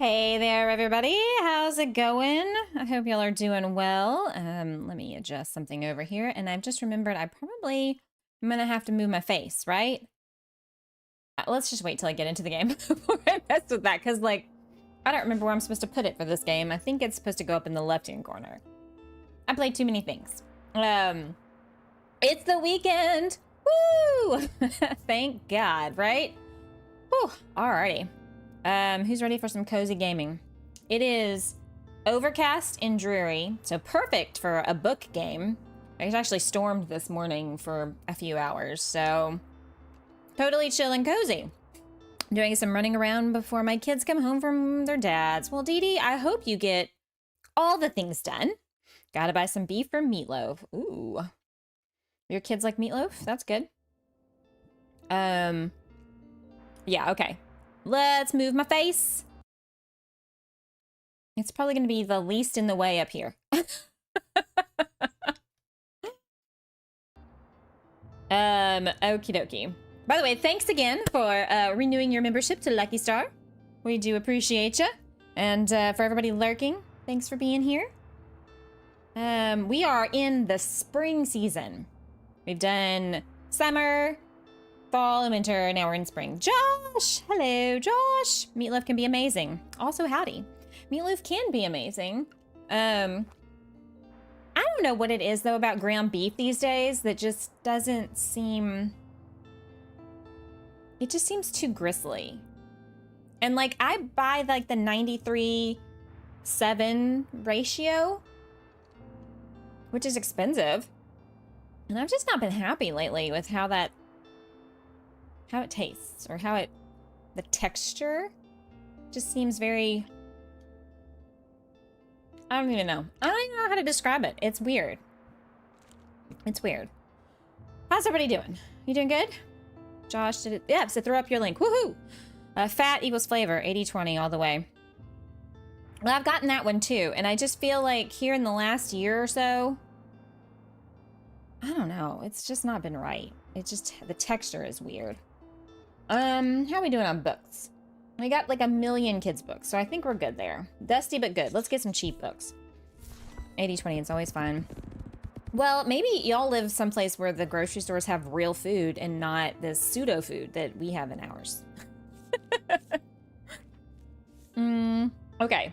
Hey there, everybody. How's it going? I hope y'all are doing well. Let me adjust something over here. And I've just remembered I'm gonna have to move my face, right? Let's just wait till I get into the game before I mess with that. Because, like, I don't remember where I'm supposed to put it for this game. I think it's supposed to go up in the left-hand corner. I played too many things. It's the weekend. Woo! Thank God, right? Whew, alrighty. Who's ready for some cozy gaming? It is overcast and dreary, so perfect for a book game. It actually stormed this morning for a few hours, so totally chill and cozy. Doing some running around before my kids come home from their dads. Well, Dee Dee, I hope you get all the things done. Gotta buy some beef for meatloaf. Ooh. Your kids like meatloaf? That's good. Yeah, okay. Let's move my face. It's probably going to be the least in the way up here. Okie dokie. By the way, thanks again for renewing your membership to Lucky Star. We do appreciate you. And for everybody lurking, thanks for being here. We are in the spring season. We've done summer, fall and winter, now we're in spring. Josh! Hello, Josh! Meatloaf can be amazing. Also, howdy. Meatloaf can be amazing. I don't know what it is, though, about ground beef these days that just doesn't seem... It just seems too gristly. And, like, I buy, like, the 93:7 ratio, which is expensive. And I've just not been happy lately with how it tastes, or the texture just seems very, I don't even know. I don't even know how to describe it. It's weird. It's weird. How's everybody doing? You doing good? Josh, did it? Yeah, so throw up your link. Woohoo! Fat equals flavor, 80-20 all the way. Well, I've gotten that one too, and I just feel like here in the last year or so, I don't know, it's just not been right. It's just, the texture is weird. How are we doing on books? We got like 1 million kids books, so I think we're good there. Dusty but good. Let's get some cheap books. 80-20, it's always fun. Well, maybe y'all live someplace where the grocery stores have real food and not this pseudo food that we have in ours. Okay.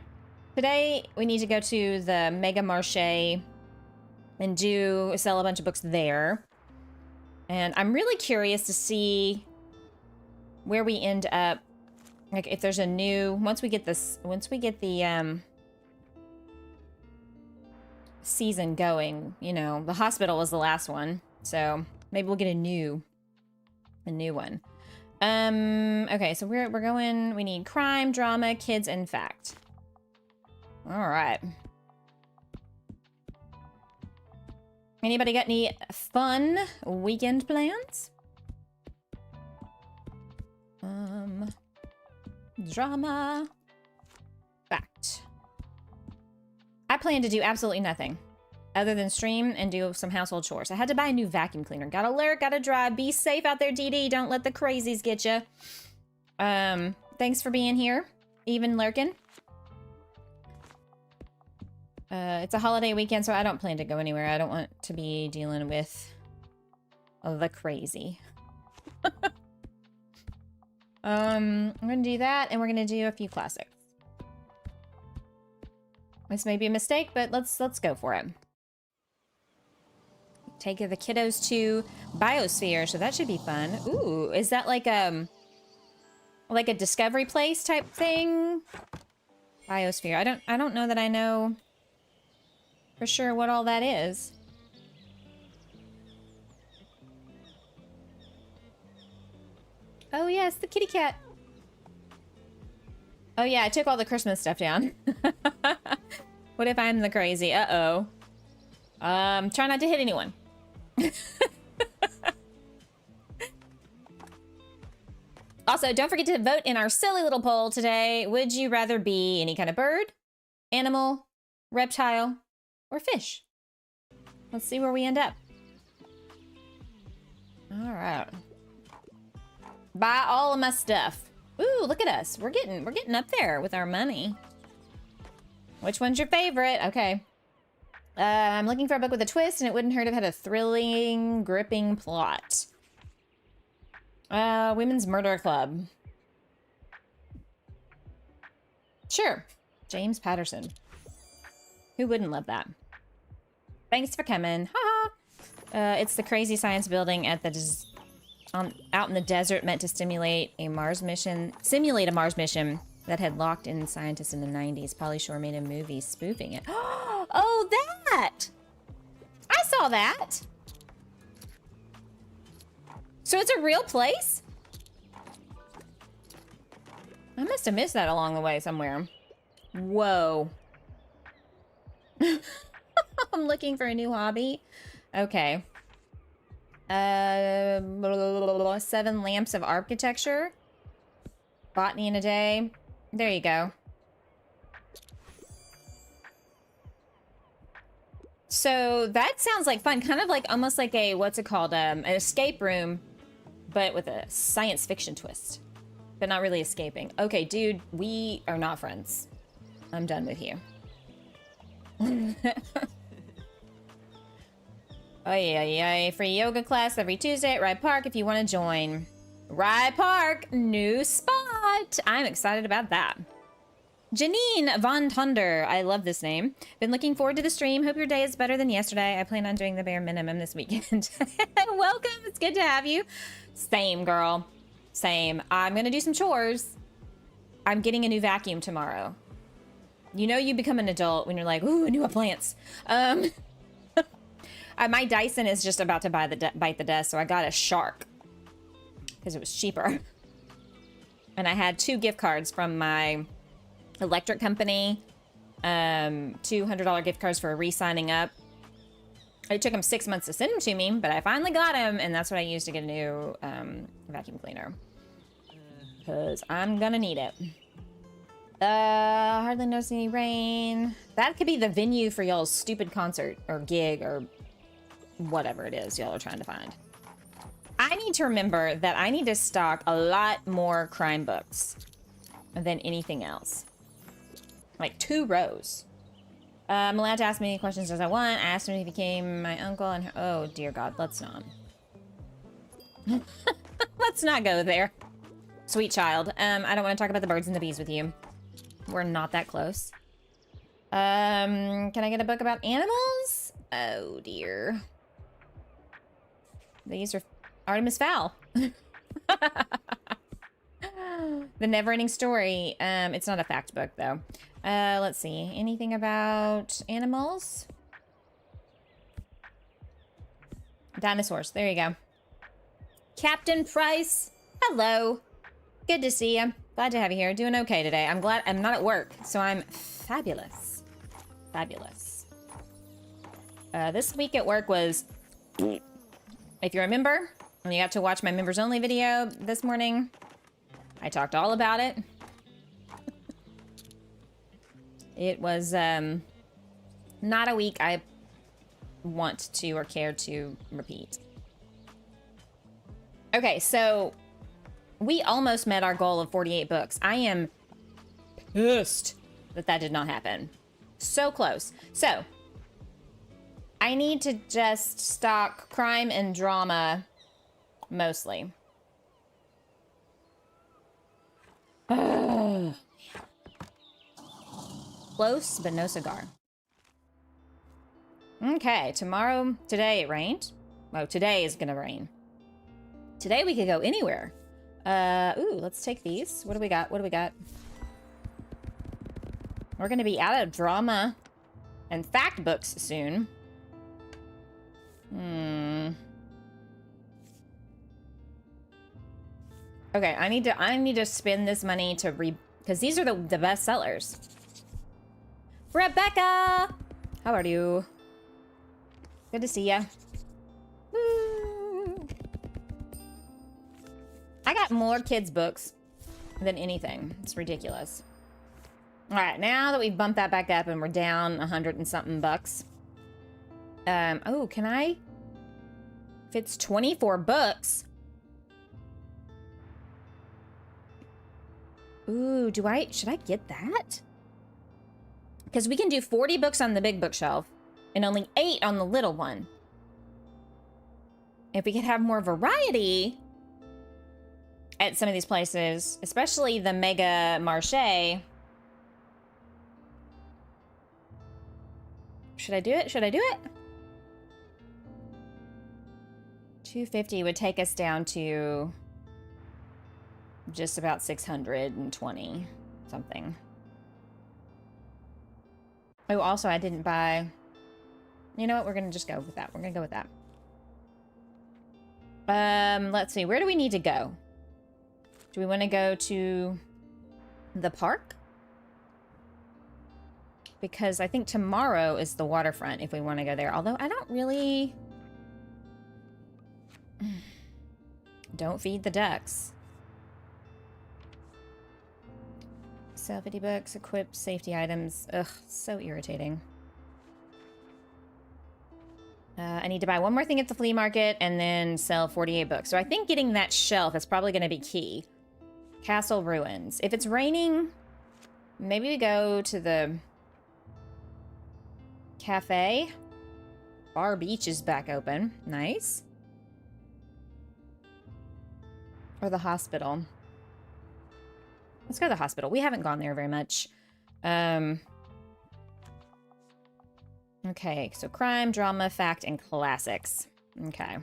Today we need to go to the Mega Marché and sell a bunch of books there. And I'm really curious to see where we end up, like if there's a new, once we get the season going, you know, the hospital was the last one, so maybe we'll get a new one. Okay, so we're going, we need crime, drama, kids, and fact. All right. Anybody got any fun weekend plans? Drama. Fact. I plan to do absolutely nothing other than stream and do some household chores. I had to buy a new vacuum cleaner. Gotta lurk, gotta drive. Be safe out there, DD. Don't let the crazies get you. Thanks for being here, even lurking. It's a holiday weekend, so I don't plan to go anywhere. I don't want to be dealing with the crazy. I'm gonna do that, and we're gonna do a few classics. This may be a mistake, but let's go for it. Take the kiddos to Biosphere, so that should be fun. Ooh, is that like a Discovery Place type thing? Biosphere. I don't know that I know for sure what all that is. Oh yes, the kitty cat. Oh yeah, I took all the Christmas stuff down. What if I'm the crazy? Uh-oh. Try not to hit anyone. Also, don't forget to vote in our silly little poll today. Would you rather be any kind of bird, animal, reptile, or fish? Let's see where we end up. All right. Buy all of my stuff. Ooh, look at us. We're getting up there with our money. Which one's your favorite? Okay. I'm looking for a book with a twist, and it wouldn't hurt if it had a thrilling, gripping plot. Women's Murder Club. Sure. James Patterson. Who wouldn't love that? Thanks for coming. Ha! It's the crazy science building at the out in the desert, meant to simulate a Mars mission that had locked in scientists in the 90s. Pauly Shore made a movie spoofing it. Oh, that! I saw that. So it's a real place? I must have missed that along the way somewhere. Whoa. I'm looking for a new hobby. Okay. 7 lamps of architecture. Botany in a day. There you go. So that sounds like fun. Kind of like almost like a, what's it called? An escape room, but with a science fiction twist. But not really escaping. Okay, dude, we are not friends. I'm done with you. Oh yeah. Free yoga class every Tuesday at Rye Park if you want to join. Rye Park, new spot. I'm excited about that. Janine Von Tunder. I love this name. Been looking forward to the stream. Hope your day is better than yesterday. I plan on doing the bare minimum this weekend. Welcome. It's good to have you. Same, girl. Same. I'm going to do some chores. I'm getting a new vacuum tomorrow. You know you become an adult when you're like, ooh, new appliance. My Dyson is just about to bite the dust, so I got a Shark because it was cheaper. And I had 2 gift cards from my electric company, $200 gift cards for re-signing up. It took them 6 months to send them to me, but I finally got them, and that's what I used to get a new vacuum cleaner. Because I'm gonna need it. Hardly notice any rain. That could be the venue for y'all's stupid concert or gig or whatever it is y'all are trying to find. I need to remember that I need to stock a lot more crime books than anything else. Like 2 rows. I'm allowed to ask me any questions as I want. I asked him if he became my uncle and oh dear God, let's not. Let's not go there. Sweet child. I don't want to talk about the birds and the bees with you. We're not that close. Can I get a book about animals? Oh dear. These are Artemis Fowl. The Never-Ending Story. It's not a fact book though. Let's see. Anything about animals? Dinosaurs. There you go. Captain Price. Hello. Good to see you. Glad to have you here. Doing okay today. I'm glad I'm not at work, so I'm fabulous. Fabulous. This week at work was, if you remember, when you got to watch my members only video this morning, I talked all about it. It was not a week I want to or care to repeat. Okay, so we almost met our goal of 48 books. I am pissed that that did not happen. So close. So I need to just stock crime and drama mostly. Close, but no cigar. Okay, today it rained. Oh, today is gonna rain. Today we could go anywhere. Ooh, let's take these. What do we got? What do we got? We're gonna be out of drama and fact books soon. Okay, I need to spend this money to because these are the best sellers. Rebecca! How are you? Good to see ya. Woo. I got more kids' books than anything. It's ridiculous. All right, now that we've bumped that back up and we're down 100 and something bucks. Oh, can I? If it's 24 books. Ooh, should I get that? Because we can do 40 books on the big bookshelf and only 8 on the little one. If we could have more variety at some of these places, especially the Mega Marché. Should I do it? Should I do it? 250 would take us down to just about 620 something. Oh, also I didn't buy, you know what, we're gonna just go with that. We're gonna go with that. Let's see, where do we need to go? Do we want to go to the park? Because I think tomorrow is the waterfront if we want to go there. Although I don't really... Don't feed the ducks. Sell 50 books, equip safety items. Ugh, so irritating. I need to buy one more thing at the flea market and then sell 48 books. So I think getting that shelf is probably going to be key. Castle Ruins. If it's raining, maybe we go to the cafe. Bar Beach is back open. Nice. Or the hospital. Let's go to the hospital. We haven't gone there very much. Okay, so crime, drama, fact, and classics. Okay.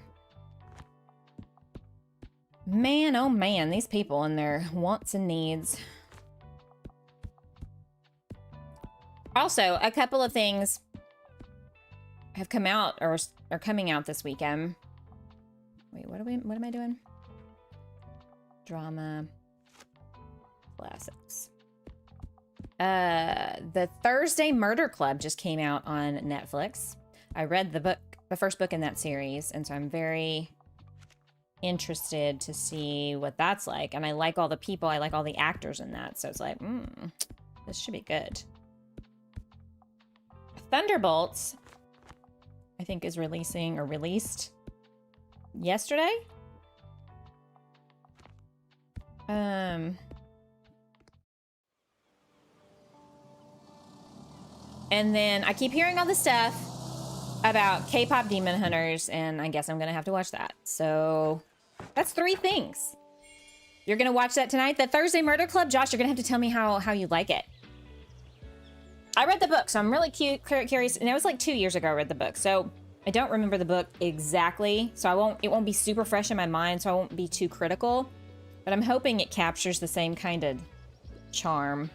Man, oh man, these people and their wants and needs. Also, a couple of things have come out or are coming out this weekend. Wait, what am I doing? Drama, classics. The Thursday Murder Club just came out on Netflix. I read the first book in that series, and so I'm very interested to see what that's like. And I like all the people, I like all the actors in that, so it's like, this should be good. Thunderbolts, I think, is released yesterday. And then I keep hearing all this stuff about K-pop Demon Hunters, and I guess I'm gonna have to watch that. So that's 3 things. You're gonna watch that tonight? The Thursday Murder Club? Josh, you're gonna have to tell me how you like it. I read the book, so I'm really curious. And it was like 2 years ago I read the book, so I don't remember the book exactly. So it won't be super fresh in my mind, so I won't be too critical. But I'm hoping it captures the same kind of charm.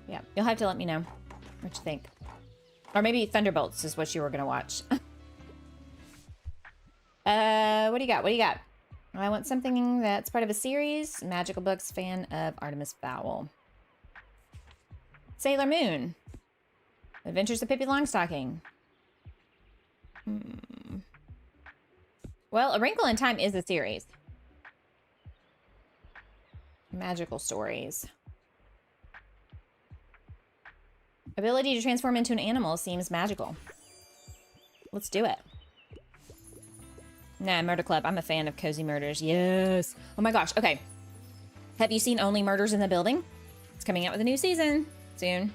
Yeah, you'll have to let me know what you think. Or maybe Thunderbolts is what you were gonna watch. What do you got? What do you got? I want something that's part of a series. Magical Books, fan of Artemis Fowl. Sailor Moon. Adventures of Pippi Longstocking. Well, A Wrinkle in Time is a series. Magical stories. Ability to transform into an animal seems magical. Let's do it. Nah, Murder Club. I'm a fan of cozy murders. Yes. Oh my gosh. Okay. Have you seen Only Murders in the Building? It's coming out with a new season soon.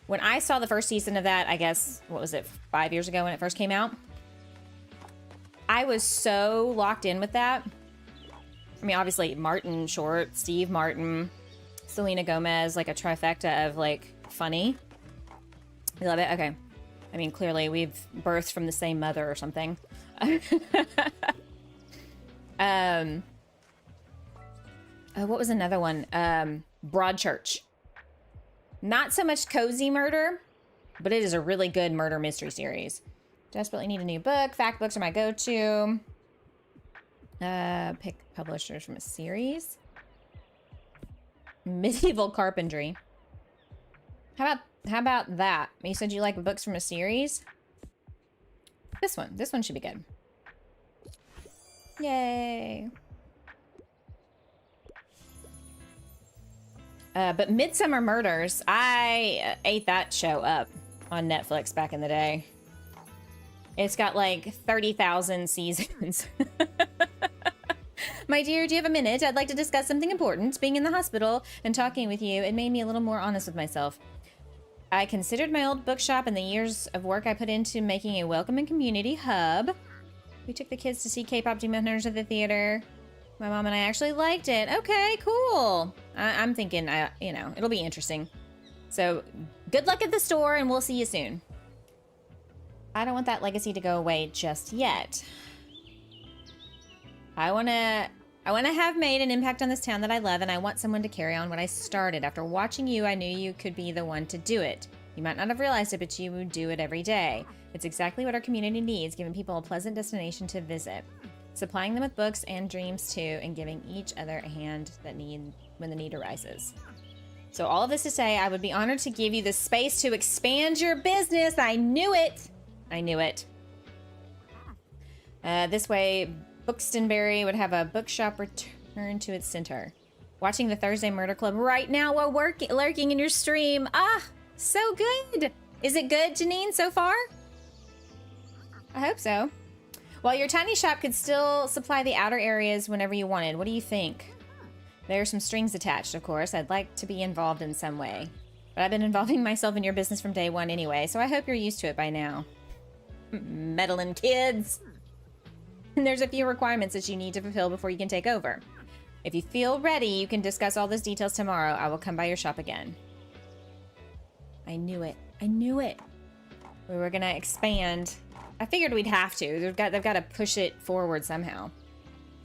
When I saw the first season of that, I guess, what was it, 5 years ago when it first came out? I was so locked in with that. I mean, obviously, Martin Short, Steve Martin, Selena Gomez, like a trifecta of, like, funny. I love it. Okay. I mean, clearly, we've birthed from the same mother or something. What was another one? Broadchurch. Not so much cozy murder, but it is a really good murder mystery series. Desperately need a new book. Fact books are my go-to. Pick publishers from a series. Medieval carpentry. How about that? You said you like books from a series? This one should be good. Yay. But Midsummer Murders, I ate that show up on Netflix back in the day. It's got like 30,000 seasons. My dear, do you have a minute? I'd like to discuss something important. Being in the hospital and talking with you, it made me a little more honest with myself. I considered my old bookshop and the years of work I put into making a welcoming community hub. We took the kids to see K-pop Demon Hunters at the theater. My mom and I actually liked it. Okay, cool. I'm thinking, you know, it'll be interesting. So good luck at the store and we'll see you soon. I don't want that legacy to go away just yet. I want to have made an impact on this town that I love, and I want someone to carry on what I started. After watching you, I knew you could be the one to do it. You might not have realized it, but you would do it every day. It's exactly what our community needs, giving people a pleasant destination to visit. Supplying them with books and dreams too, and giving each other a hand when the need arises. So all of this to say, I would be honored to give you the space to expand your business. I knew it. I knew it. This way, Bookstonberry would have a bookshop return to its center. Watching the Thursday Murder Club right now while lurking in your stream. Ah, so good. Is it good, Janine, so far? I hope so. While your tiny shop could still supply the outer areas whenever you wanted, what do you think? There are some strings attached, of course. I'd like to be involved in some way. But I've been involving myself in your business from day one anyway, so I hope you're used to it by now. Meddling kids. And there's a few requirements that you need to fulfill before you can take over. If you feel ready, you can discuss all those details tomorrow. I will come by your shop again. I knew it. I knew it. We were gonna expand. I figured we'd have to. They've got to push it forward somehow.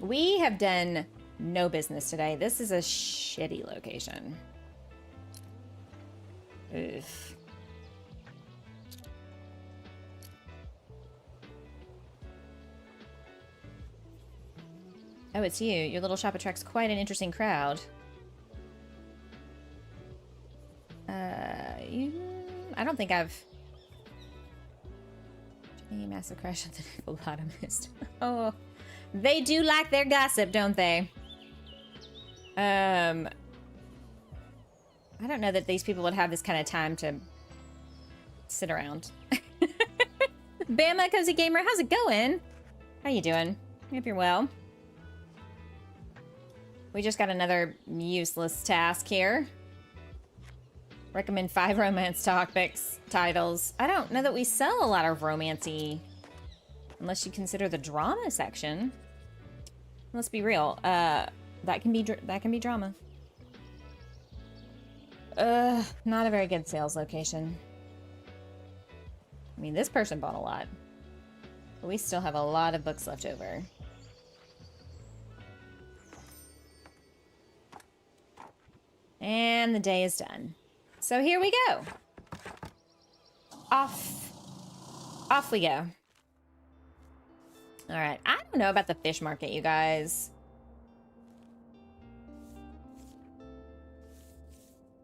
We have done no business today. This is a shitty location. Ugh. Oh, it's you. Your little shop attracts quite an interesting crowd. I don't think I've... A massive crush on the hippopotamus. Oh, they do like their gossip, don't they? I don't know that these people would have this kind of time to sit around. BamaCozyGamer, how's it going? How you doing? I hope you're well. We just got another useless task here. Recommend 5 romance topics, titles. I don't know that we sell a lot of romancy, unless you consider the drama section. Let's be real. That can be drama. Not a very good sales location. I mean, this person bought a lot, but we still have a lot of books left over. And the day is done. So here we go. Off we go. All right. I don't know about the fish market, you guys.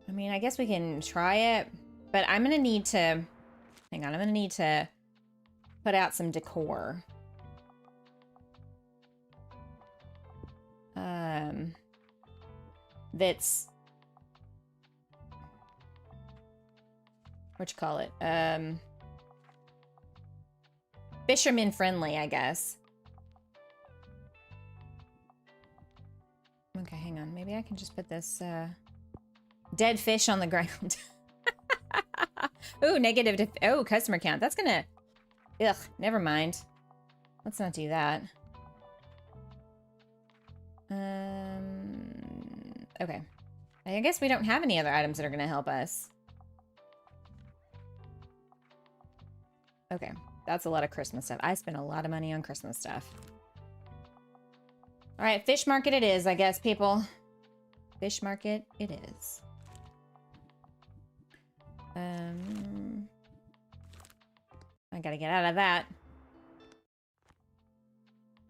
I mean, I guess we can try it, but I'm gonna need to, hang on, I'm gonna need to put out some decor. That's, what you call it? Fisherman friendly, I guess. Okay, hang on. Maybe I can just put this dead fish on the ground. Ooh, negative. Oh, customer count. That's gonna. Ugh, never mind. Let's not do that. Okay. I guess we don't have any other items that are gonna help us. Okay, that's a lot of Christmas stuff. I spent a lot of money on Christmas stuff. All right, fish market it is, I guess, people. Fish market it is. I gotta get out of that.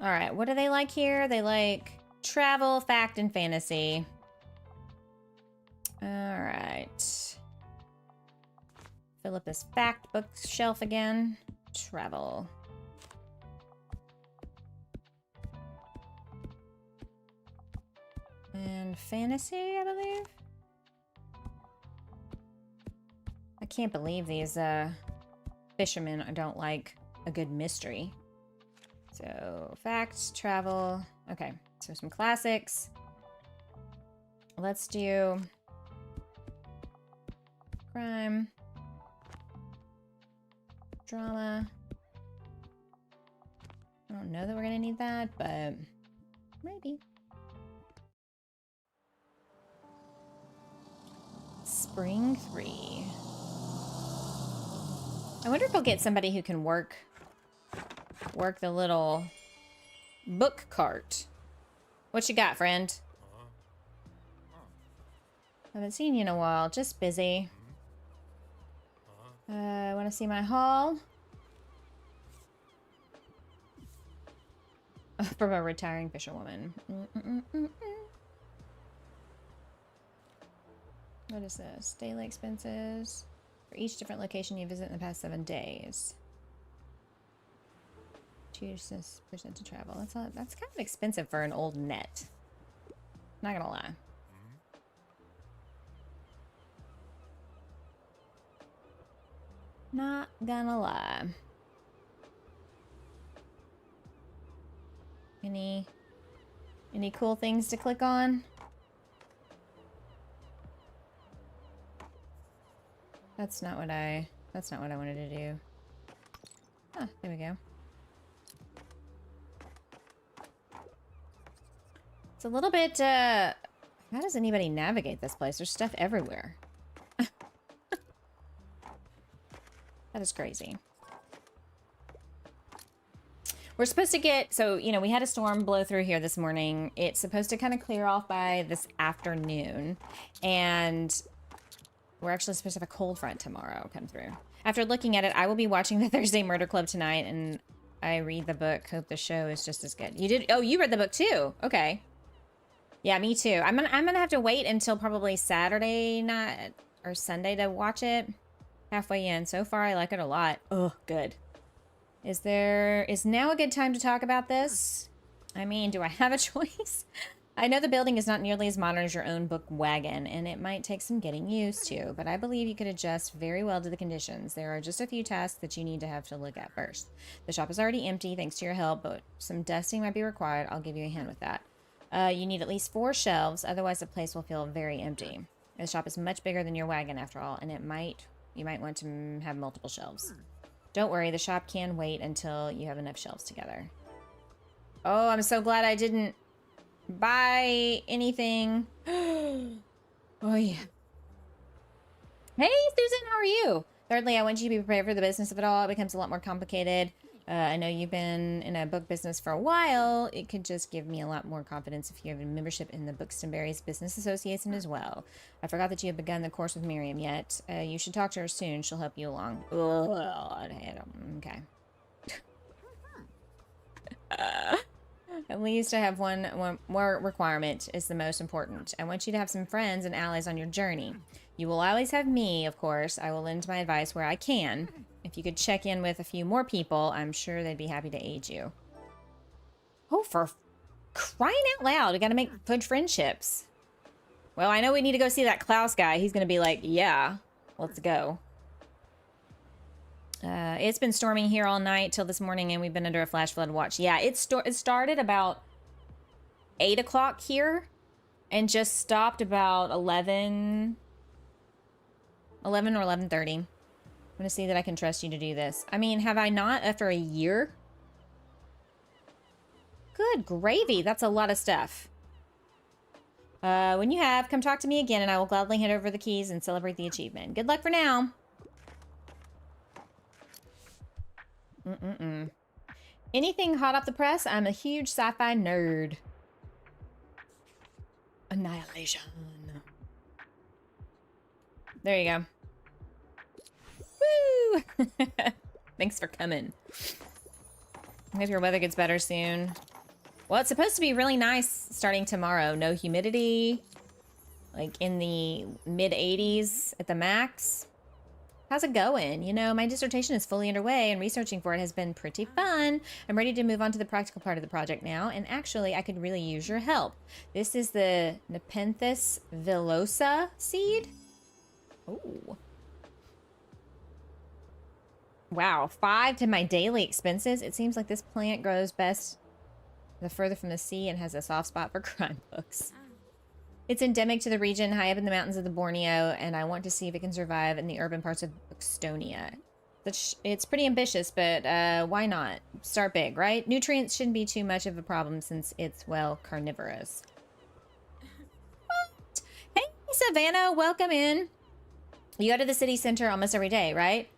All right, what do they like here? They like travel, fact, and fantasy. All right. Fill up this fact bookshelf again. Travel. And fantasy, I believe. I can't believe these fishermen don't like a good mystery. So, facts, travel. Okay, so some classics. Let's do crime, drama. I don't know that we're gonna need that, but maybe. Spring 3. I wonder if we'll get somebody who can work the little book cart. What you got, friend? Haven't seen you in a while. Just busy. Want to see my haul? From a retiring fisherwoman. What is this? Daily expenses for each different location you visit in the past 7 days. 2% to travel. That's kind of expensive for an old net. Not gonna lie. Not gonna lie. Any cool things to click on? That's not what I wanted to do. Ah, there we go. It's a little bit, how does anybody navigate this place? There's stuff everywhere. That is crazy. We're supposed to get, so, you know, we had a storm blow through here this morning. It's supposed to kind of clear off by this afternoon. And we're actually supposed to have a cold front tomorrow come through. After looking at it, I will be watching the Thursday Murder Club tonight, and I read the book. Hope the show is just as good. You did? Oh, you read the book too. Okay. Yeah, me too. I'm gonna have to wait until probably Saturday night or Sunday to watch it. Halfway in. So far, I like it a lot. Oh, good. Is now a good time to talk about this? I mean, do I have a choice? I know the building is not nearly as modern as your own book wagon, and it might take some getting used to, but I believe you could adjust very well to the conditions. There are just a few tasks that you need to have to look at first. The shop is already empty, thanks to your help, but some dusting might be required. I'll give you a hand with that. You need at least 4 shelves, otherwise the place will feel very empty. The shop is much bigger than your wagon, after all, and you might want to have multiple shelves. Don't worry, the shop can wait until you have enough shelves together. Oh, I'm so glad I didn't buy anything. Oh, yeah. Hey, Susan, how are you? Thirdly, I want you to be prepared for the business of it all. It becomes a lot more complicated. I know you've been in a book business for a while. It could just give me a lot more confidence if you have a membership in the Books&Berries Business Association as well. I forgot that you have begun the course with Miriam yet. You should talk to her soon. She'll help you along. Okay. At least I have one more requirement is the most important. I want you to have some friends and allies on your journey. You will always have me, of course. I will lend my advice where I can. If you could check in with a few more people, I'm sure they'd be happy to aid you. Oh, for crying out loud, we gotta make good friendships. Well, I know we need to go see that Klaus guy. He's gonna be like, yeah, let's go. It's been storming here all night till this morning, and we've been under a flash flood watch. Yeah, it started about 8 o'clock here, and just stopped about 11 or 11:30. I'm gonna see that I can trust you to do this. I mean, have I not after a year? Good gravy, that's a lot of stuff. When you have, come talk to me again, and I will gladly hand over the keys and celebrate the achievement. Good luck for now. Anything hot off the press? I'm a huge sci-fi nerd. Annihilation. There you go. Woo! Thanks for coming. I hope your weather gets better soon. Well, it's supposed to be really nice starting tomorrow. No humidity. Like in the mid-80s at the max. How's it going? You know, my dissertation is fully underway and researching for it has been pretty fun. I'm ready to move on to the practical part of the project now, and actually I could really use your help. This is the Nepenthes villosa seed. Ooh. Wow, 5 to my daily expenses. It seems like this plant grows best the further from the sea and has a soft spot for crime books. It's endemic to the region high up in the mountains of the Borneo, and I want to see if it can survive in the urban parts of Bookstonia. It's pretty ambitious, but why not? Start big, right? Nutrients shouldn't be too much of a problem since it's, well, carnivorous. What? Hey, Savannah, welcome in. You go to the city center almost every day, right?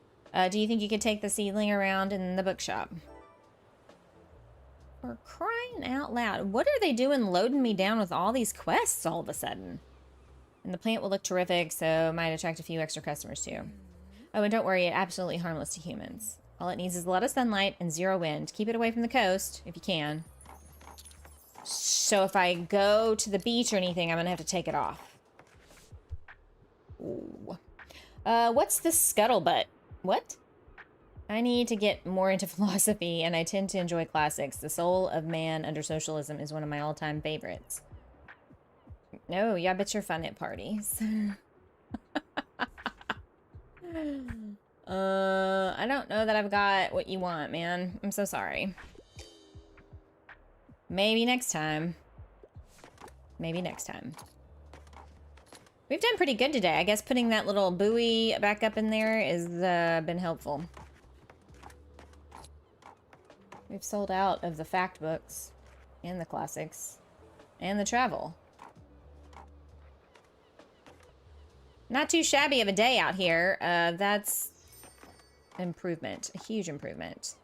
Do you think you could take the seedling around in the bookshop? For crying out loud. What are they doing loading me down with all these quests all of a sudden? And the plant will look terrific, so it might attract a few extra customers too. Oh, and don't worry, it's absolutely harmless to humans. All it needs is a lot of sunlight and 0 wind. Keep it away from the coast, if you can. So if I go to the beach or anything, I'm going to have to take it off. Ooh. What's the scuttlebutt? What? I need to get more into philosophy, and I tend to enjoy classics. The Soul of Man Under Socialism is one of my all-time favorites. No, yeah, I bet you're fun at parties. I don't know that I've got what you want, man. I'm so sorry. Maybe next time. Maybe next time. We've done pretty good today. I guess putting that little buoy back up in there has been helpful. We've sold out of the fact books and the classics and the travel. Not too shabby of a day out here. That's improvement, a huge improvement.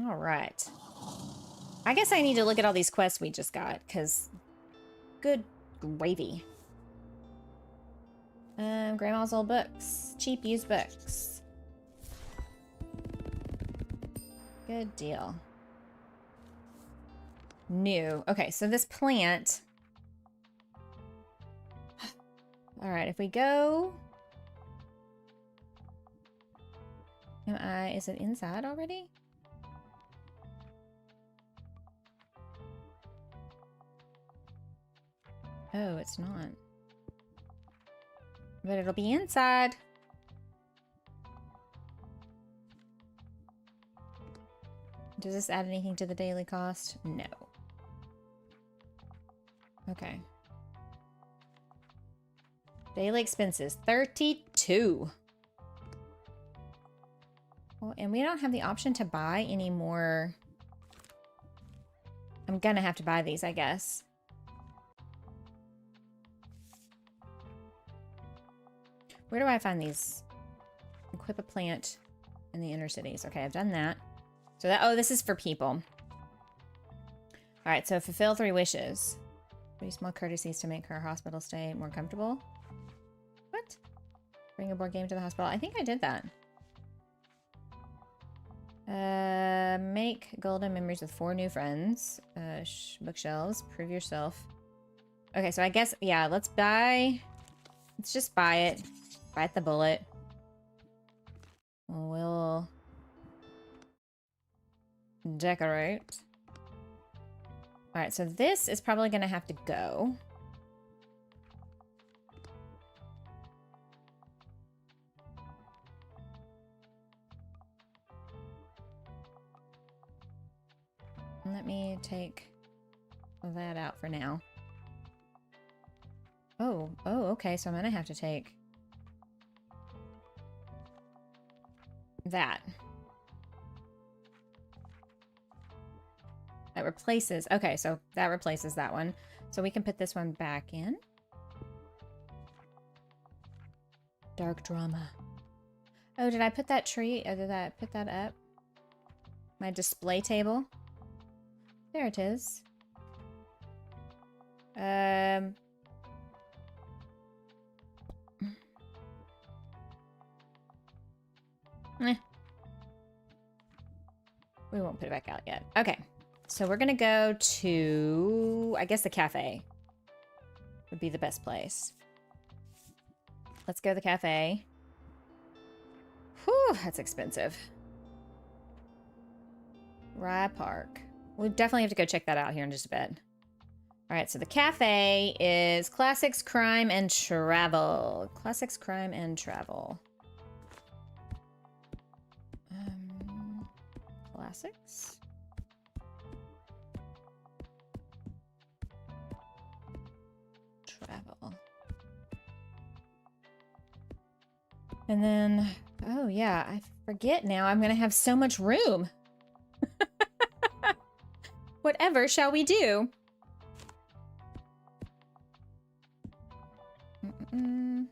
All right. I guess I need to look at all these quests we just got, because good gravy. Grandma's old books. Cheap used books. Good deal. New. Okay, so this plant. All right, if we go. Is it inside already? Oh, it's not. But it'll be inside. Does this add anything to the daily cost? No. Okay. Daily expenses, 32. Well, and we don't have the option to buy any more. I'm gonna have to buy these, I guess. Where do I find these? Equip a plant in the inner cities. Okay, I've done that. So that, oh, this is for people. All right, so fulfill 3 wishes. 3 small courtesies to make her hospital stay more comfortable. What? Bring a board game to the hospital. I think I did that. Make golden memories with 4 new friends. Bookshelves. Prove yourself. Okay, so I guess, yeah, let's buy. Let's just buy it. Bite the bullet. We'll decorate. All right, so this is probably going to have to go. Let me take that out for now. Oh, okay, so I'm going to have to take that. That replaces, okay, so that replaces that one. So we can put this one back in. Dark drama. Oh, did I put that tree, did I put that up? My display table? There it is. We won't put it back out yet. Okay, so we're gonna go to, I guess the cafe would be the best place. Let's go to the cafe. Whew, that's expensive. Rye Park. We definitely have to go check that out here in just a bit. All right, so the cafe is classics, crime, and travel. Classics, crime, and travel. Classics. Travel. And then, oh yeah, I forget now. I'm gonna have so much room. Whatever shall we do? And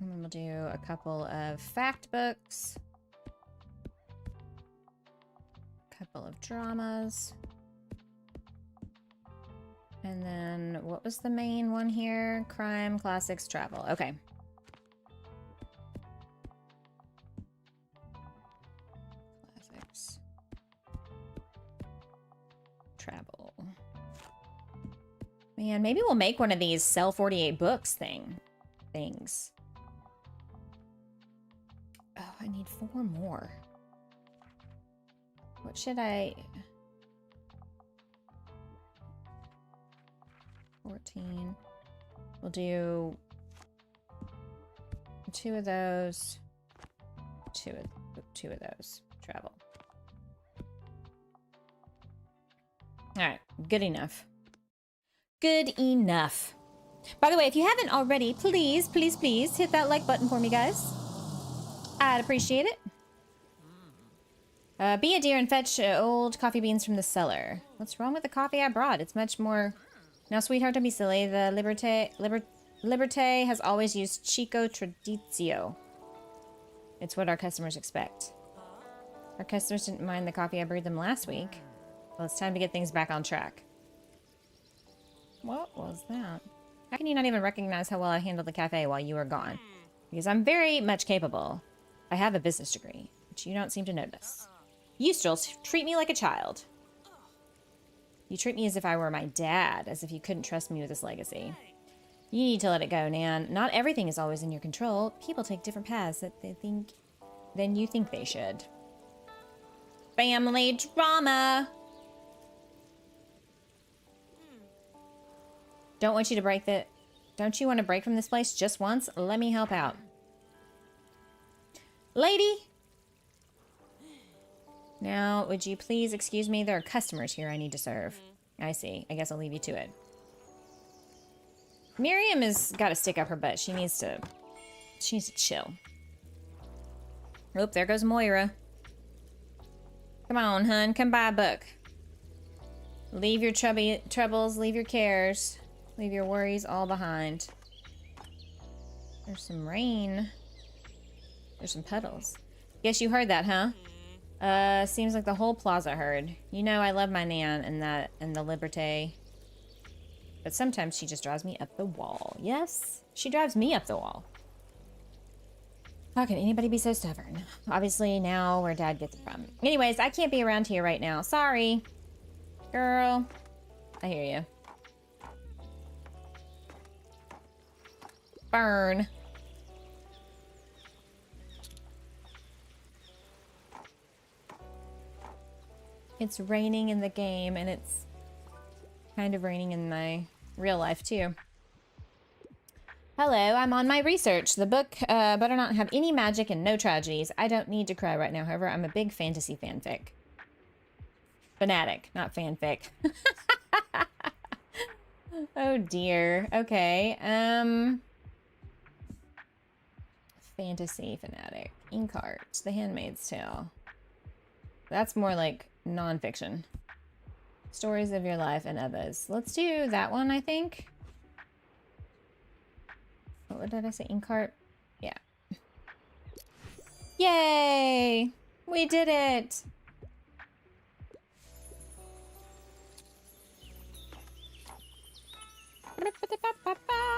then we'll do a couple of fact books. A couple of dramas. And then, what was the main one here? Crime, classics, travel. Okay. Classics. Travel. Man, maybe we'll make one of these sell 48 books things. Oh, I need 4 more. What should I... 14. We'll do 2 of those. 2 of those. Travel. All right, good enough. Good enough. By the way, if you haven't already, please, please, please hit that like button for me, guys. I'd appreciate it. Be a dear and fetch old coffee beans from the cellar. What's wrong with the coffee I brought? It's much more... Now, sweetheart, don't be silly. The Liberté has always used Chico Tradizio. It's what our customers expect. Our customers didn't mind the coffee I brewed them last week. Well, it's time to get things back on track. What was that? How can you not even recognize how well I handled the cafe while you were gone? Because I'm very much capable. I have a business degree, which you don't seem to notice. You still treat me like a child. You treat me as if I were my dad, as if you couldn't trust me with this legacy. You need to let it go, Nan. Not everything is always in your control. People take different paths than you think they should. Family drama! Don't want you to break the... Don't you want to break from this place just once? Let me help out. Lady! Now, would you please excuse me? There are customers here I need to serve. I see. I guess I'll leave you to it. Miriam has got to stick up her butt. She needs to chill. Oop, there goes Moira. Come on, hun. Come buy a book. Leave your troubles, leave your cares. Leave your worries all behind. There's some rain. There's some puddles. Guess you heard that, huh? Seems like the whole plaza heard. You know I love my Nan and the Liberté. But sometimes she just drives me up the wall. Yes, she drives me up the wall. How can anybody be so stubborn? Obviously now where Dad gets it from. Anyways, I can't be around here right now. Sorry. Girl. I hear you. Burn. It's raining in the game, and it's kind of raining in my real life, too. Hello, I'm on my research. The book better not have any magic and no tragedies. I don't need to cry right now, however. I'm a big fantasy fanfic. Fanatic, not fanfic. Oh, dear. Okay, fantasy fanatic. Inkart. The Handmaid's Tale. That's more like non-fiction. Stories of your life and others. Let's do that one, I think. What did I say? Inkart? Yeah. Yay! We did it!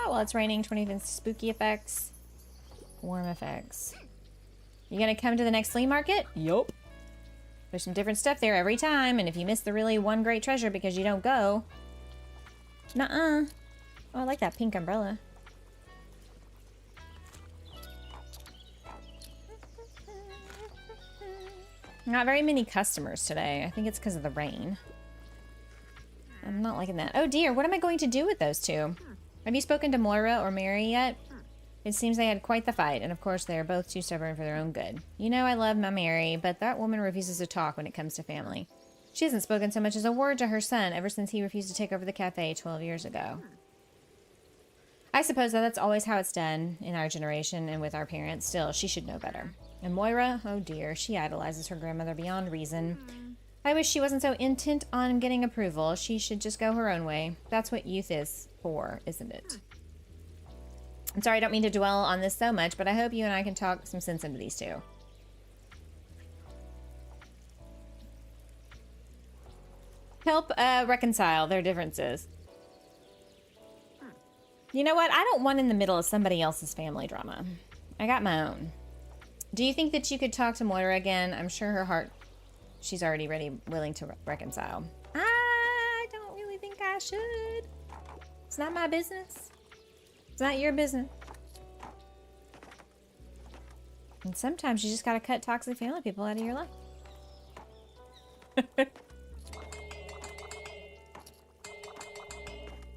Well, it's raining, 20 spooky effects. Warm effects. You gonna come to the next flea market? Yup. There's some different stuff there every time, and if you miss the really one great treasure because you don't go... Nuh-uh. Oh, I like that pink umbrella. Not very many customers today. I think it's because of the rain. I'm not liking that. Oh dear, what am I going to do with those two? Have you spoken to Moira or Mary yet? It seems they had quite the fight, and of course they are both too stubborn for their own good. You know I love my Mary, but that woman refuses to talk when it comes to family. She hasn't spoken so much as a word to her son ever since he refused to take over the cafe 12 years ago. I suppose that's always how it's done in our generation and with our parents. Still, she should know better. And Moira, oh dear, she idolizes her grandmother beyond reason. I wish she wasn't so intent on getting approval. She should just go her own way. That's what youth is for, isn't it? I'm sorry, I don't mean to dwell on this so much, but I hope you and I can talk some sense into these two. Help reconcile their differences. You know what? I don't want in the middle of somebody else's family drama. I got my own. Do you think that you could talk to Moira again? I'm sure her heart, she's already willing to reconcile. I don't really think I should. It's not my business. It's not your business. And sometimes you just gotta cut toxic family people out of your life.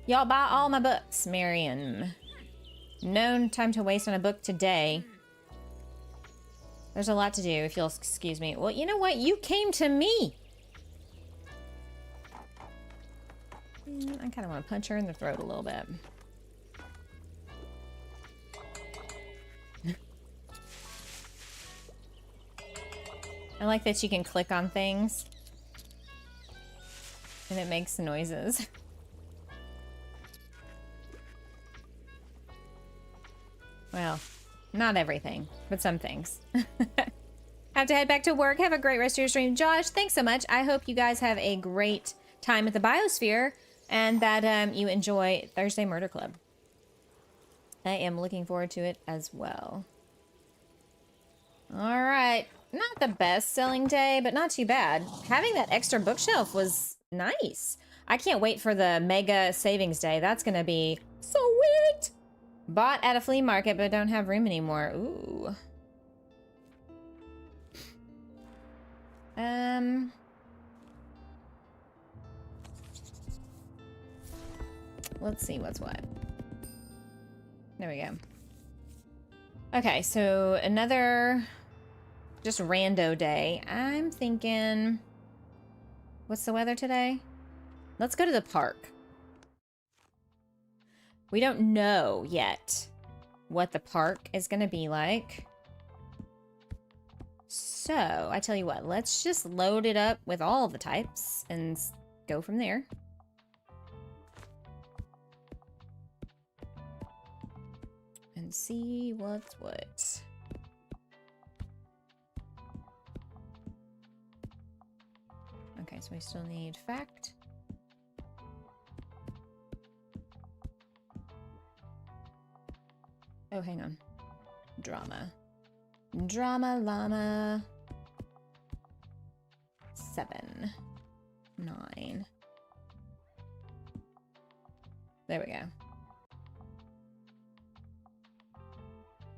Y'all buy all my books, Marion. No time to waste on a book today. There's a lot to do, if you'll excuse me. Well, you know what? You came to me. I kind of want to punch her in the throat a little bit. I like that you can click on things and it makes noises. Well, not everything, but some things. Have to head back to work. Have a great rest of your stream. Josh, thanks so much. I hope you guys have a great time at the Biosphere and that you enjoy Thursday Murder Club. I am looking forward to it as well. All right. Not the best selling day, but not too bad. Having that extra bookshelf was nice. I can't wait for the mega savings day. That's going to be sweet. Bought at a flea market, but don't have room anymore. Ooh. Let's see what's what. There we go. Okay, so another just rando day. I'm thinking, what's the weather today? Let's go to the park. We don't know yet what the park is going to be like. So, I tell you what, let's just load it up with all the types and go from there. And see what's what. Okay, so we still need fact. Oh, hang on. Drama. Drama llama. 7. 9. There we go.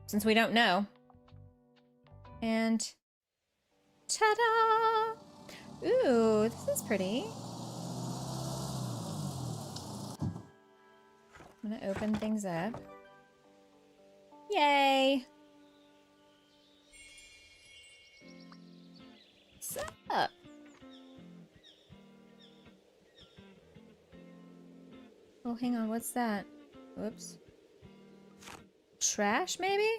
Since we don't know. And ta-da! Ooh, this is pretty. I'm gonna open things up. Yay! What's up? Oh, hang on, what's that? Whoops. Trash, maybe?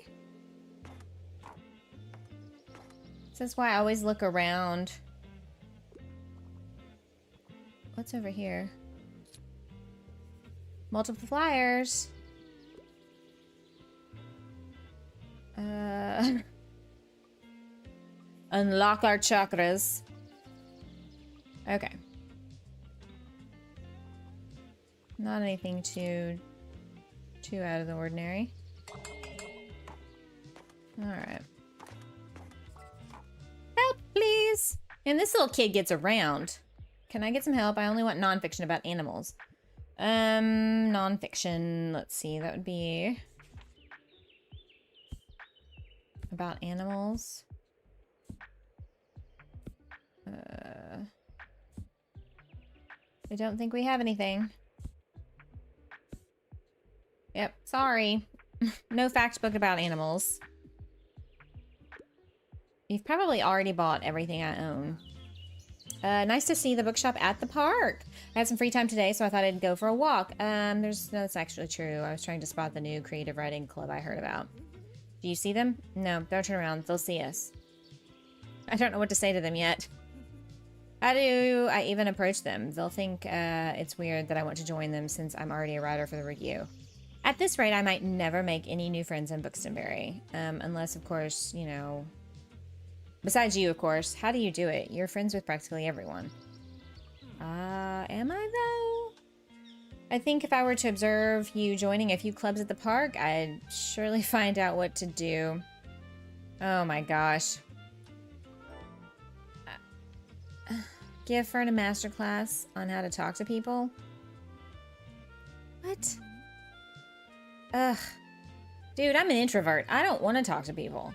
That's why I always look around. What's over here? Multiple flyers. Unlock our chakras. Okay. Not anything too out of the ordinary. Alright. Help, please! And this little kid gets around. Can I get some help? I only want nonfiction about animals. Nonfiction. Let's see. That would be about animals. I don't think we have anything. Yep, sorry. No fact book about animals. You've probably already bought everything I own. Nice to see the bookshop at the park. I had some free time today, so I thought I'd go for a walk. No, that's actually true. I was trying to spot the new creative writing club I heard about. Do you see them? No, don't turn around. They'll see us. I don't know what to say to them yet. How do I even approach them? They'll think it's weird that I want to join them since I'm already a writer for the review. At this rate, I might never make any new friends in Bookstonbury. Unless, of course, you know... Besides you, of course. How do you do it? You're friends with practically everyone. Am I, though? I think if I were to observe you joining a few clubs at the park, I'd surely find out what to do. Oh my gosh. Give Fern a masterclass on how to talk to people? What? Ugh. Dude, I'm an introvert. I don't want to talk to people.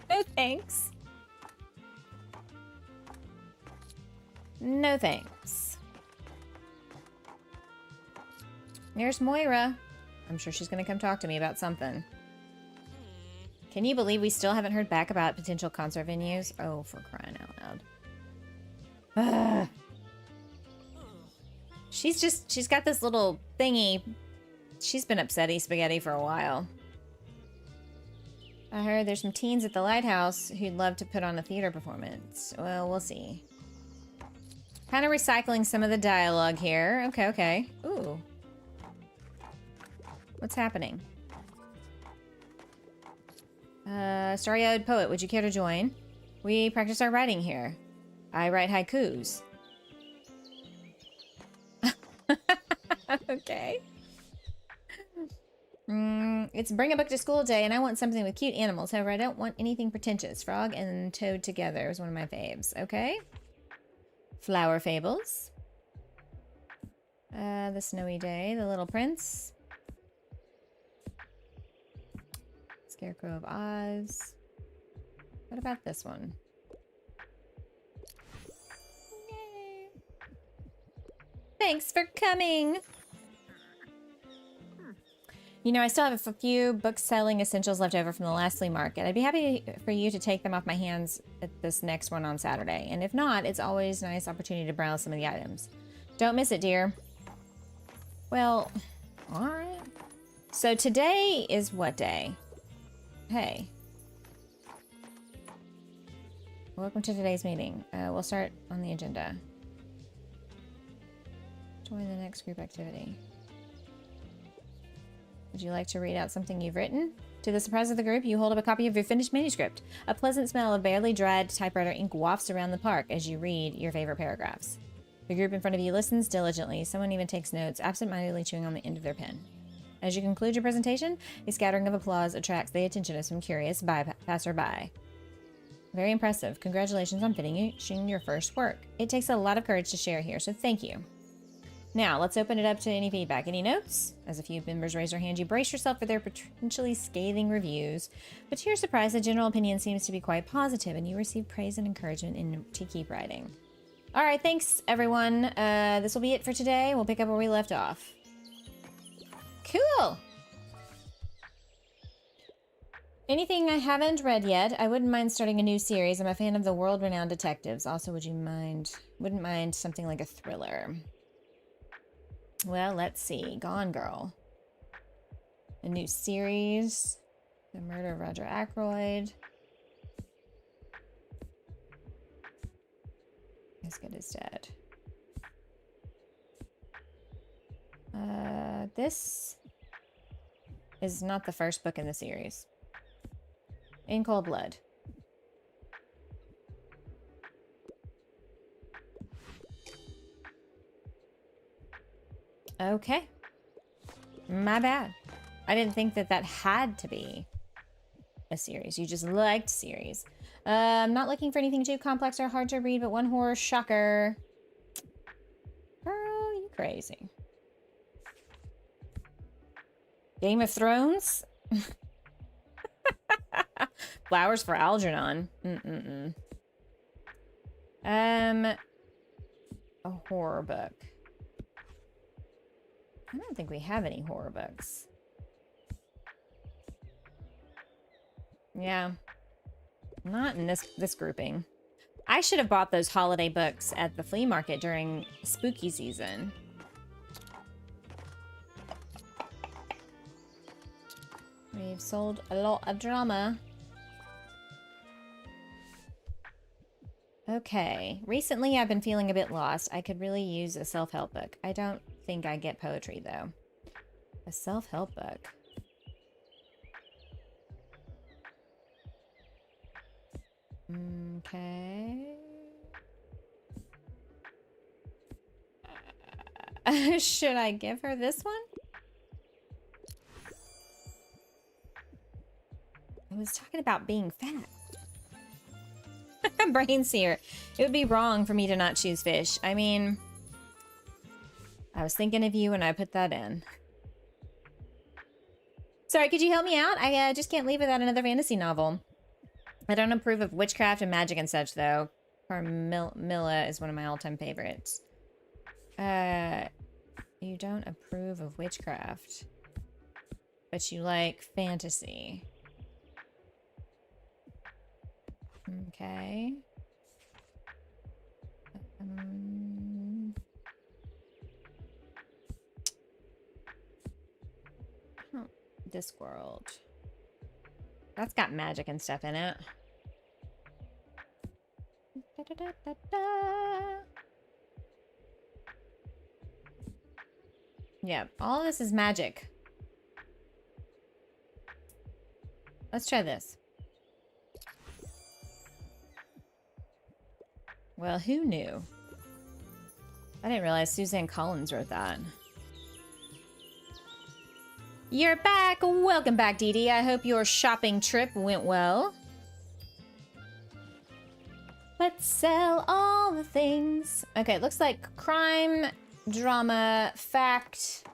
No thanks. No thanks. There's Moira. I'm sure she's gonna come talk to me about something. Can you believe we still haven't heard back about potential concert venues? Oh, for crying out loud. Ugh. She's got this little thingy. She's been upsetty spaghetti for a while. I heard there's some teens at the lighthouse who'd love to put on a theater performance. Well, we'll see. Kind of recycling some of the dialogue here. Okay, okay. Ooh. What's happening? Starry-eyed poet, would you care to join? We practice our writing here. I write haikus. Okay. It's bring a book to school day, and I want something with cute animals. However, I don't want anything pretentious. Frog and Toad together is one of my faves. Okay. Flower fables. The snowy day. The little prince. Scarecrow of Oz. What about this one? Yay. Thanks for coming. You know, I still have a few book-selling essentials left over from the last flea market. I'd be happy for you to take them off my hands at this next one on Saturday. And if not, it's always a nice opportunity to browse some of the items. Don't miss it, dear. Well, all right. So today is what day? Hey. Welcome to today's meeting. We'll start on the agenda. Join the next group activity. Would you like to read out something you've written? To the surprise of the group, you hold up a copy of your finished manuscript. A pleasant smell of barely dried typewriter ink wafts around the park as you read your favorite paragraphs. The group in front of you listens diligently. Someone even takes notes, absent-mindedly chewing on the end of their pen. As you conclude your presentation, a scattering of applause attracts the attention of some curious passerby. Very impressive. Congratulations on finishing your first work. It takes a lot of courage to share here, so thank you. Now, let's open it up to any feedback. Any notes? As a few members raise their hand, you brace yourself for their potentially scathing reviews. But to your surprise, the general opinion seems to be quite positive, and you receive praise and encouragement to keep writing. All right, thanks, everyone. This will be it for today. We'll pick up where we left off. Cool! Anything I haven't read yet? I wouldn't mind starting a new series. I'm a fan of the world-renowned detectives. Also, wouldn't mind something like a thriller. Well, let's see. Gone Girl. A new series. The Murder of Roger Ackroyd. As Good as Dead. This is not the first book in the series. In Cold Blood. Okay. My bad. I didn't think that that had to be a series. You just liked series. I'm not looking for anything too complex or hard to read, but one horror shocker. Girl, you crazy. Game of Thrones? Flowers for Algernon. a horror book. I don't think we have any horror books. Yeah. Not in this grouping. I should have bought those holiday books at the flea market during spooky season. We've sold a lot of drama. Okay. Recently, I've been feeling a bit lost. I could really use a self-help book. I don't think I get poetry, though. A self-help book. Okay. Should I give her this one? I was talking about being fat. Brain seer. It would be wrong for me to not choose fish. I mean, I was thinking of you when I put that in. Sorry, could you help me out? I just can't leave without another fantasy novel. I don't approve of witchcraft and magic and such, though. Carmilla is one of my all-time favorites. You don't approve of witchcraft, but you like fantasy. Okay. Oh, Discworld. That's got magic and stuff in it. Yeah, all this is magic. Let's try this. Well, who knew? I didn't realize Suzanne Collins wrote that. You're back! Welcome back, Dee Dee. I hope your shopping trip went well. Let's sell all the things. Okay, it looks like crime, drama, fact.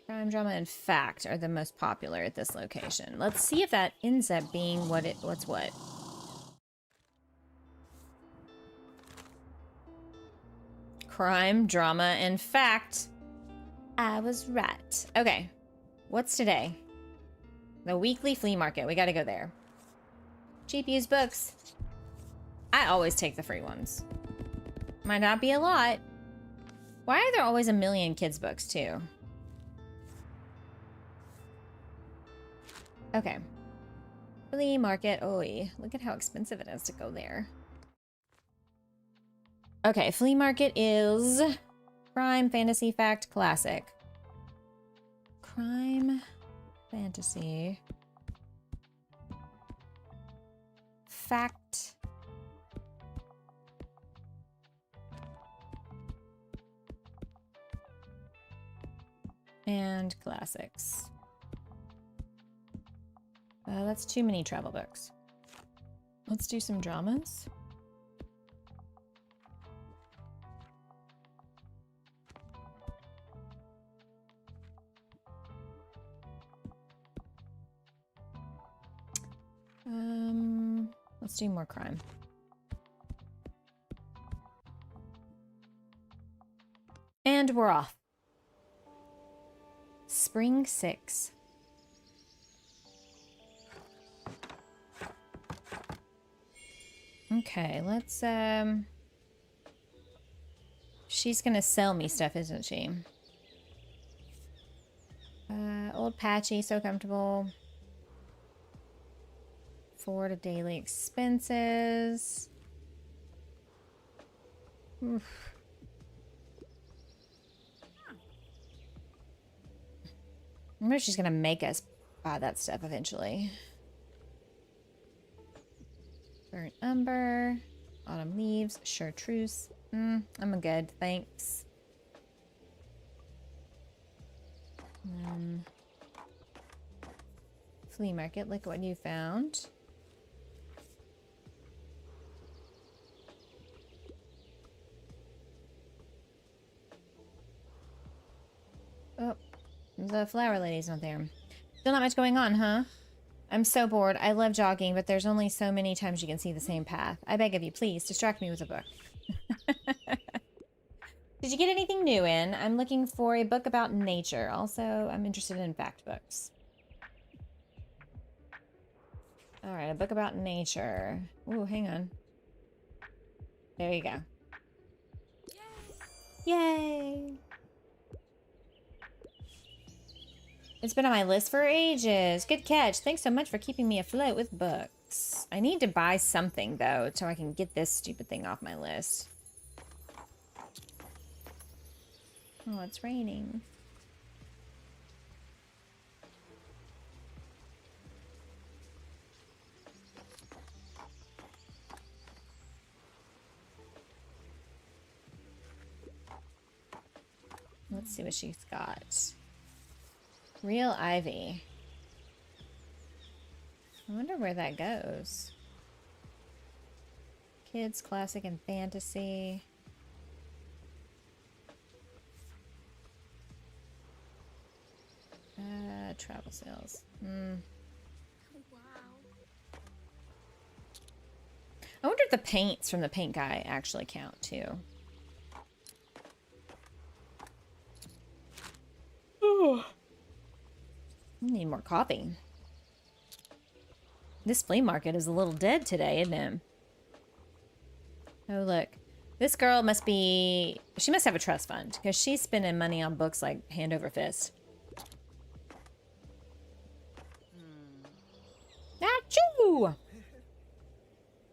Crime, drama, and fact are the most popular at this location. Let's see if that ends up being what's what. Crime, drama, and fact. I was right. Okay. What's today? The weekly flea market. We gotta go there. Cheap used books. I always take the free ones. Might not be a lot. Why are there always a million kids' books, too? Okay. Flea market. Oi. Look at how expensive it is to go there. Okay, flea market is crime, fantasy, fact, classic. Crime, fantasy, fact, and classics. That's too many travel books. Let's do some dramas. Let's do more crime. And we're off. Spring 6. Okay, let's, she's gonna sell me stuff, isn't she? Old Patchy, so comfortable. Forward of daily expenses. Oof. I wonder if she's gonna make us buy that stuff eventually. Burnt umber, autumn leaves, chartreuse. I'm good, thanks. Flea market, look what you found. Oh, the flower lady's not there. Still not much going on, huh? I'm so bored. I love jogging, but there's only so many times you can see the same path. I beg of you, please, distract me with a book. Did you get anything new in? I'm looking for a book about nature. Also, I'm interested in fact books. All right, a book about nature. Ooh, hang on. There you go. Yay! It's been on my list for ages. Good catch. Thanks so much for keeping me afloat with books. I need to buy something, though, so I can get this stupid thing off my list. Oh, it's raining. Let's see what she's got. Real Ivy. I wonder where that goes. Kids, classic, and fantasy. Travel sales. Wow. I wonder if the paints from the paint guy actually count, too. Oh. I need more coffee. This flea market is a little dead today, isn't it? Oh, look. This girl must be... She must have a trust fund, because she's spending money on books like hand over fist. Achoo!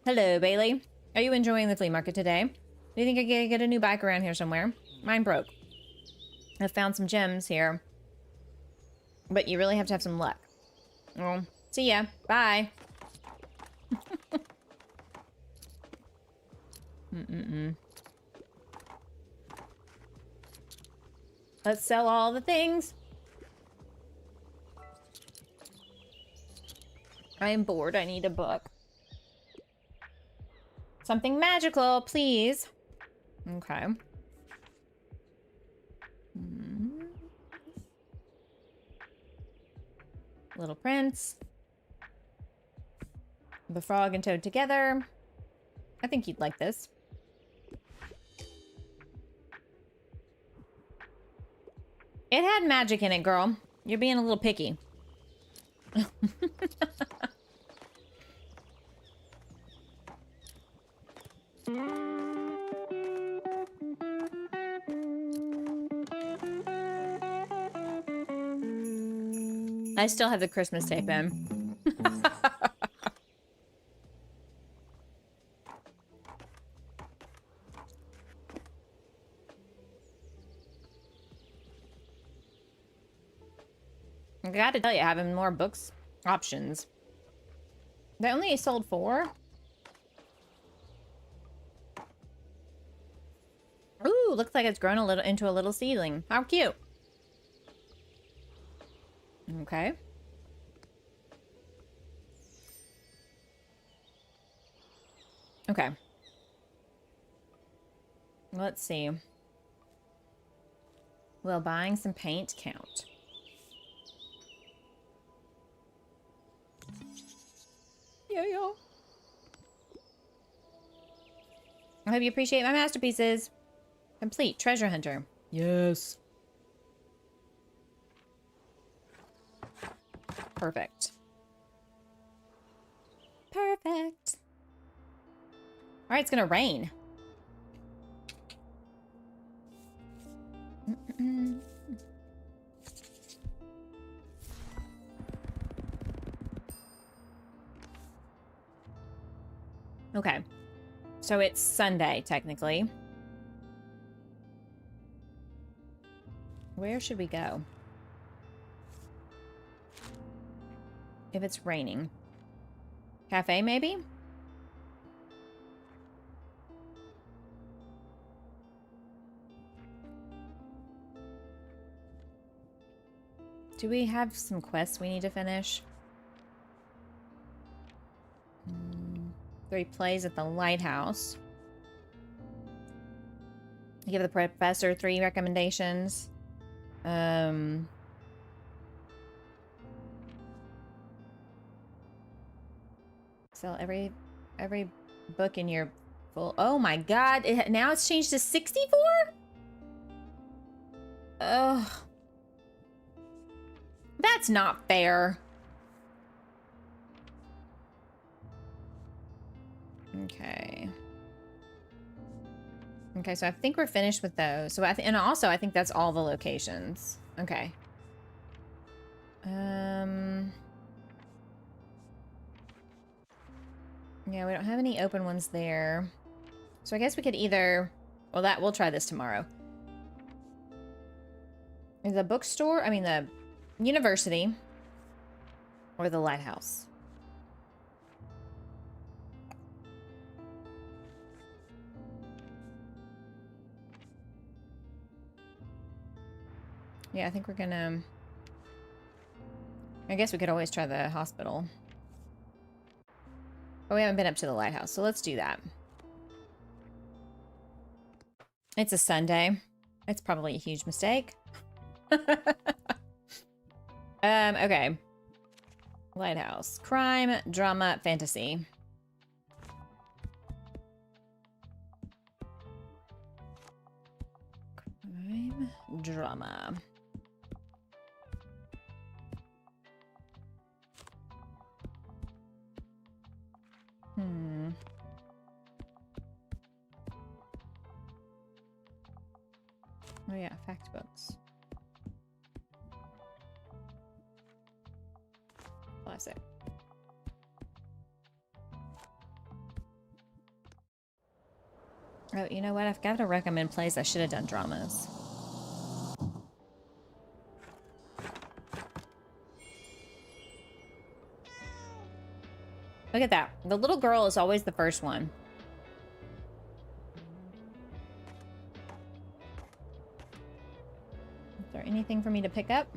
Hello, Bailey. Are you enjoying the flea market today? Do you think I can get a new bike around here somewhere? Mine broke. I've found some gems here. But you really have to have some luck. Well, see ya. Bye. Let's sell all the things. I am bored. I need a book. Something magical, please. Okay. Little Prince. The Frog and Toad Together. I think you'd like this. It had magic in it, girl. You're being a little picky. I still have the Christmas tape in. I gotta tell you, having more books options. They only sold 4. Ooh, looks like it's grown a little into a little seedling. How cute. Okay. Okay. Let's see. Will buying some paint count? Yeah. I hope you appreciate my masterpieces. Complete treasure hunter. Yes. Perfect. Perfect. All right, it's gonna rain. Okay. So it's Sunday, technically. Where should we go? If it's raining. Cafe, maybe? Do we have some quests we need to finish? 3 plays at the lighthouse. Give the professor 3 recommendations. Sell every book in your circle. Oh my god, now it's changed to 64? Ugh. That's not fair. Okay. Okay, so I think we're finished with those. So and also I think that's all the locations. Okay. Yeah, we don't have any open ones there. So I guess we could either, well, we'll try this tomorrow. The bookstore, I mean the university, or the lighthouse. Yeah, I think we're gonna, I guess we could always try the hospital. But we haven't been up to the lighthouse, so let's do that. It's a Sunday. It's probably a huge mistake. Okay. Lighthouse. Crime, drama, fantasy. Crime, drama. Oh yeah, fact books. Classic. Oh, you know what? I've got to recommend plays. I should have done dramas. Look at that. The little girl is always the first one. Is there anything for me to pick up?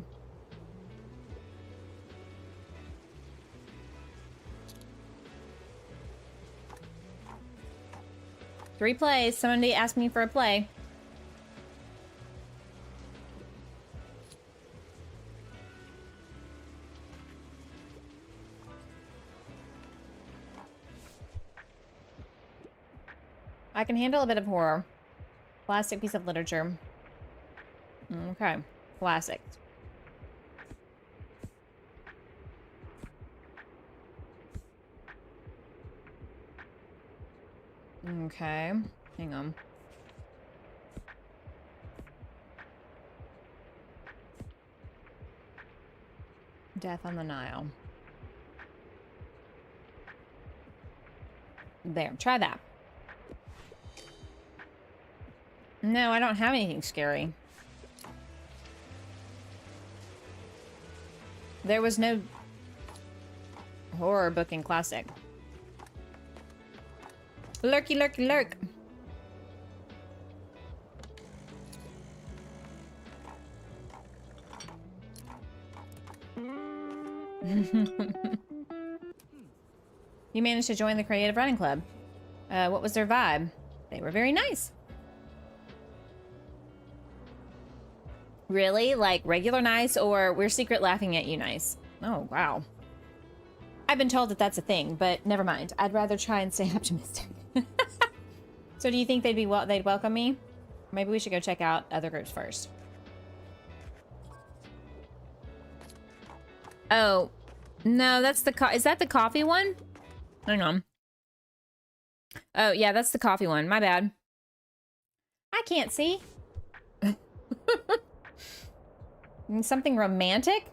Three plays. Somebody asked me for a play. I can handle a bit of horror. Classic piece of literature. Okay. Classic. Okay. Hang on. Death on the Nile. There. Try that. No, I don't have anything scary. There was no horror book in Classic. Lurky, lurky, lurk. You managed to join the Creative Running Club. What was their vibe? They were very nice. Really? Like regular nice, or we're secret laughing at you nice? Oh, wow. I've been told that that's a thing, but never mind. I'd rather try and stay optimistic. So do you think they'd welcome me? Maybe we should go check out other groups first. Oh, no, that's the is that the coffee one? Hang on. Oh, yeah, that's the coffee one. My bad. I can't see. Something romantic?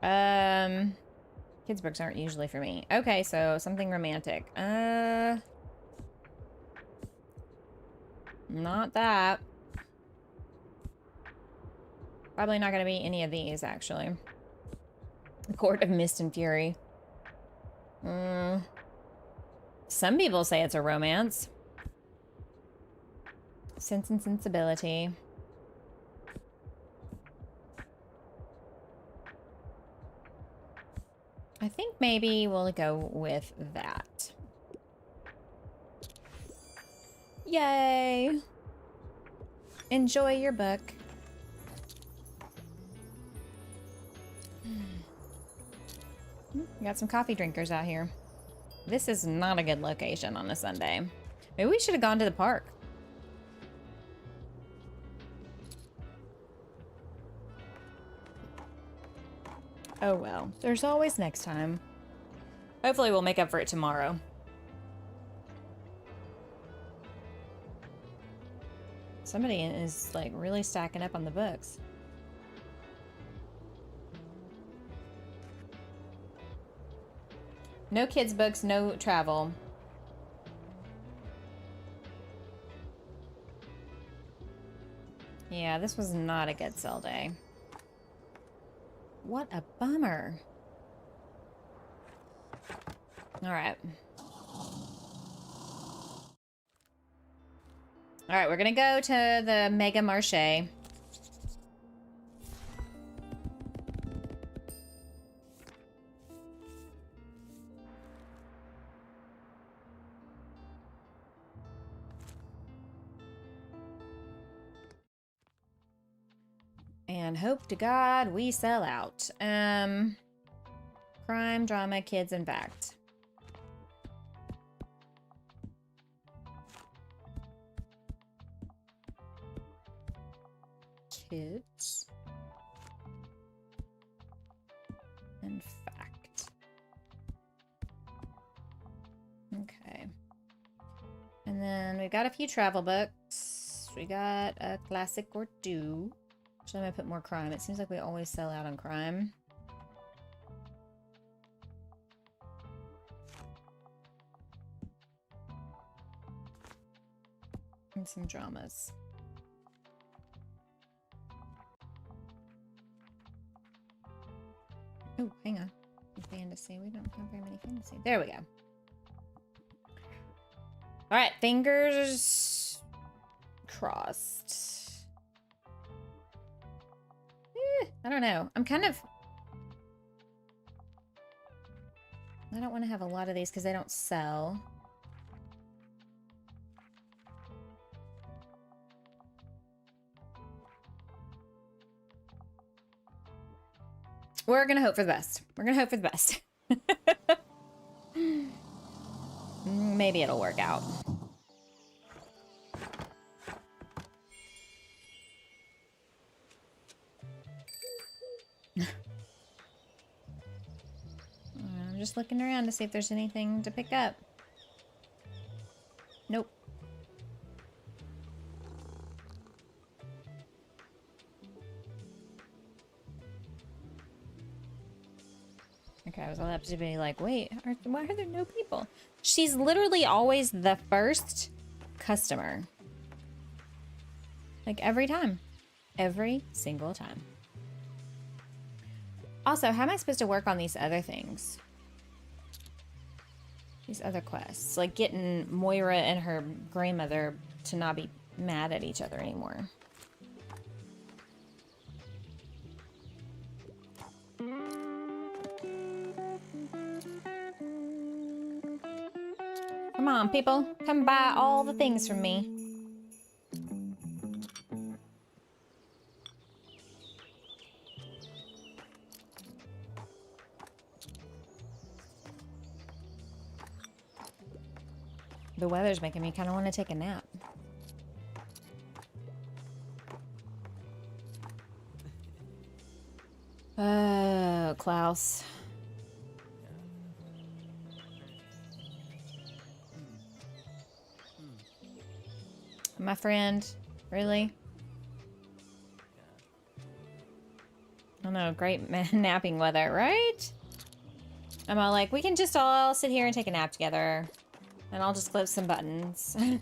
Kids' books aren't usually for me. Okay, so something romantic. Not that. Probably not gonna be any of these, actually. The Court of Mist and Fury. Some people say it's a romance. Sense and Sensibility. I think maybe we'll go with that. Yay! Enjoy your book. We got some coffee drinkers out here. This is not a good location on a Sunday. Maybe we should have gone to the park. Oh well, there's always next time. Hopefully we'll make up for it tomorrow. Somebody is like really stacking up on the books. No kids' books, no travel. Yeah, this was not a good sell day. What a bummer. All right. All right, we're gonna go to the Mega Marché. And hope to God we sell out. Crime, drama, kids, and fact. Kids. And fact. Okay. And then we've got a few travel books. We got a classic or two. Actually, I'm gonna put more crime. It seems like we always sell out on crime. And some dramas. Oh, hang on. Fantasy. We don't have very many fantasy. There we go. All right, fingers crossed. I don't know. I'm kind of... I don't want to have a lot of these because they don't sell. We're going to hope for the best. We're going to hope for the best. Maybe it'll work out. I'm just looking around to see if there's anything to pick up. Nope. Okay, I was allowed to be like, wait, why are there no people? She's literally always the first customer. Like every time. Every single time. Also, how am I supposed to work on these other things? These other quests. Like getting Moira and her grandmother to not be mad at each other anymore. Come on, people. Come buy all the things from me. The weather's making me kind of want to take a nap. Oh, Klaus. My friend, really? I don't know, great napping weather, right? I'm all like, we can just all sit here and take a nap together. And I'll just flip some buttons. I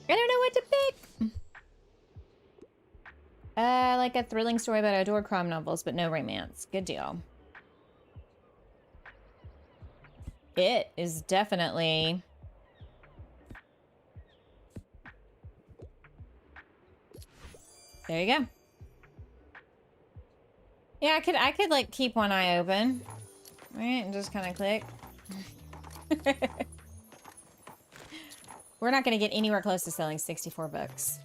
don't know what to pick. Like a thrilling story about outdoor crime novels, but no romance. Good deal. It is definitely... There you go. Yeah, I could like keep one eye open. Right, and just kind of click. We're not going to get anywhere close to selling 64 books.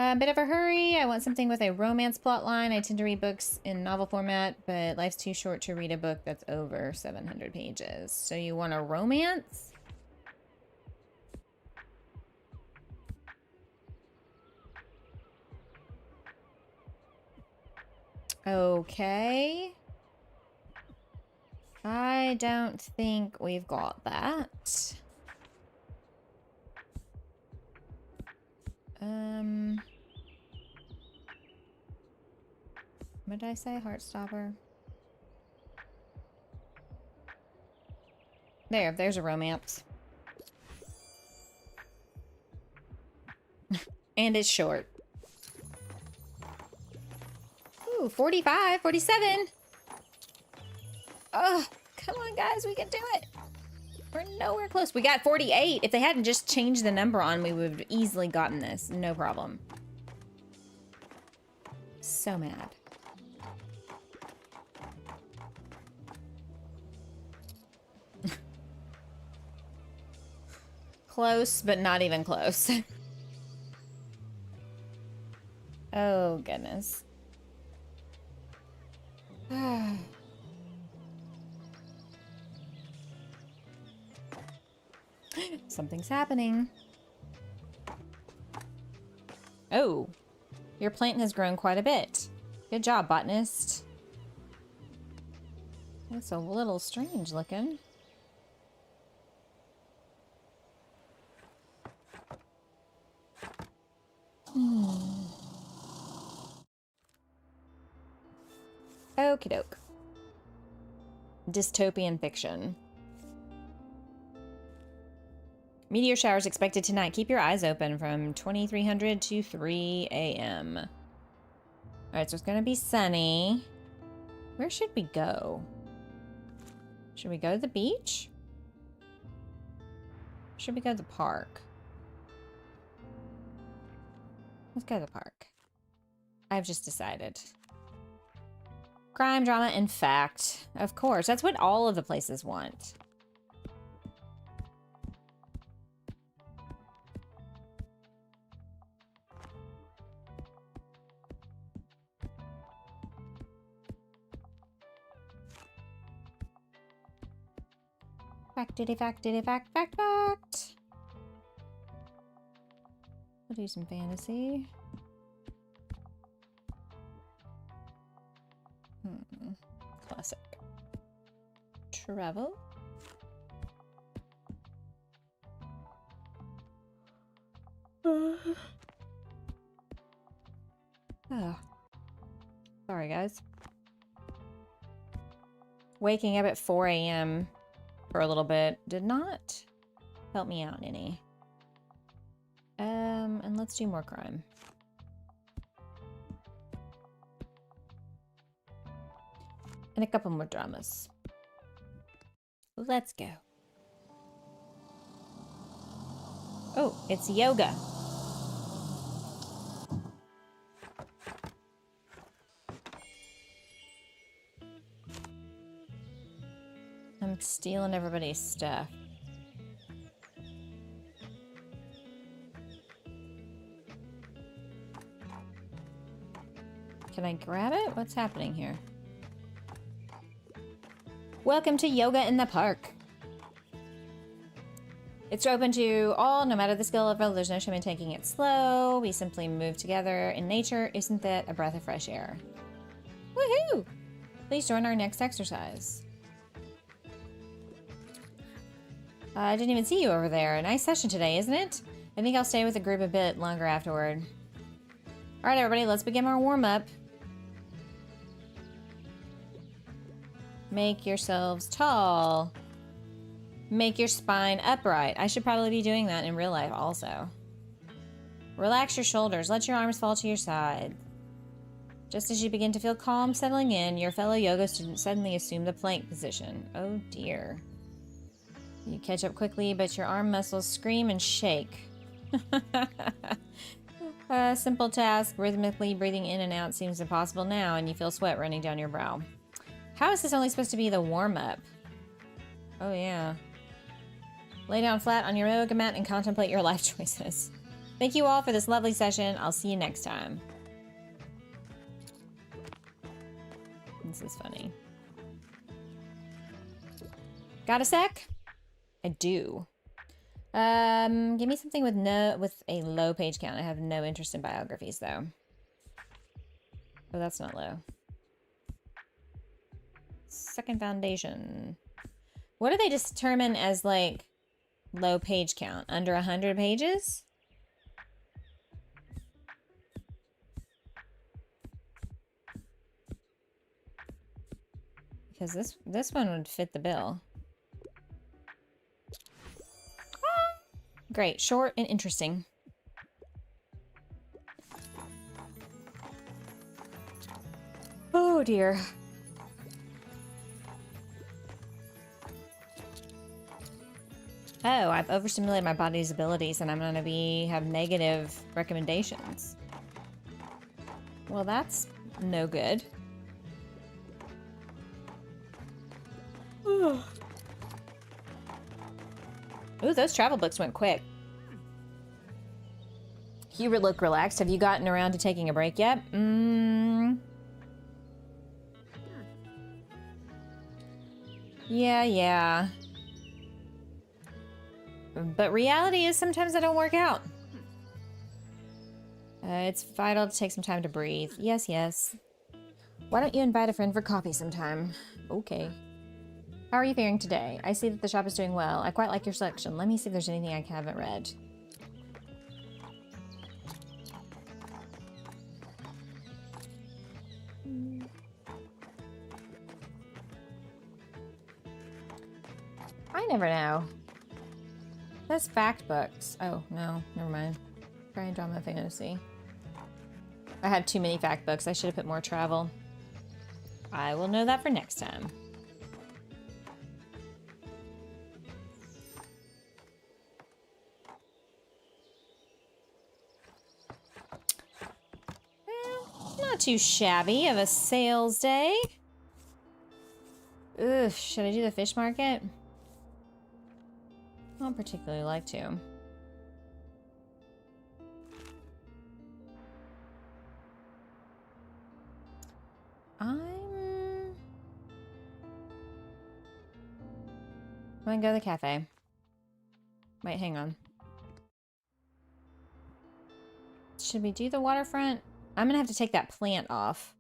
A bit of a hurry. I want something with a romance plot line. I tend to read books in novel format, but life's too short to read a book that's over 700 pages. So you want a romance? Okay. I don't think we've got that. What did I say? Heartstopper. There's a romance. And it's short. Ooh, 45, 47. Oh, come on, guys. We can do it. We're nowhere close. We got 48. If they hadn't just changed the number on, we would have easily gotten this. No problem. So mad. Close, but not even close. Oh, goodness. Something's happening. Oh, your plant has grown quite a bit. Good job, botanist. That's a little strange looking. Okie doke. Dystopian fiction. Meteor showers expected tonight. Keep your eyes open from 2300 to 3 a.m. Alright, so it's gonna be sunny. Where should we go? Should we go to the beach? Should we go to the park? Let's go to the park. I've just decided. Crime, drama, and fact. Of course, that's what all of the places want. Factity, factity, fact, fact, fact. We'll do some fantasy. Classic. Travel. Oh. Sorry, guys. Waking up at 4 a.m. for a little bit did not help me out any. And let's do more crime. And a couple more dramas. Let's go. Oh, it's yoga. I'm stealing everybody's stuff. Can I grab it? What's happening here? Welcome to yoga in the park. It's open to all, no matter the skill level. There's no shame in taking it slow. We simply move together in nature. Isn't that a breath of fresh air? Woohoo! Please join our next exercise. I didn't even see you over there. A nice session today, isn't it? I think I'll stay with the group a bit longer afterward. All right, everybody, let's begin our warm-up. Make yourselves tall. Make your spine upright. I should probably be doing that in real life also. Relax your shoulders. Let your arms fall to your side. Just as you begin to feel calm settling in, your fellow yoga students suddenly assume the plank position. Oh dear. You catch up quickly, but your arm muscles scream and shake. A simple task, rhythmically breathing in and out seems impossible now, and you feel sweat running down your brow. How is this only supposed to be the warm-up? Oh yeah. Lay down flat on your yoga mat and contemplate your life choices. Thank you all for this lovely session. I'll see you next time. This is funny. Got a sec? I do. Give me something with a low page count. I have no interest in biographies though. Oh, that's not low. Second foundation. What do they determine as like low page count? Under 100 pages? Because this one would fit the bill. Great, short and interesting. Oh dear. Oh, I've overstimulated my body's abilities and I'm gonna have negative recommendations. Well, that's no good. Ooh, those travel books went quick. You look relaxed. Have you gotten around to taking a break yet? Yeah. But reality is sometimes I don't work out. It's vital to take some time to breathe. Yes. Why don't you invite a friend for coffee sometime? Okay. How are you faring today? I see that the shop is doing well. I quite like your selection. Let me see if there's anything I haven't read. I never know. That's fact books. Oh, no. Never mind. Crime, drama, fantasy. I have too many fact books. I should have put more travel. I will know that for next time. Not too shabby of a sales day. Ugh, should I do the fish market? I don't particularly like to. I'm gonna go to the cafe. Wait, hang on. Should we do the waterfront? I'm gonna have to take that plant off.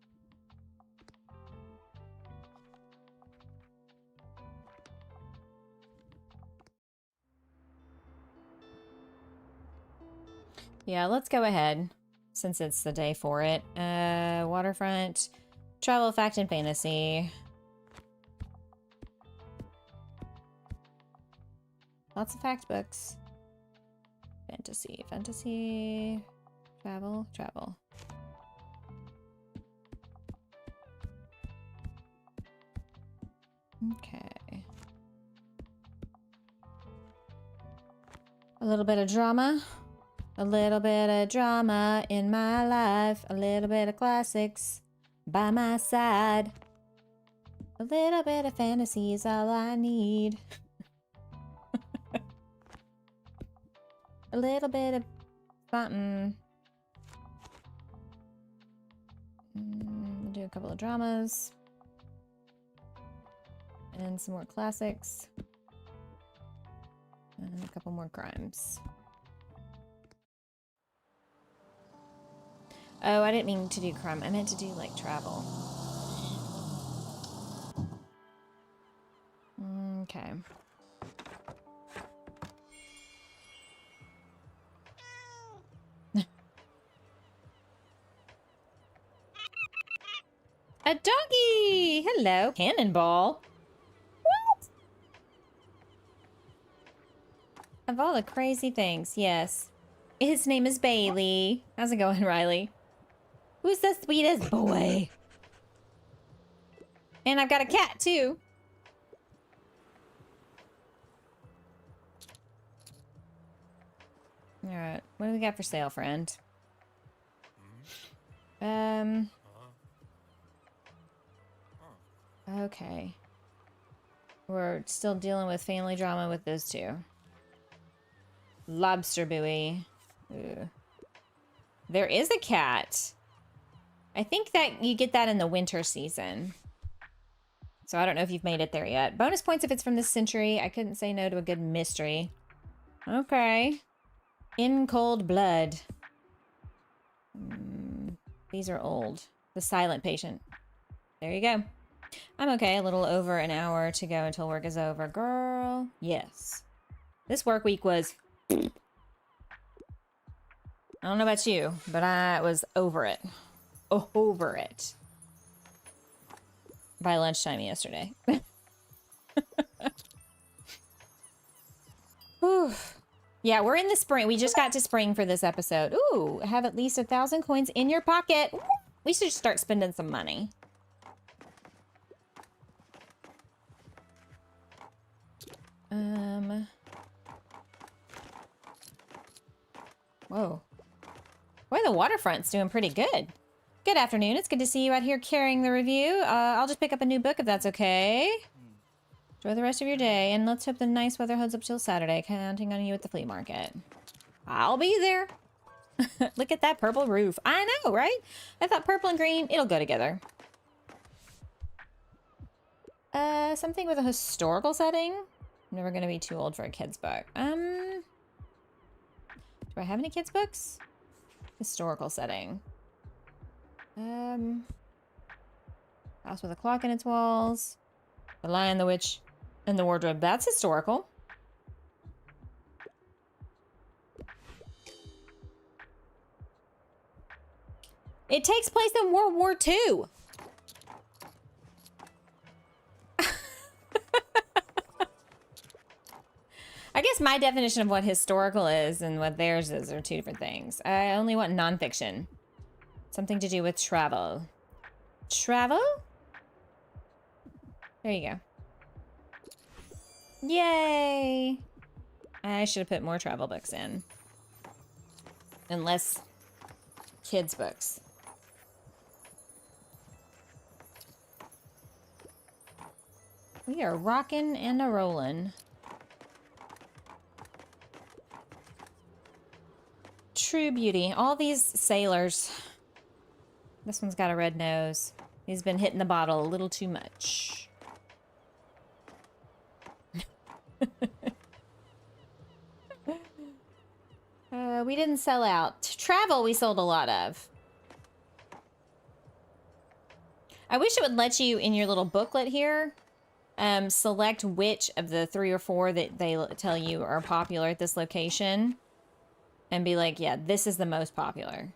Yeah, let's go ahead, since it's the day for it. Waterfront, travel, fact, and fantasy. Lots of fact books. Fantasy, travel. Okay. A little bit of drama. A little bit of drama in my life. A little bit of classics by my side. A little bit of fantasy is all I need. A little bit of something. We'll do a couple of dramas. And some more classics. And a couple more crimes. Oh, I didn't mean to do crime. I meant to do, like, travel. Okay. A doggy! Hello. Cannonball. What? Of all the crazy things, yes. His name is Bailey. How's it going, Riley? Who's the sweetest boy? And I've got a cat, too. Alright, what do we got for sale, friend? Okay. We're still dealing with family drama with those two. Lobster buoy. Ugh. There is a cat. I think that you get that in the winter season. So I don't know if you've made it there yet. Bonus points if it's from this century. I couldn't say no to a good mystery. Okay. In Cold Blood. These are old. The Silent Patient. There you go. I'm okay. A little over an hour to go until work is over. Girl. Yes. This work week was... I don't know about you, but I was over it. Over it. By lunchtime yesterday. Whew. Yeah, we're in the spring. We just got to spring for this episode. Ooh, have at least 1,000 coins in your pocket. We should start spending some money. Whoa. Boy, the waterfront's doing pretty good. Good afternoon. It's good to see you out here carrying the review. I'll just pick up a new book if that's okay. Enjoy the rest of your day, and let's hope the nice weather holds up till Saturday. Counting on you at the flea market. I'll be there. Look at that purple roof. I know, right? I thought purple and green, it'll go together. Something with a historical setting? I'm never gonna be too old for a kid's book. Do I have any kids' books? Historical setting. House with a clock in its walls. The Lion, the Witch, and the Wardrobe. That's historical. It takes place in World War II. I guess my definition of what historical is and what theirs is are two different things. I only want nonfiction. Something to do with travel. Travel? There you go. Yay! I should have put more travel books in. And less kids' books. We are rocking and a-rolling. True beauty. All these sailors. This one's got a red nose. He's been hitting the bottle a little too much. We didn't sell out. Travel we sold a lot of. I wish it would let you, in your little booklet here, select which of the 3 or 4 that they tell you are popular at this location. And be like, yeah, this is the most popular.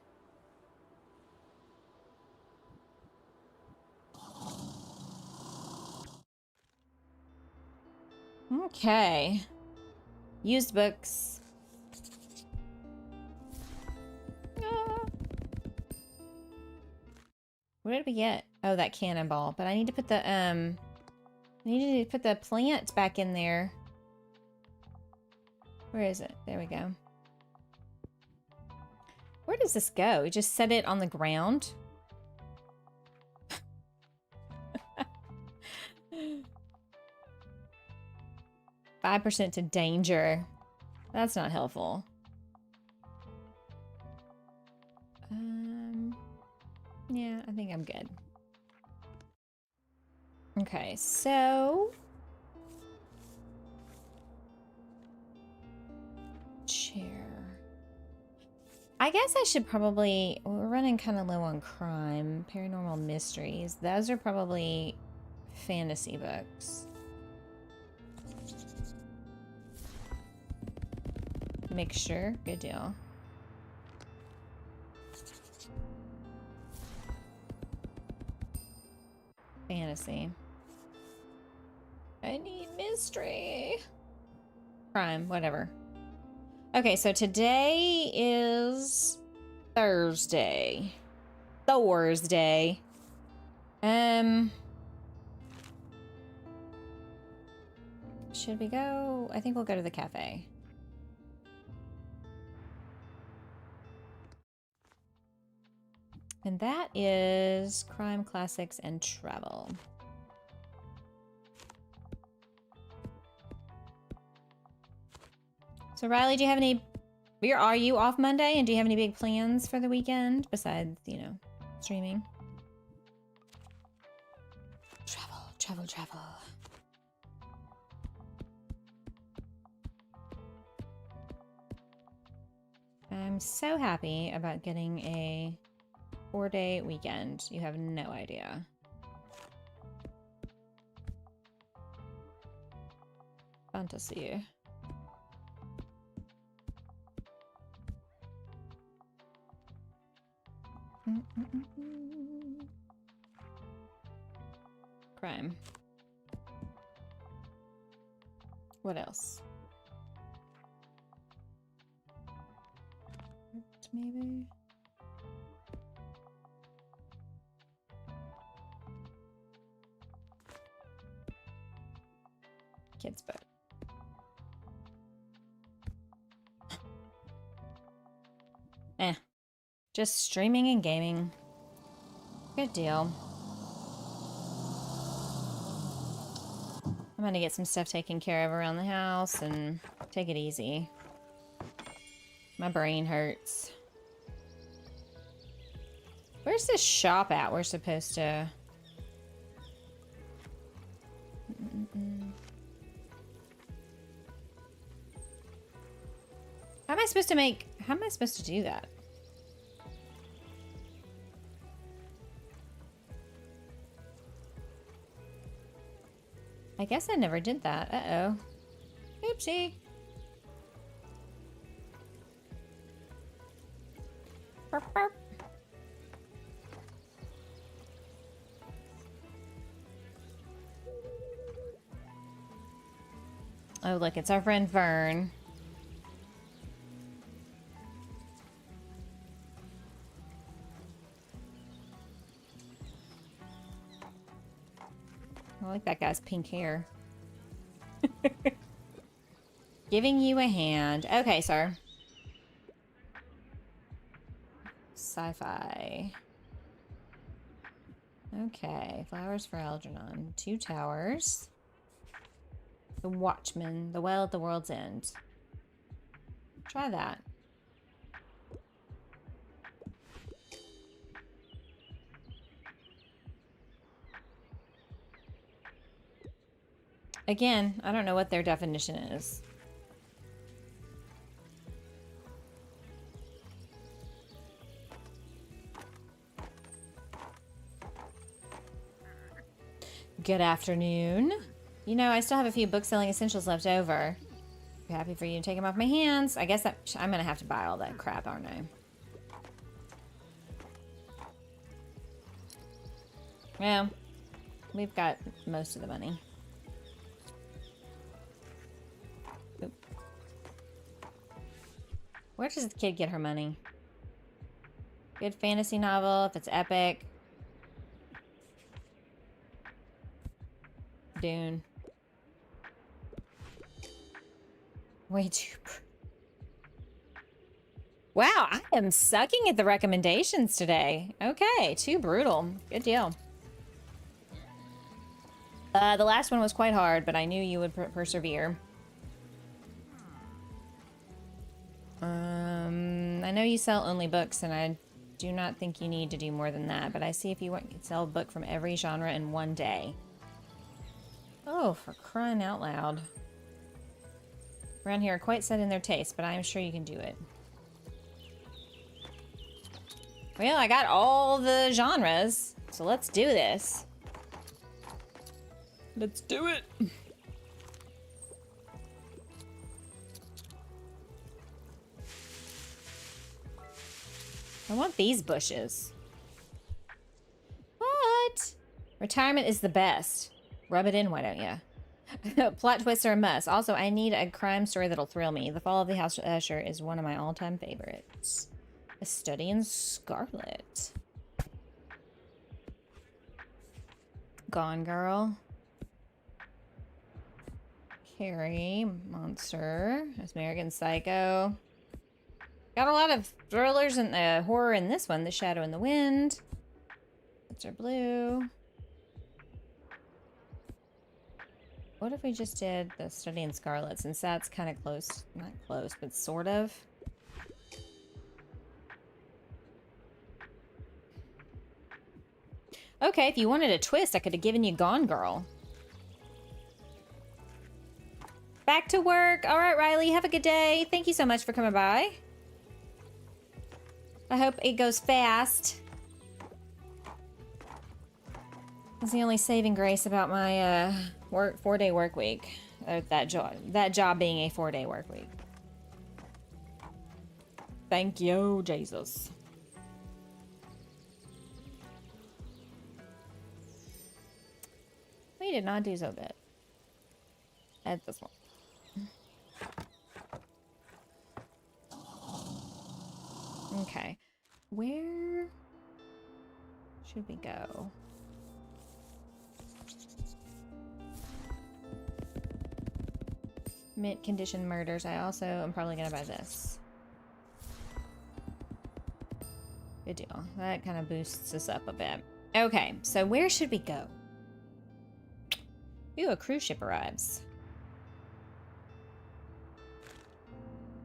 Okay. Used books. What did we get? Oh, that cannonball. But I need to put the, I need to put the plant back in there. Where is it? There we go. Where does this go? We just set it on the ground? 5% to danger. That's not helpful. Yeah, I think I'm good. Okay, so... chair. I guess I should probably... we're running kind of low on crime. Paranormal mysteries. Those are probably fantasy books. Mixture. Good deal. Fantasy. I need mystery. Crime. Whatever. Okay, so today is Thursday. Thursday. Should we go? I think we'll go to the cafe. And that is crime, classics, and travel. So Riley, do you have any But are you off Monday? And do you have any big plans for the weekend besides, you know, streaming? Travel, travel, travel. I'm so happy about getting a 4-day weekend. You have no idea. Fun to see. Crime. What else? Maybe. Kids book. Just streaming and gaming. Good deal. I'm gonna get some stuff taken care of around the house and take it easy. My brain hurts. Where's this shop at? We're supposed to... How am I supposed to make... How am I supposed to do that? I guess I never did that. Uh-oh. Oopsie. Burp, burp. Oh, look, it's our friend Vern. I like that guy's pink hair. Giving you a hand. Okay, sir. Sci-fi. Okay, flowers for Algernon. 2 towers. The Watchman. The Well at the World's End. Try that. Again, I don't know what their definition is. Good afternoon. You know, I still have a few book selling essentials left over. Happy for you to take them off my hands. I guess that I'm gonna have to buy all that crap, aren't I? Well, we've got most of the money. Oop. Where does the kid get her money? Good fantasy novel, if it's epic. Dune. Way too... Wow, I am sucking at the recommendations today. Okay, too brutal. Good deal. The last one was quite hard, but I knew you would persevere. I know you sell only books, and I do not think you need to do more than that, but I see if you want to sell a book from every genre in one day. Oh, for crying out loud. Around here are quite set in their taste, but I am sure you can do it. Well, I got all the genres, so let's do this. Let's do it. I want these bushes. What? Retirement is the best. Rub it in, why don't you? Plot twists are a must. Also, I need a crime story that'll thrill me. The Fall of the House Usher is one of my all-time favorites. A Study in Scarlet. Gone Girl. Carrie. Monster. American Psycho. Got a lot of thrillers and horror in this one. The Shadow in the Wind. Books are blue. What if we just did the Study in Scarlet, since that's kind of close, not close, but sort of. Okay, if you wanted a twist, I could have given you Gone Girl. Back to work. All right, Riley, have a good day. Thank you so much for coming by. I hope it goes fast. That's the only saving grace about my 4-day work week. That job being a 4-day work week. Thank you, Jesus. We did not do so good at this one. Okay, where should we go? Mint condition murders. I also am probably gonna buy this. Good deal. That kind of boosts us up a bit. Okay, so where should we go? Ooh, a cruise ship arrives.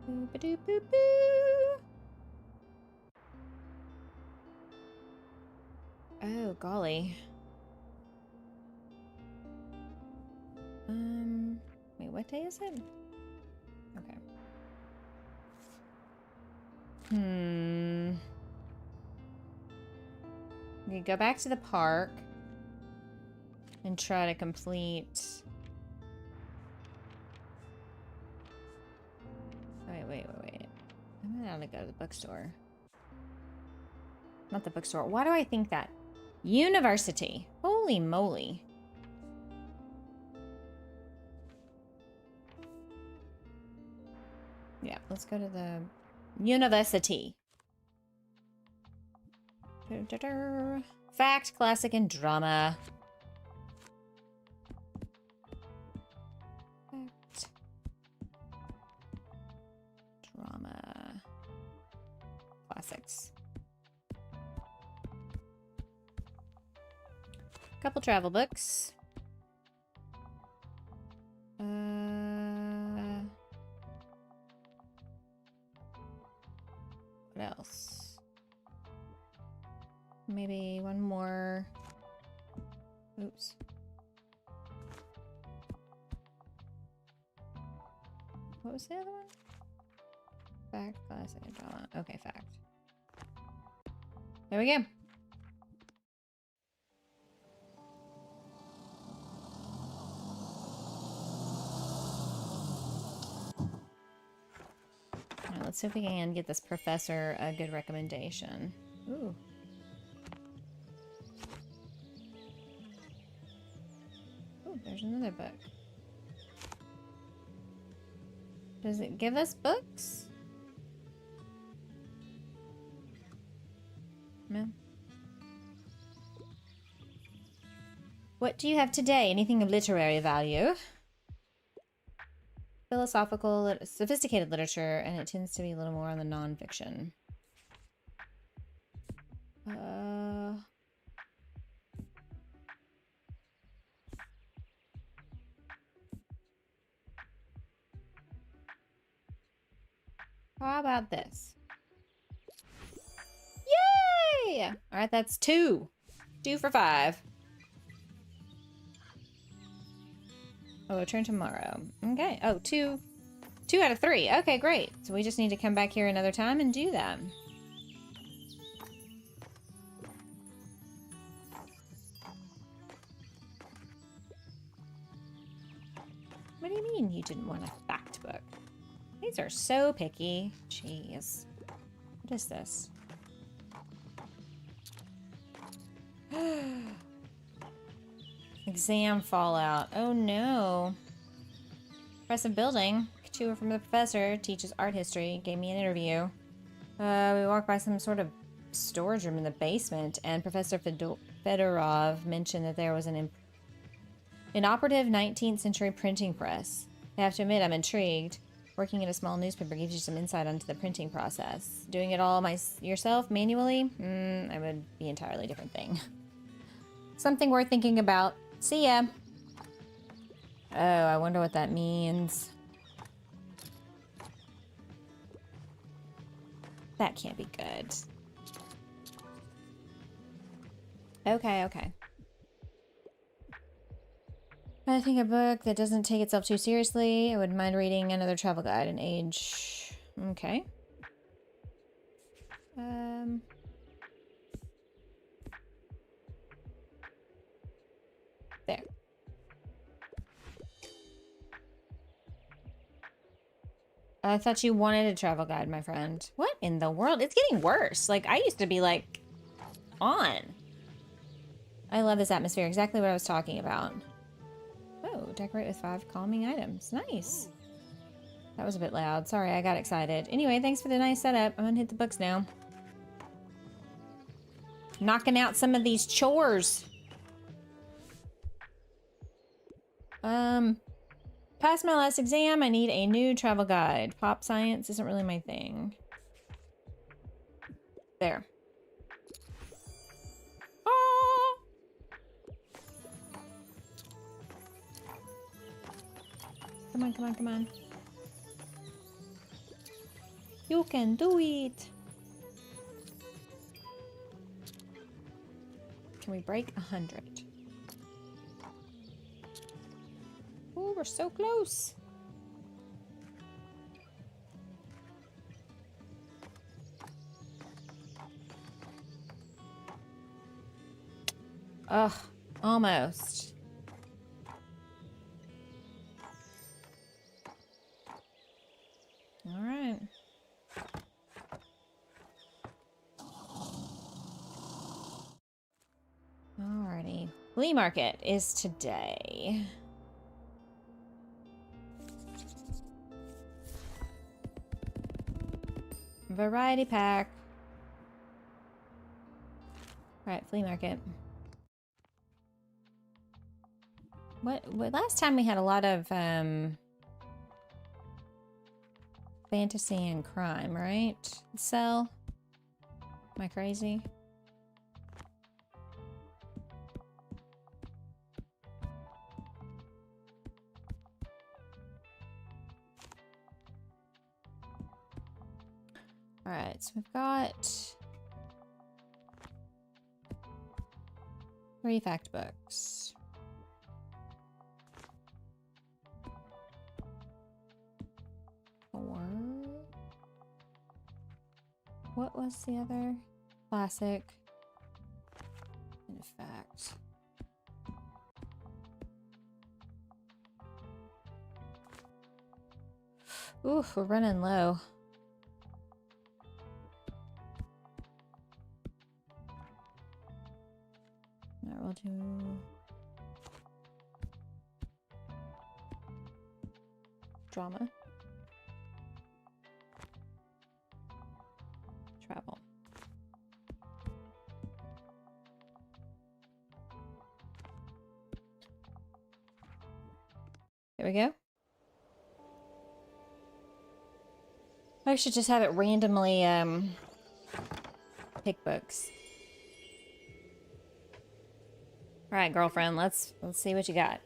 Boop-a-doop-boop-boo. Oh, golly. Wait, what day is it? Okay. We could go back to the park and try to complete... Wait. I'm gonna go to the bookstore. Not the bookstore. Why do I think that? University. Holy moly. Yeah, let's go to the university. Fact, classic, and drama. Fact. Drama. Classics. Couple travel books. What else? Maybe one more. Oops. What was the other one? Fact, classic, and drama. Okay, fact. There we go. Now, let's see if we can get this professor a good recommendation. Ooh. Ooh, there's another book. Does it give us books? No. What do you have today? Anything of literary value? Philosophical, sophisticated literature, and it tends to be a little more on the non-fiction. How about this? Yay! All right, that's 2. 2 for 5. Oh, return tomorrow. Okay. Oh, 2 out of 3. Okay, great. So we just need to come back here another time and do that. What do you mean you didn't want a fact book? These are so picky. Jeez. What is this? Exam fallout. Oh no. Impressive building. Tour from the professor. Teaches art history. Gave me an interview. We walked by some sort of storage room in the basement, and Professor Fedorov mentioned that there was an inoperative 19th century printing press. I have to admit, I'm intrigued. Working in a small newspaper gives you some insight onto the printing process. Doing it all yourself, manually? I would be an entirely different thing. Something worth thinking about. See ya. Oh, I wonder what that means. That can't be good. Okay, okay. I think a book that doesn't take itself too seriously. I wouldn't mind reading another travel guide in age. Okay. There. I thought you wanted a travel guide, my friend. What in the world? It's getting worse. Like, I used to be, like, on. I love this atmosphere. Exactly what I was talking about. Oh, decorate with 5 calming items. Nice. That was a bit loud. Sorry, I got excited. Anyway, thanks for the nice setup. I'm gonna hit the books now. Knocking out some of these chores. Passed my last exam. I need a new travel guide. Pop science isn't really my thing. There. Oh! Come on, come on, come on. You can do it. Can we break 100? Oh, we're so close. Ugh, almost. All right. Alrighty. Flea market is today. Variety pack. Alright, flea market. What last time we had a lot of fantasy and crime, right? Sell. Am I crazy? Alright, so we've got 3 fact books. What was the other? Classic. In fact. Ooh, we're running low. Alright, we'll do drama. Travel. There we go. I should just have it randomly pick books. All right, girlfriend, let's see what you got.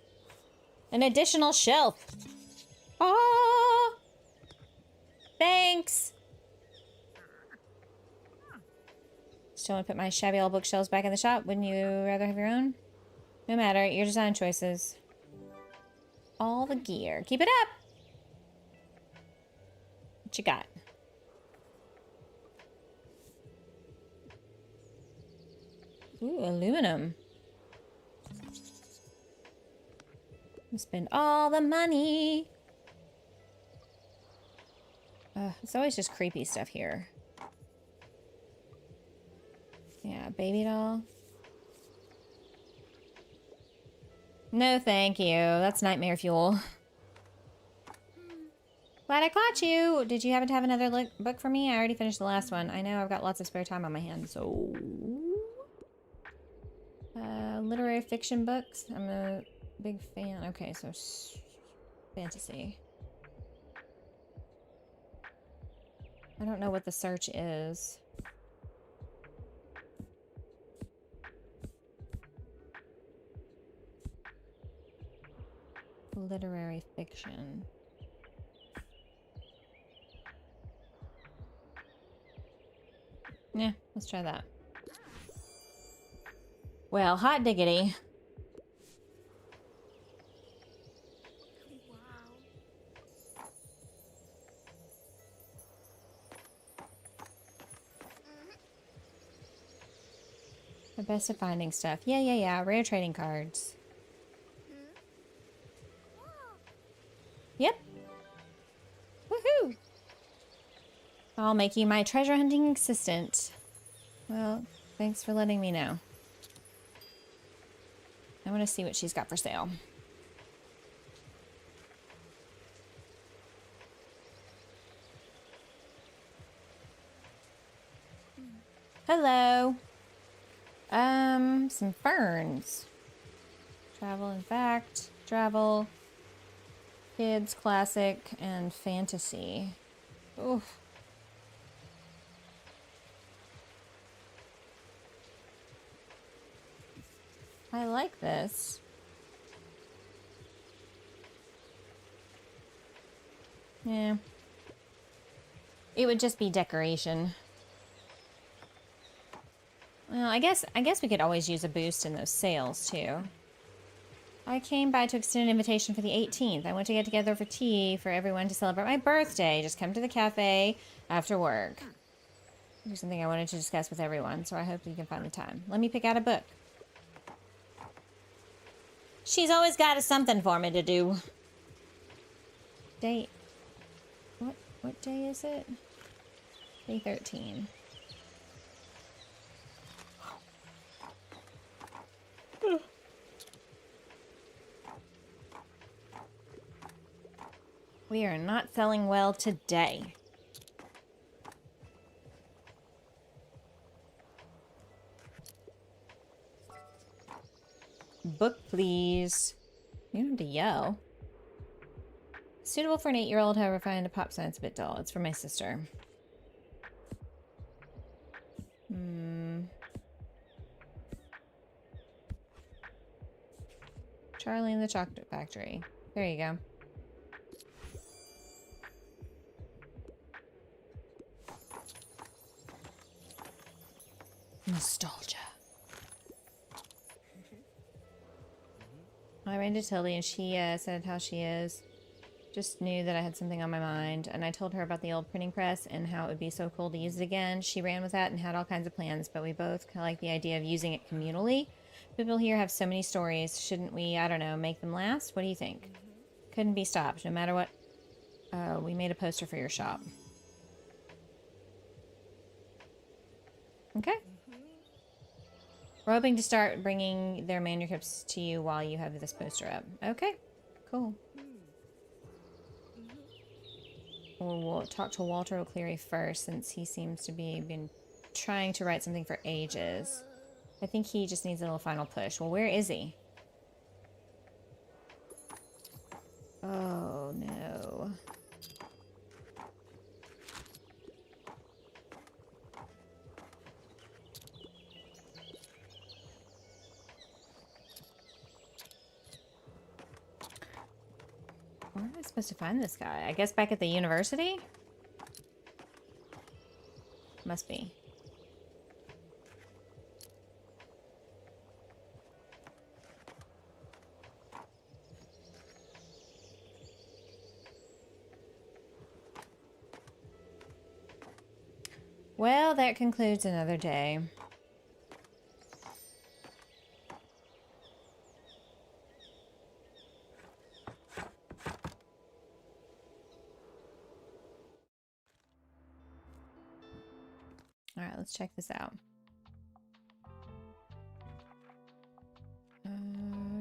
An additional shelf. Oh, thanks. Still want to put my shabby old bookshelves back in the shop? Wouldn't you rather have your own? No matter, your design choices. All the gear. Keep it up. What you got? Ooh, aluminum. Spend all the money. It's always just creepy stuff here. Yeah, baby doll. No, thank you. That's nightmare fuel. Glad I caught you. Did you happen to have another book for me? I already finished the last one. I know I've got lots of spare time on my hands, so... literary fiction books. I'm a big fan. Okay, so fantasy. I don't know what the search is. Literary fiction. Yeah, let's try that. Well, hot diggity. Wow. The best at finding stuff. Yeah. Rare trading cards. Yep. Woohoo! I'll make you my treasure hunting assistant. Well, thanks for letting me know. I want to see what she's got for sale. Hello. Some ferns. Travel and fact, travel, kids, classic, and fantasy. Oof. I like this. Yeah. It would just be decoration. Well, I guess we could always use a boost in those sales too. I came by to extend an invitation for the 18th. I want to get together for tea for everyone to celebrate my birthday. Just come to the cafe after work. There's something I wanted to discuss with everyone, so I hope you can find the time. Let me pick out a book. She's always got something for me to do. Day... What day is it? Day 13. We are not selling well today. Book, please. You don't have to yell. Suitable for an 8-year-old, however, find a pop sign. It's a bit dull. It's for my sister. Charlie and the Chocolate Factory. There you go. Nostalgia. I ran to Tilly and she said how she is. Just knew that I had something on my mind, and I told her about the old printing press and how it would be so cool to use it again. She ran with that and had all kinds of plans, but we both kind of like the idea of using it communally. People here have so many stories. Shouldn't we, I don't know, make them last? What do you think? Couldn't be stopped, no matter what. We made a poster for your shop. Okay. We're hoping to start bringing their manuscripts to you while you have this poster up. Okay, cool. We'll talk to Walter O'Cleary first, since he seems to be been trying to write something for ages. I think he just needs a little final push. Well, where is he? Oh, no. Where am I supposed to find this guy? I guess back at the university? Must be. Well, that concludes another day. All right, let's check this out.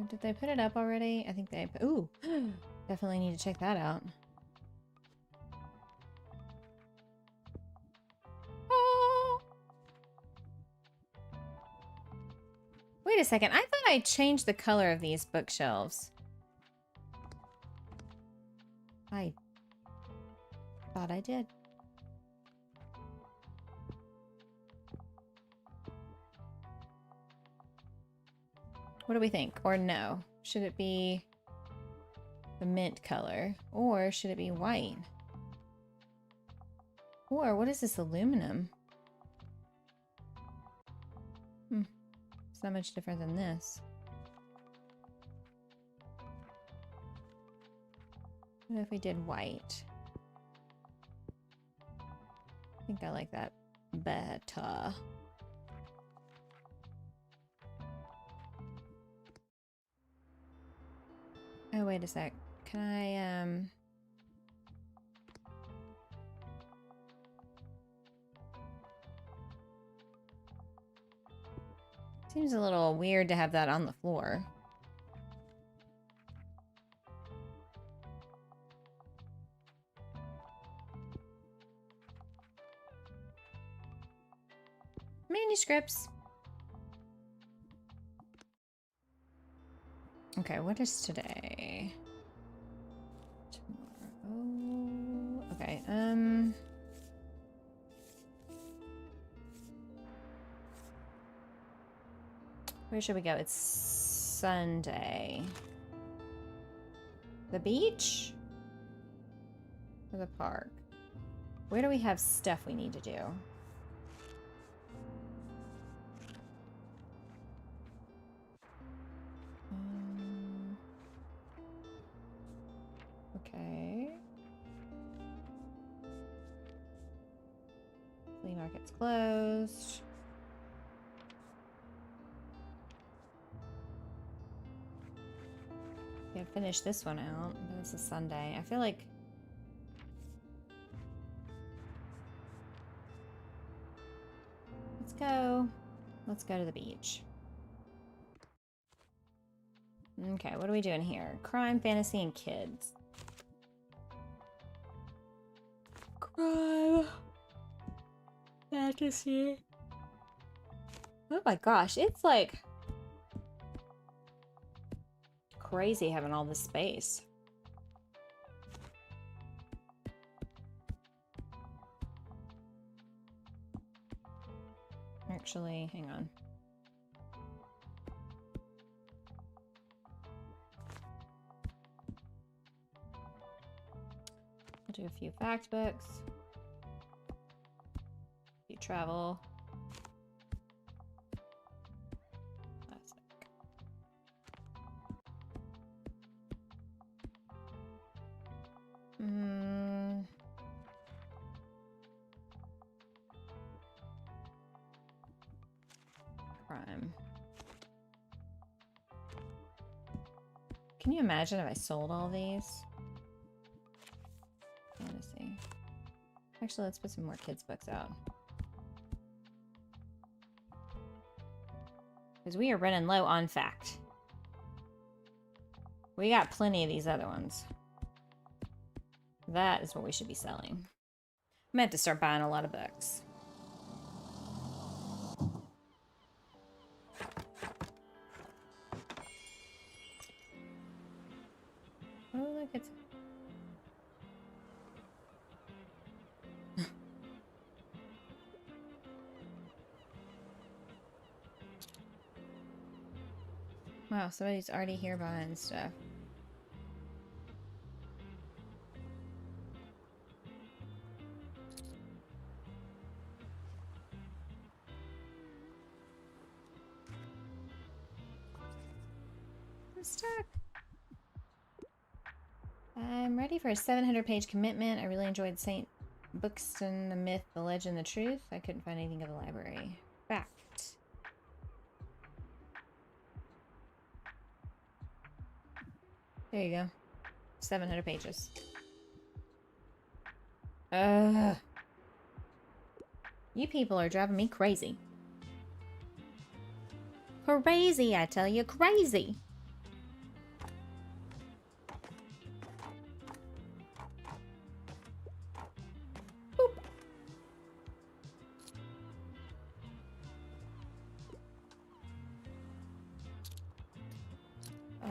Did they put it up already? I think they... Ooh, definitely need to check that out. Oh. Wait a second. I thought I changed the color of these bookshelves. I thought I did. What do we think? Or no? Should it be the mint color? Or should it be white? Or what is this aluminum? It's not much different than this. What if we did white? I think I like that better. Oh, wait a sec. Can I, seems a little weird to have that on the floor. Manuscripts. Okay, what is today? Tomorrow. Okay, where should we go? It's Sunday. The beach? Or the park? Where do we have stuff we need to do? Okay. Flea market's closed. Yeah, finish this one out, but it's a Sunday. I feel like let's go to the beach. Okay, what are we doing here? Crime, fantasy, and kids. Crime, fantasy. Oh my gosh, it's like crazy having all this space. Actually, hang on. I'll do a few fact books. A few travel. Classic. Crime. Can you imagine if I sold all these? Fantasy. Actually, let's put some more kids' books out. Because we are running low on fact. We got plenty of these other ones. That is what we should be selling. I'm gonna have to start buying a lot of books. Oh, look, it's... Wow, somebody's already here buying stuff. I'm stuck. I'm ready for a 700-page commitment. I really enjoyed St. Buxton, the Myth, the Legend, the Truth. I couldn't find anything at the library. Fact. There you go. 700 pages. You people are driving me crazy. Crazy, I tell you, crazy. Boop.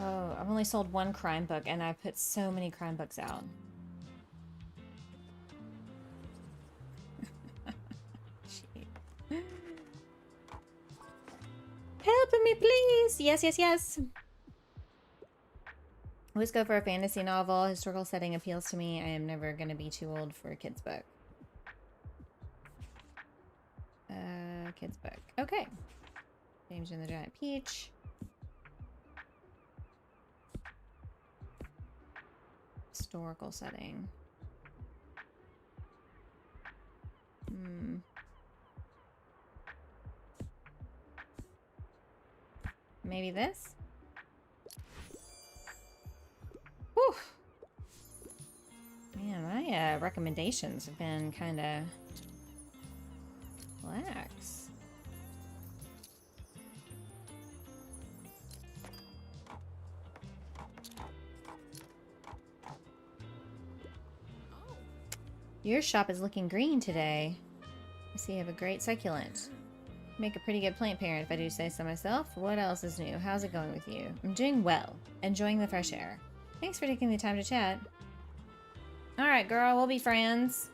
Oh, I've only sold one crime book, and I put so many crime books out. Help me, please! Yes, yes, yes! Let's go for a fantasy novel. Historical setting appeals to me. I am never going to be too old for a kid's book. Kid's book. Okay. James and the Giant Peach. Historical setting. Maybe this? Whew. Man, my recommendations have been kind of lax. Your shop is looking green today. I see you have a great succulent. Make a pretty good plant parent if I do say so myself. What else is new? How's it going with you? I'm doing well. Enjoying the fresh air. Thanks for taking the time to chat. Alright, girl. We'll be friends.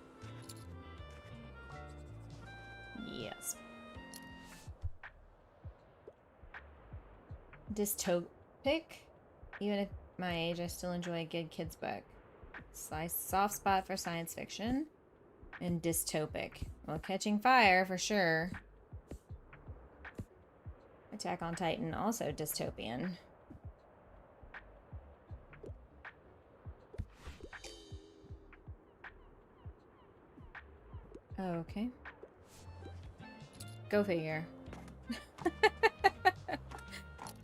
Yes. Dystopic? Even at my age, I still enjoy a good kid's book. Soft spot for science fiction. And dystopic. Well, Catching Fire for sure. Attack on Titan, also dystopian. Okay. Go figure.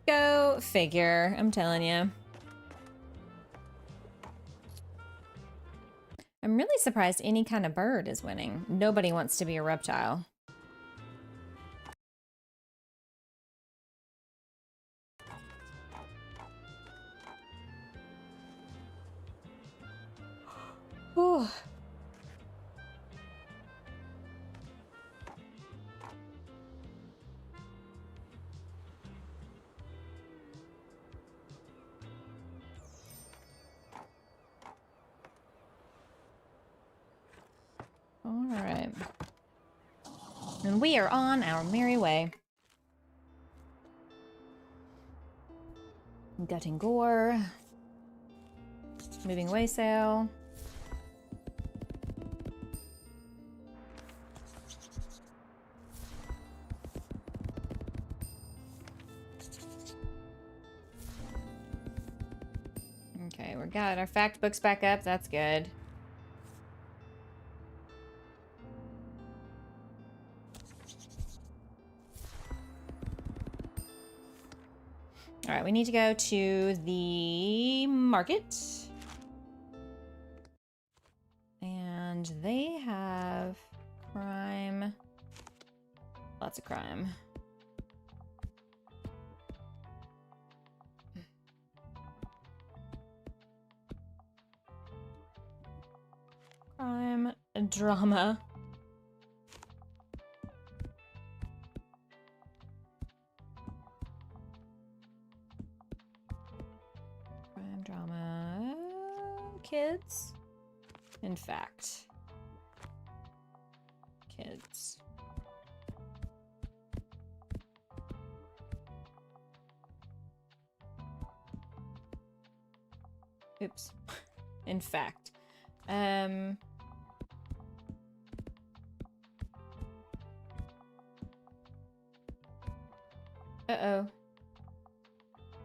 Go figure, I'm telling you. I'm really surprised any kind of bird is winning. Nobody wants to be a reptile. Whew. All right. And we are on our merry way. Gutting gore. Moving away sale. Okay, we got our fact books back up. That's good. All right, we need to go to the market. And they have crime. Lots of crime. Crime, drama. Crime, drama, kids. In fact, kids. Oops. In fact. Uh-oh.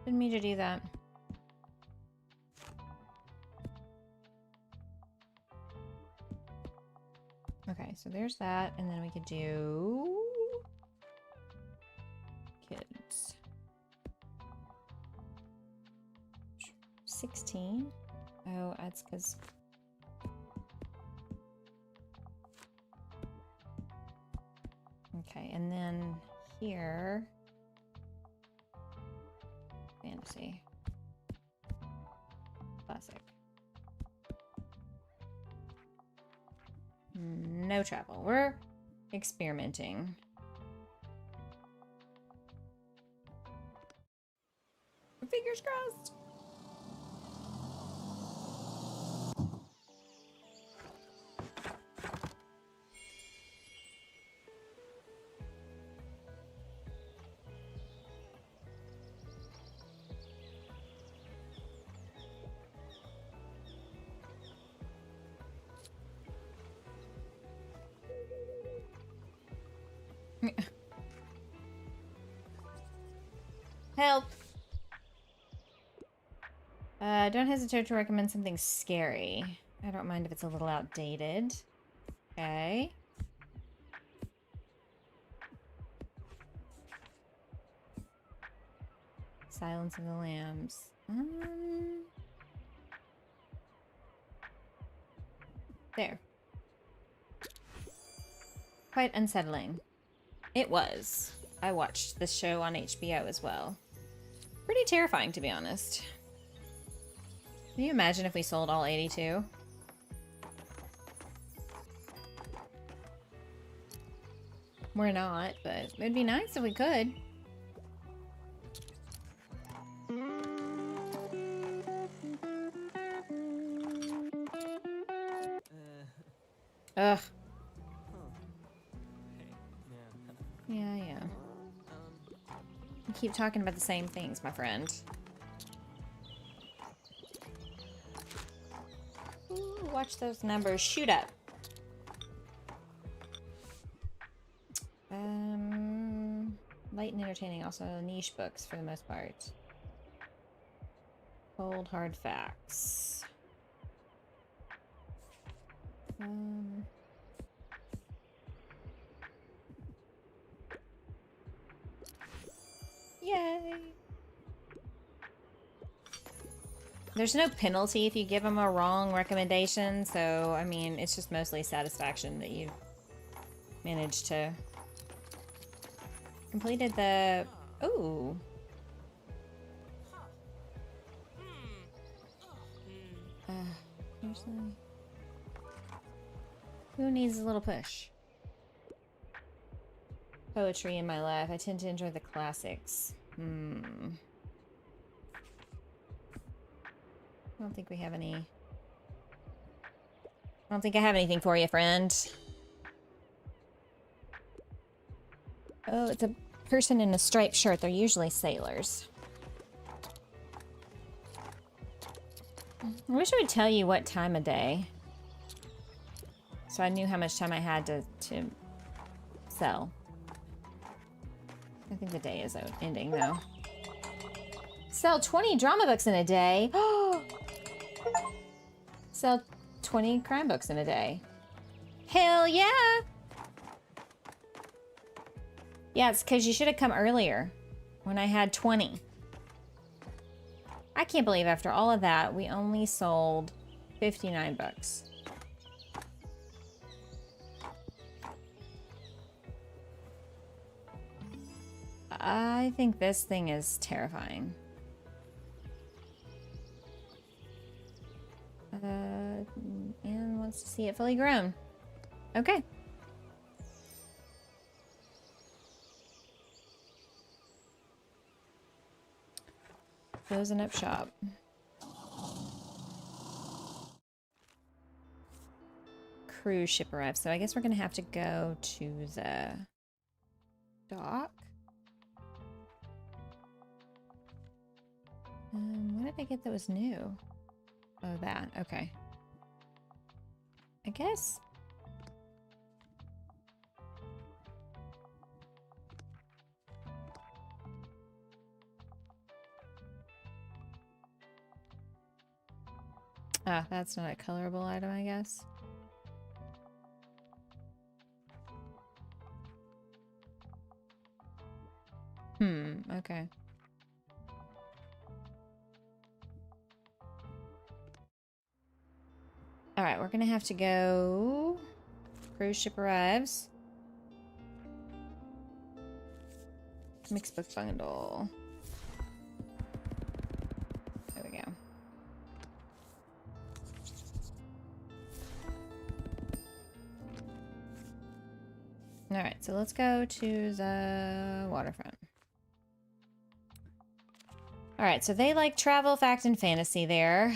Didn't mean to do that. Okay, so there's that, and then we could do kids. 16? Oh, that's because okay, and then here fantasy. Classic. No travel. We're experimenting. Fingers crossed. Help! Don't hesitate to recommend something scary. I don't mind if it's a little outdated. Okay. Silence of the Lambs. There. Quite unsettling. It was. I watched this show on HBO as well. Pretty terrifying, to be honest. Can you imagine if we sold all 82? We're not, but it'd be nice if we could. Ugh. Yeah. You keep talking about the same things, my friend. Ooh, watch those numbers shoot up. Light and entertaining, also niche books for the most part. Cold hard facts. Yay! There's no penalty if you give them a wrong recommendation, so, I mean, it's just mostly satisfaction that you managed to... Completed the... Ooh. Seriously? Who needs a little push? Poetry in my life. I tend to enjoy the classics. I don't think we have any... I don't think I have anything for you, friend. Oh, it's a person in a striped shirt. They're usually sailors. I wish I would tell you what time of day. So I knew how much time I had to sell. I think the day is ending, though. Sell 20 drama books in a day. Sell 20 crime books in a day. Hell yeah! Yeah, it's because you should have come earlier when I had 20. I can't believe after all of that, we only sold 59 books. I think this thing is terrifying. Anne wants to see it fully grown. Okay. Closing up shop. Cruise ship arrives, so I guess we're gonna have to go to the dock. What did I get that was new? Oh, that. Okay. I guess. Ah, that's not a colorable item, I guess. Okay. Alright, we're gonna have to go... Cruise ship arrives. Mixed book bundle. There we go. Alright, so let's go to the waterfront. Alright, so they like travel, fact, and fantasy there.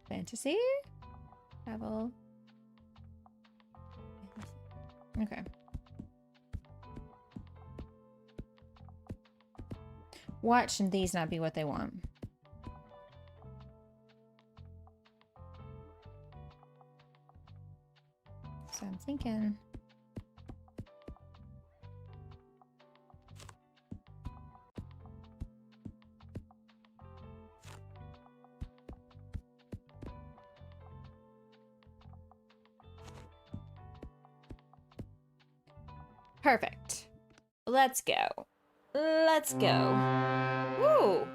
Fantasy? Travel. Okay. Watch these not be what they want. So I'm thinking... Perfect. Let's go. Let's go. Woo!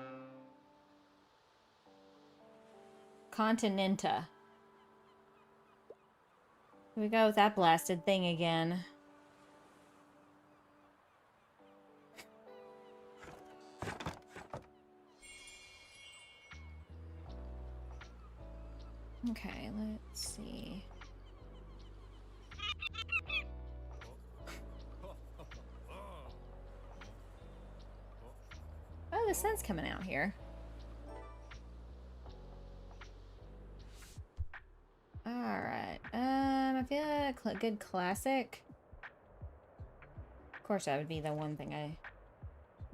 Continenta. Here we go with that blasted thing again. Okay, let's see. Oh, the sun's coming out here. Alright, I feel like a good classic. Of course, that would be the one thing I...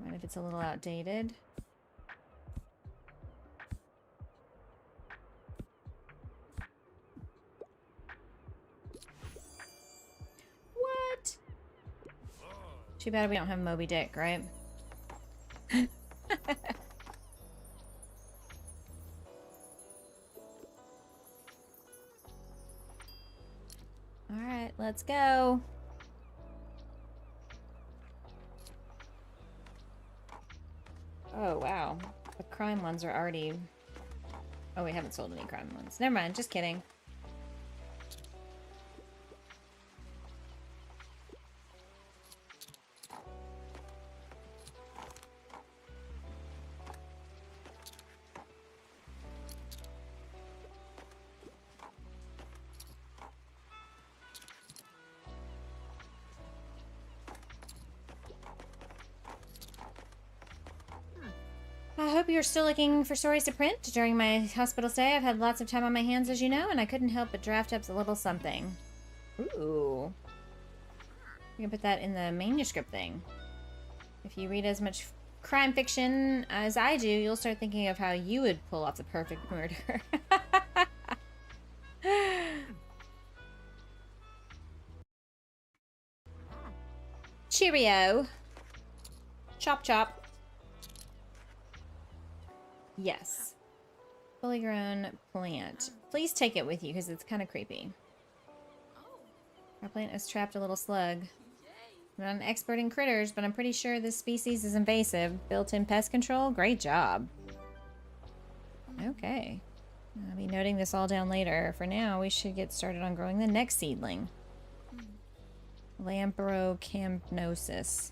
Mind if it's a little outdated. What? Too bad we don't have Moby Dick, right? Alright, let's go. Oh, wow. The crime ones are already... Oh, we haven't sold any crime ones. Never mind, just kidding. I hope you're still looking for stories to print. During my hospital stay, I've had lots of time on my hands, as you know, and I couldn't help but draft up a little something. Ooh. You can put that in the manuscript thing. If you read as much crime fiction as I do, you'll start thinking of how you would pull off the perfect murder. Cheerio. Chop chop. Yes. Fully grown plant. Please take it with you because it's kind of creepy. Our plant has trapped a little slug. I'm not an expert in critters, but I'm pretty sure this species is invasive. Built-in pest control? Great job. Okay. I'll be noting this all down later. For now, we should get started on growing the next seedling. Lamprocamnosis.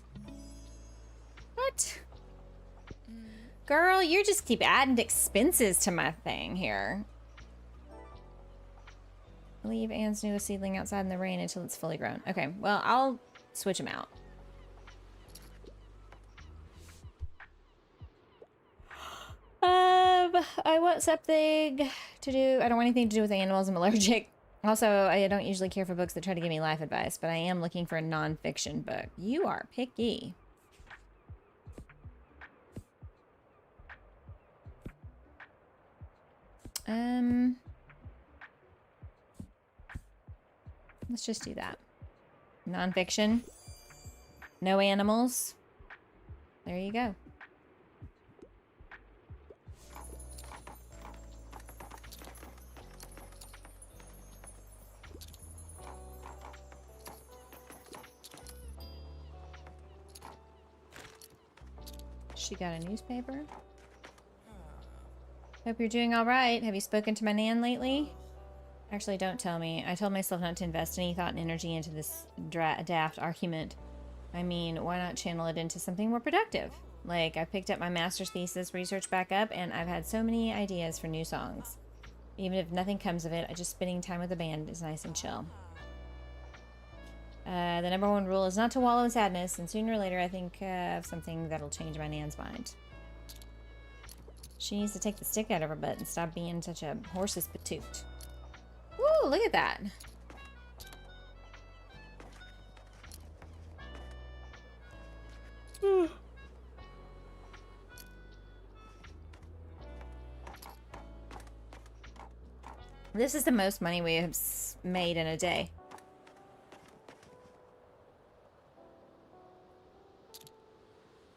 What? Girl, you just keep adding expenses to my thing here. Leave Anne's newest seedling outside in the rain until it's fully grown. Okay, well, I'll switch them out. I want something to do. I don't want anything to do with animals. I'm allergic. Also, I don't usually care for books that try to give me life advice, but I am looking for a non-fiction book. You are picky. Let's just do that. Non-fiction. No animals. There you go. She got a newspaper. Hope you're doing all right. Have you spoken to my Nan lately? Actually, don't tell me. I told myself not to invest any thought and energy into this daft argument. I mean, why not channel it into something more productive? Like, I picked up my master's thesis research back up, and I've had so many ideas for new songs. Even if nothing comes of it, just spending time with the band is nice and chill. The #1 rule is not to wallow in sadness, and sooner or later I think of something that'll change my Nan's mind. She needs to take the stick out of her butt and stop being such a horse's patoot. Ooh, look at that. This is the most money we have made in a day.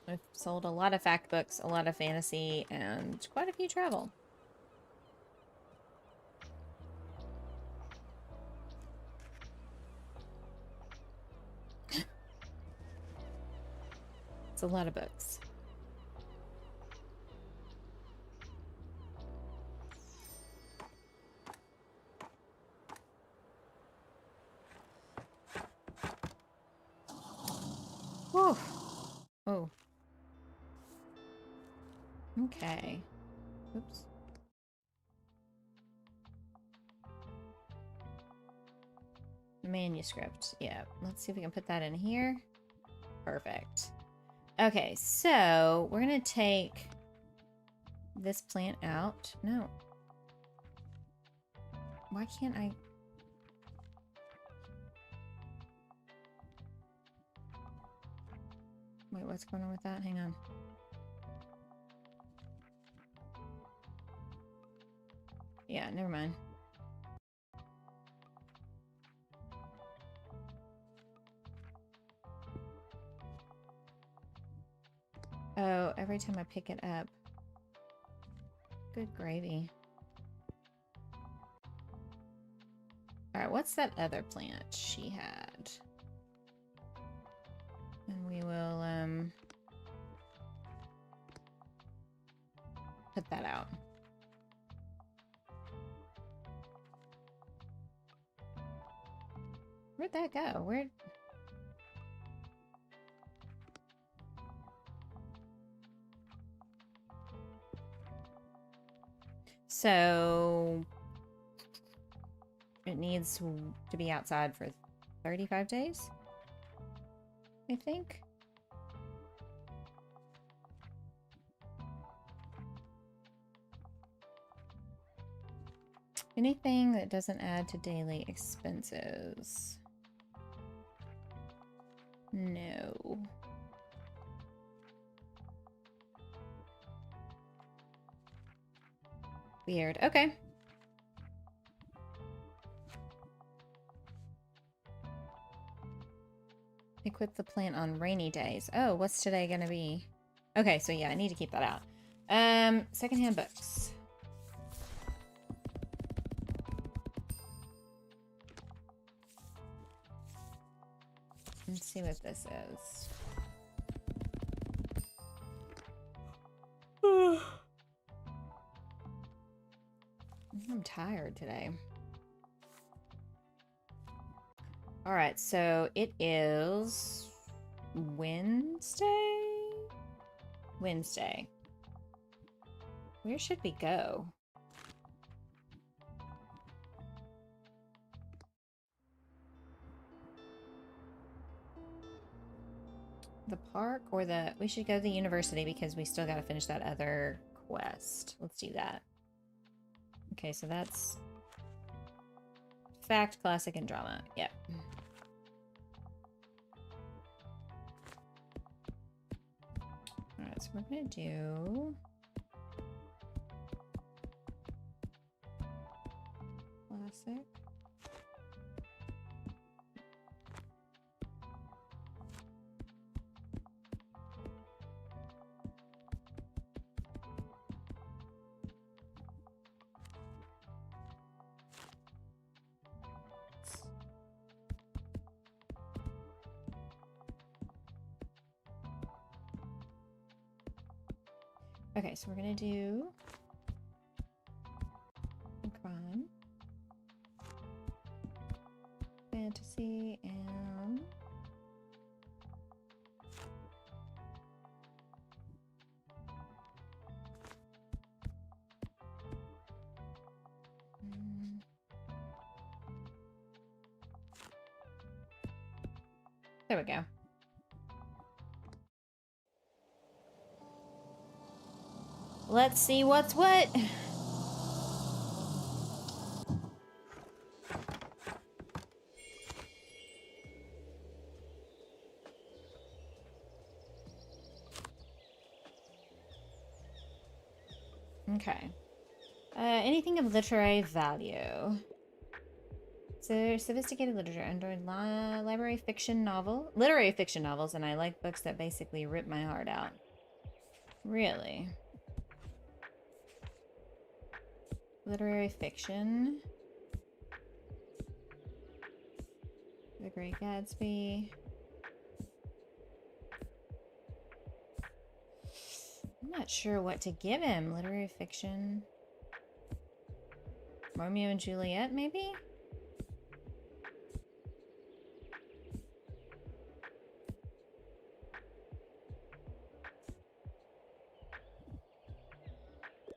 We've sold a lot of fact books, a lot of fantasy, and quite a few travel. It's a lot of books. Whew. Oh. Okay. Oops. Manuscript. Yeah. Let's see if we can put that in here. Perfect. Okay, so we're going to take this plant out. No. Why can't I? Wait, what's going on with that? Hang on. Yeah, never mind. Oh, every time I pick it up. Good gravy. Alright, what's that other plant she had? And we will, put that out. Where'd that go? Where'd... So... It needs to be outside for 35 days? I think. Anything that doesn't add to daily expenses. No. Weird. Okay. Equip the plant on rainy days. Oh, what's today gonna be? Okay, so yeah, I need to keep that out. Secondhand books. Let's see what this is. I'm tired today. All right, so it is Wednesday? Wednesday. Where should we go? The park or the... We should go to the university because we still got to finish that other quest. Let's do that. Okay, so that's... Fact, classic, and drama. Yep. Alright, so we're gonna do... Classic. Okay, so we're gonna do crime, fantasy, and there we go. Let's see what's what. Okay. Anything of literary value. So, sophisticated literature, Android library fiction novel. Literary fiction novels, and I like books that basically rip my heart out. Really? Literary fiction. The Great Gatsby. I'm not sure what to give him. Literary fiction. Romeo and Juliet, maybe?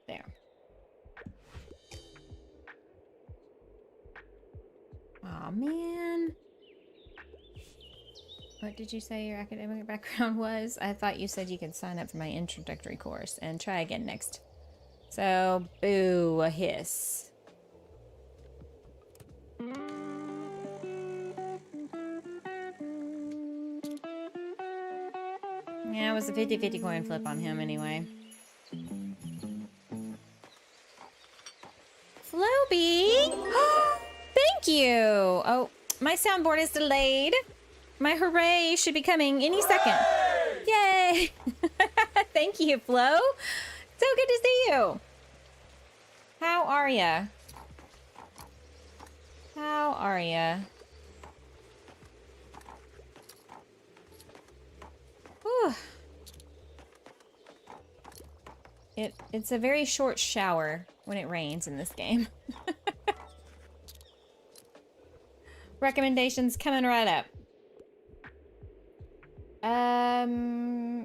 There. Aw, man. What did you say your academic background was? I thought you said you could sign up for my introductory course and try again next. So, boo, a hiss. Yeah, it was a 50-50 coin flip on him anyway. Floby! Thank you! Oh, my soundboard is delayed. My hooray should be coming any second. Yay! Thank you, Flo. So good to see you. How are ya? How are ya? Whew. It's a very short shower when it rains in this game. Recommendations coming right up.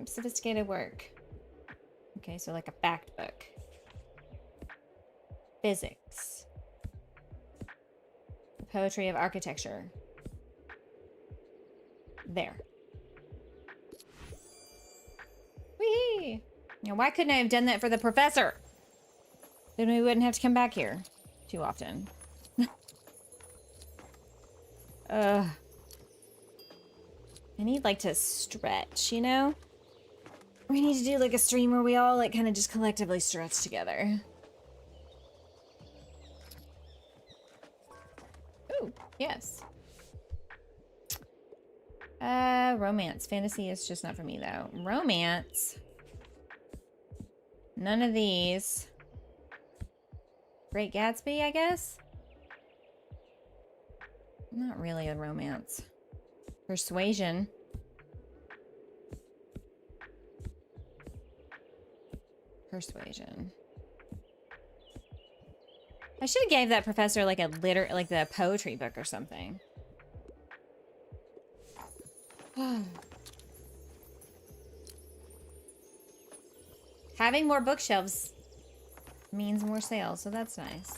Sophisticated work. Okay, so like a fact book. Physics. Poetry of architecture. There. Whee! Now, why couldn't I have done that for the professor? Then we wouldn't have to come back here too often. I need like to stretch, you know? We need to do like a stream where we all like kind of just collectively stretch together. Ooh, yes. Romance. Fantasy is just not for me though. Romance. None of these. Great Gatsby, I guess? Not really a romance. Persuasion. Persuasion. I should have gave that professor like like the poetry book or something. Having more bookshelves means more sales, so that's nice.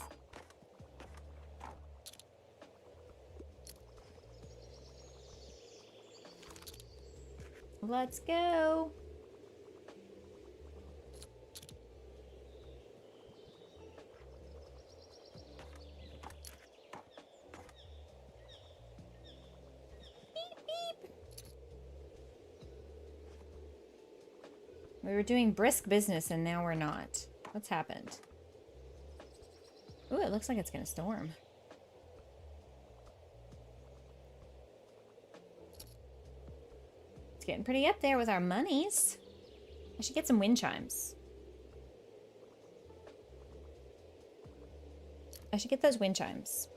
Let's go. We were doing brisk business and now we're not. What's happened? Ooh, it looks like it's gonna storm. It's getting pretty up there with our monies. I should get some wind chimes. I should get those wind chimes.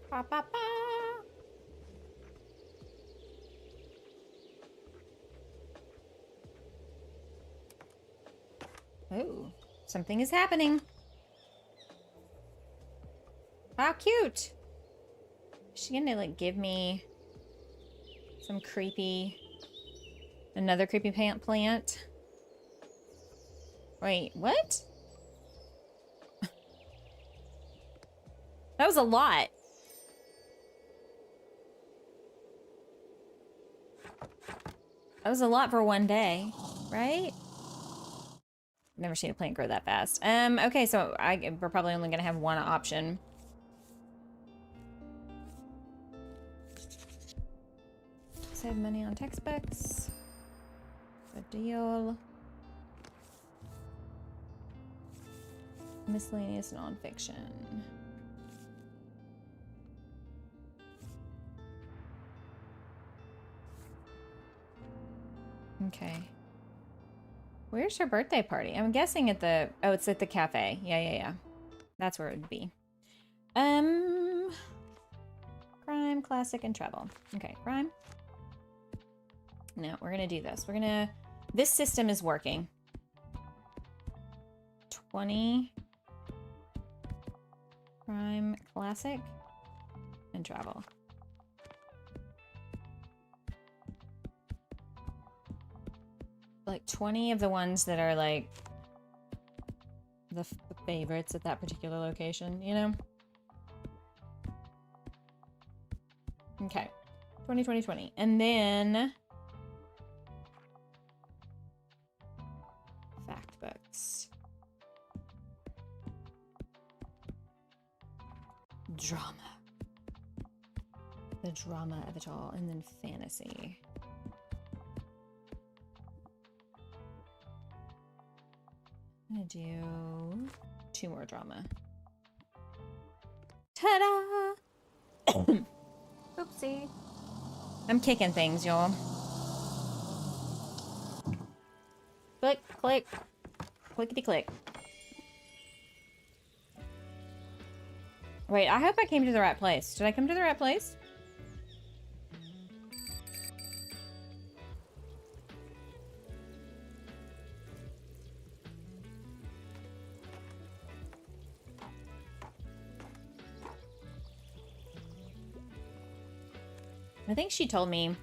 Ba, ba, ba. Oh, something is happening. How cute. Is she gonna like give me some creepy, another creepy plant? Wait, what? That was a lot. That was a lot for one day, right? Never seen a plant grow that fast. Okay, so we're probably only gonna have one option. Save money on textbooks. Good deal. Miscellaneous nonfiction. Okay. Where's her birthday party? I'm guessing at the... Oh, it's at the cafe. Yeah. That's where it would be. Crime, classic, and travel. Okay, crime. No, we're gonna do this. We're gonna... This system is working. 20. Crime, classic, and travel. Like 20 of the ones that are like the favorites at that particular location, you know? Okay. 20, 20, 20. And then fact books. Drama. The drama of it all. And then fantasy. I'm gonna do 2 more drama. Ta-da! Oopsie. I'm kicking things, y'all. Click, click. Clickety-click. Wait, I hope I came to the right place. Did I come to the right place? I think she told me.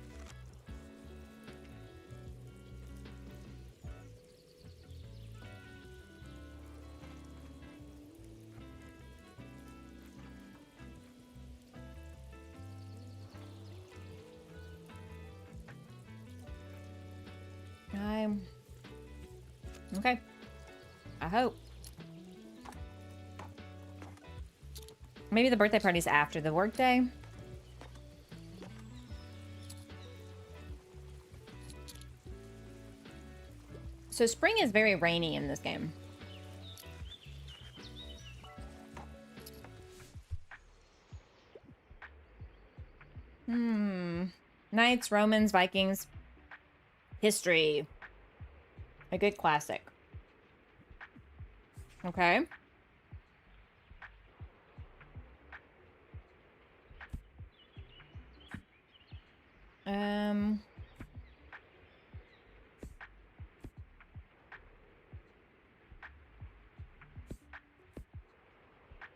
Okay. I hope. Maybe the birthday party's after the workday. So spring is very rainy in this game. Knights, Romans, Vikings. History. A good classic. Okay.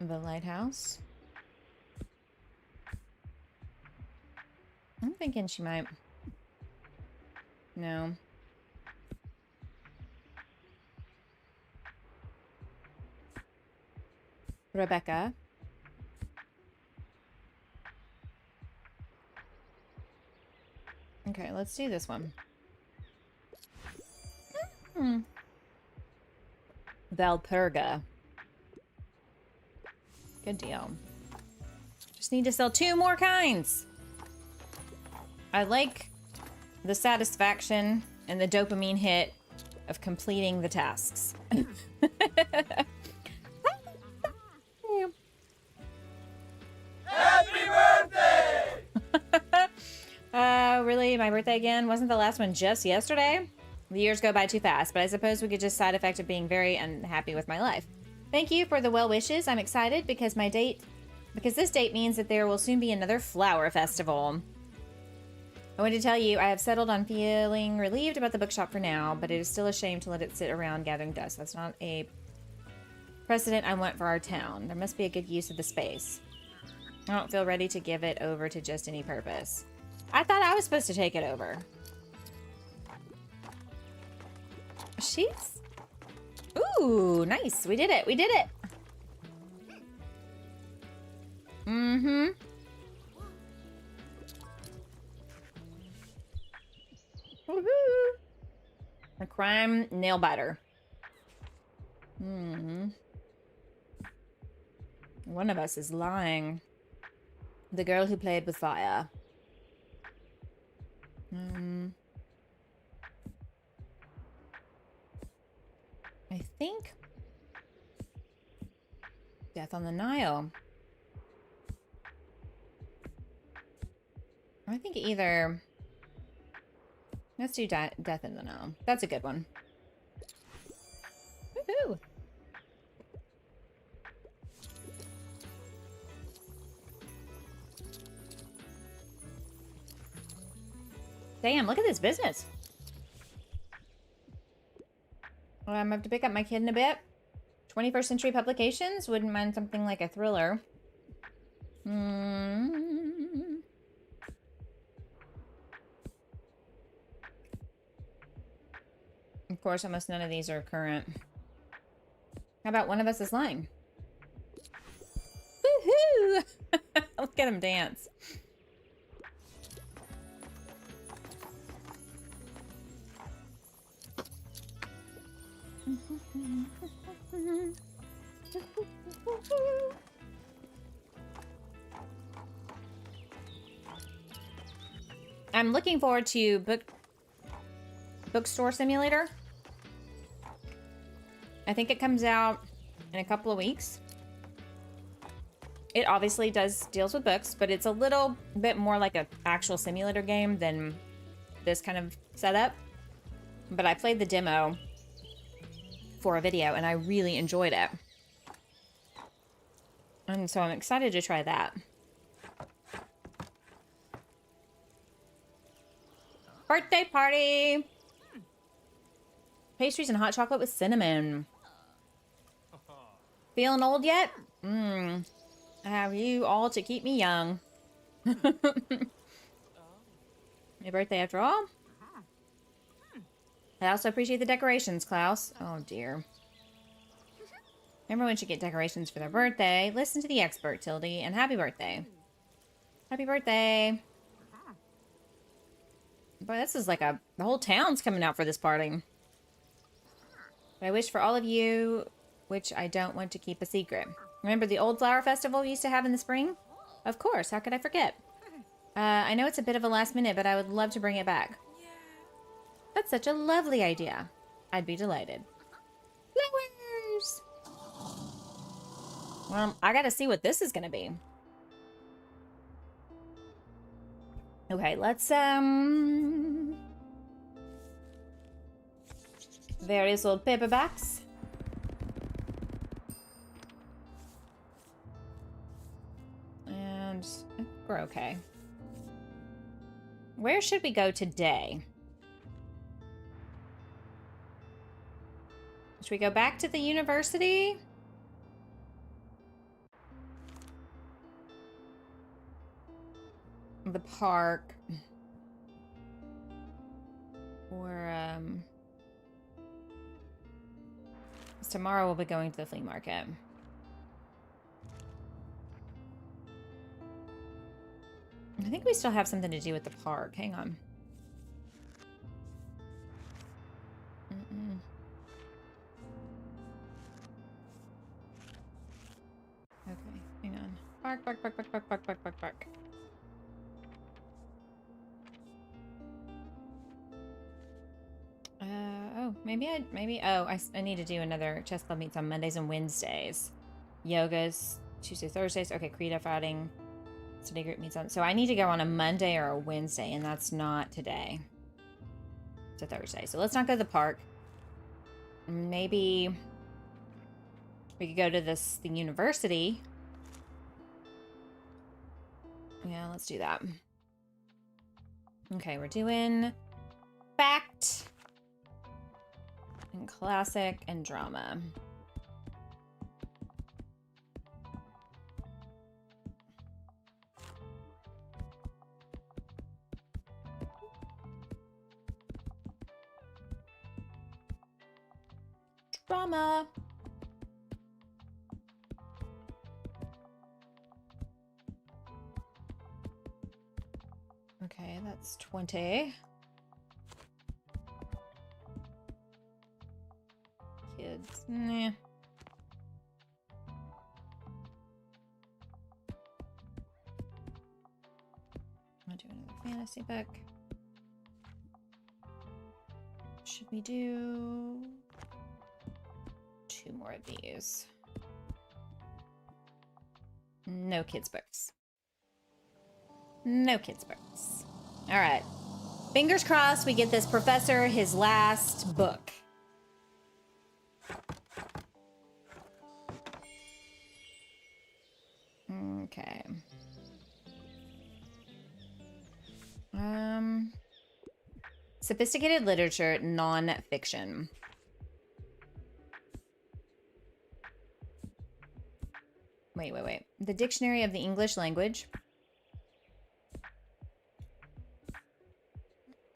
The lighthouse. I'm thinking she might. No. Rebecca. Okay, let's do this one. Valperga. Good deal. Just need to sell 2 more kinds. I like the satisfaction and the dopamine hit of completing the tasks. Happy birthday! Really? My birthday again? Wasn't the last one just yesterday? The years go by too fast, but I suppose we could just side effect of being very unhappy with my life. Thank you for the well wishes. I'm excited because this date means that there will soon be another flower festival. I want to tell you, I have settled on feeling relieved about the bookshop for now, but it is still a shame to let it sit around gathering dust. That's not a precedent I want for our town. There must be a good use of the space. I don't feel ready to give it over to just any purpose. I thought I was supposed to take it over. She's... Ooh, nice. We did it. We did it. Mm-hmm. Woohoo! A crime nail biter. One of us is lying. The girl who played with fire. I think Death on the Nile. I think either... Let's do Death in the Nile. That's a good one. Woohoo! Damn, look at this business. I have to pick up my kid in a bit. 21st Century Publications. Wouldn't mind something like a thriller. Of course, almost none of these are current. How about One of Us is Lying? Woohoo! Look at him dance. I'm looking forward to Bookstore Simulator. I think it comes out in a couple of weeks. It obviously deals with books, but it's a little bit more like an actual simulator game than this kind of setup. But I played the demo for a video and I really enjoyed it. And so I'm excited to try that. Birthday party! Pastries and hot chocolate with cinnamon. Feeling old yet? I have you all to keep me young. Your birthday after all? I also appreciate the decorations, Klaus. Oh dear. Everyone should get decorations for their birthday. Listen to the expert, Tildy, and happy birthday. Happy birthday. Boy, this is like the whole town's coming out for this party. But I wish for all of you, which I don't want to keep a secret. Remember the old flower festival we used to have in the spring? Of course, how could I forget? I know it's a bit of a last minute, but I would love to bring it back. That's such a lovely idea. I'd be delighted. Flowers! Well, I gotta see what this is gonna be. Okay, let's, various old paperbacks. And we're okay. Where should we go today? Should we go back to the university? The park? Or, 'cause tomorrow we'll be going to the flea market. I think we still have something to do with the park. Hang on. Okay, hang on. Park. Oh, I need to do another chess club meets on Mondays and Wednesdays. Yogas, Tuesday, Thursdays. Okay, credo fighting. Study group meets on. So I need to go on a Monday or a Wednesday, and that's not today. It's a Thursday. So let's not go to the park. Maybe we could go to the university. Yeah, let's do that. Okay, we're doing fact and classic and drama. Drama. Okay, that's 20. Kids, nah. I'll do another fantasy book. Should we do... 2 more of these. No kids' books. No kids' books. All right. Fingers crossed we get this professor his last book. Okay. Sophisticated literature, non-fiction. Wait. The Dictionary of the English Language.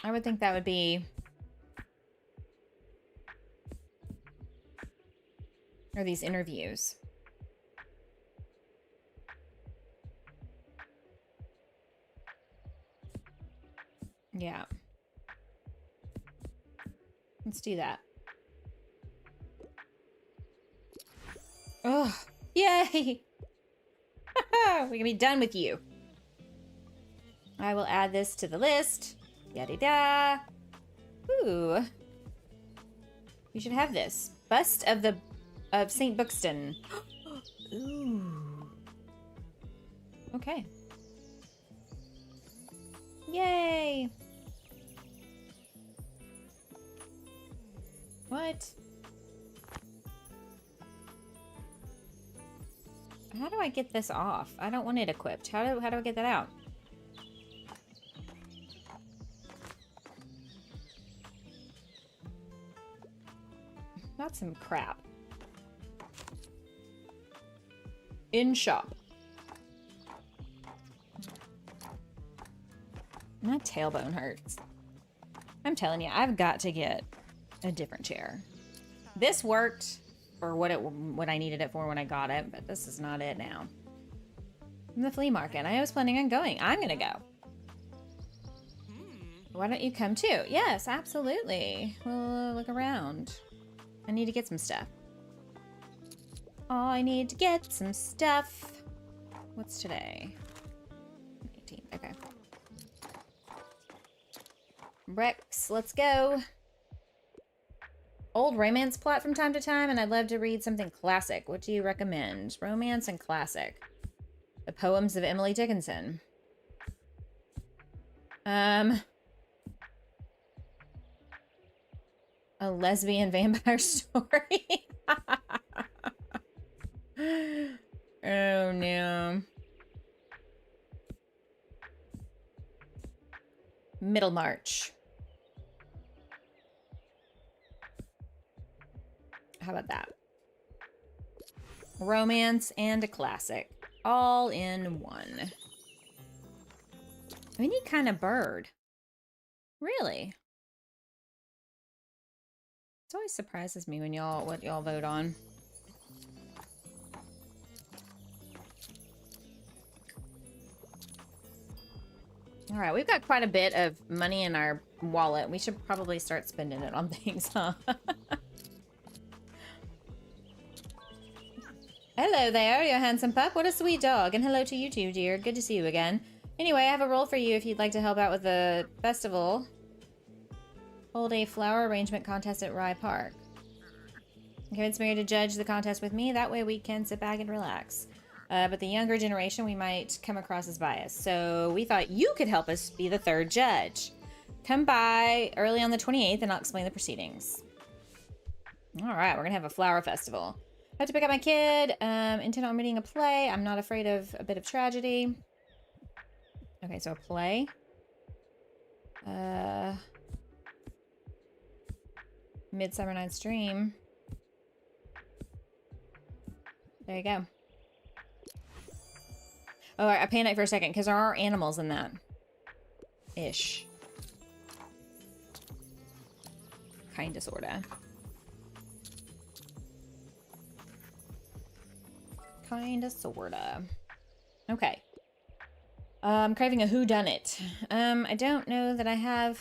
I would think that would be... Or these interviews. Yeah. Let's do that. Oh, yay! We can be done with you. I will add this to the list. Yada-da. Ooh. You should have this. Bust of St. Bookston. Ooh. Okay. Yay! What? How do I get this off? I don't want it equipped. How do I get that out? That's some crap. In shop. My tailbone hurts. I'm telling you, I've got to get a different chair. This worked for what I needed it for when I got it, but this is not it now. The flea market. I was planning on going. I'm gonna go. Why don't you come too? Yes, absolutely. We'll look around. I need to get some stuff. Oh, I need to get some stuff. What's today? 18th. Okay. Rex, let's go. Old romance plot from time to time, and I'd love to read something classic. What do you recommend? Romance and classic. The Poems of Emily Dickinson. A lesbian vampire story. Oh no. Middlemarch. How about that? Romance and a classic. All in one. Any kind of bird. Really? It always surprises me when what y'all vote on. All right, we've got quite a bit of money in our wallet. We should probably start spending it on things, huh? Hello there, you handsome pup. What a sweet dog. And hello to you too, dear. Good to see you again. Anyway, I have a role for you if you'd like to help out with the festival. Hold a flower arrangement contest at Rye Park. Convince Mary to judge the contest with me. That way we can sit back and relax. But the younger generation, we might come across as biased. So we thought you could help us be the third judge. Come by early on the 28th and I'll explain the proceedings. All right, we're going to have a flower festival. I have to pick up my kid. Intend on reading a play. I'm not afraid of a bit of tragedy. Okay, so a play. Midsummer Night's Dream. There you go. Oh, I panicked for a second because there are animals in that. Ish. Kinda, sorta. Kinda, sorta. Okay. I'm craving a whodunit. I don't know that I have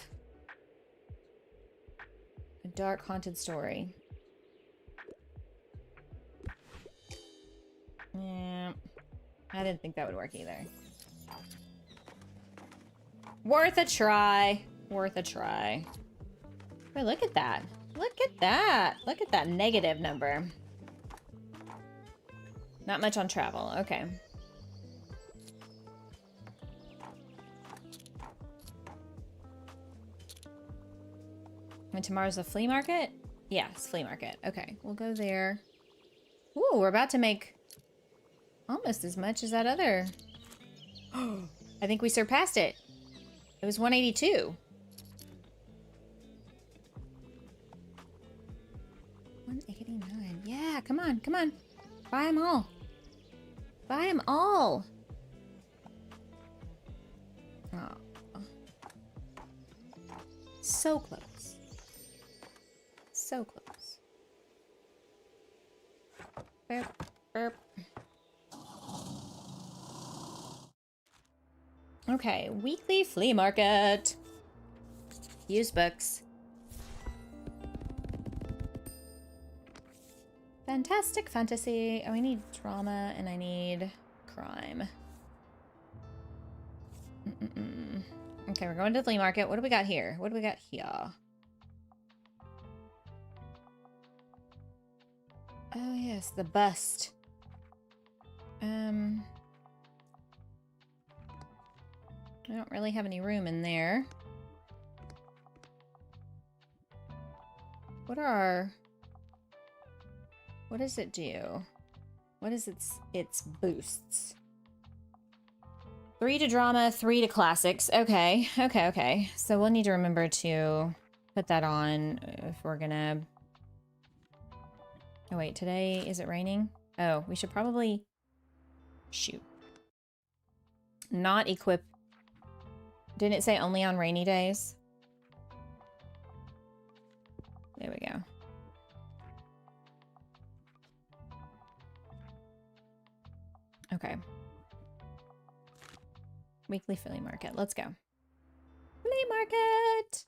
a dark haunted story. Yeah. I didn't think that would work either. Worth a try. Worth a try. Wait, look at that. Look at that. Look at that negative number. Not much on travel. Okay. And tomorrow's the flea market? Yes, flea market. Okay, we'll go there. Ooh, we're about to make almost as much as that other. I think we surpassed it. It was 182. 189. Yeah, come on, come on. Buy them all. Buy them all. Oh. So close. So close. Burp, burp. Okay, weekly flea market. Used books. Fantastic fantasy. Oh, I need drama and I need crime. Okay, we're going to the flea market. What do we got here? What do we got here? Oh, yes, the bust. I don't really have any room in there. What are our... What does it do? What is its boosts? 3 to drama, 3 to classics. Okay, okay, okay. So we'll need to remember to put that on if we're gonna... Oh wait, today, is it raining? Oh, we should probably... Shoot. Not equip... Didn't it say only on rainy days? There we go. Okay. Weekly flea market. Let's go. Flea market!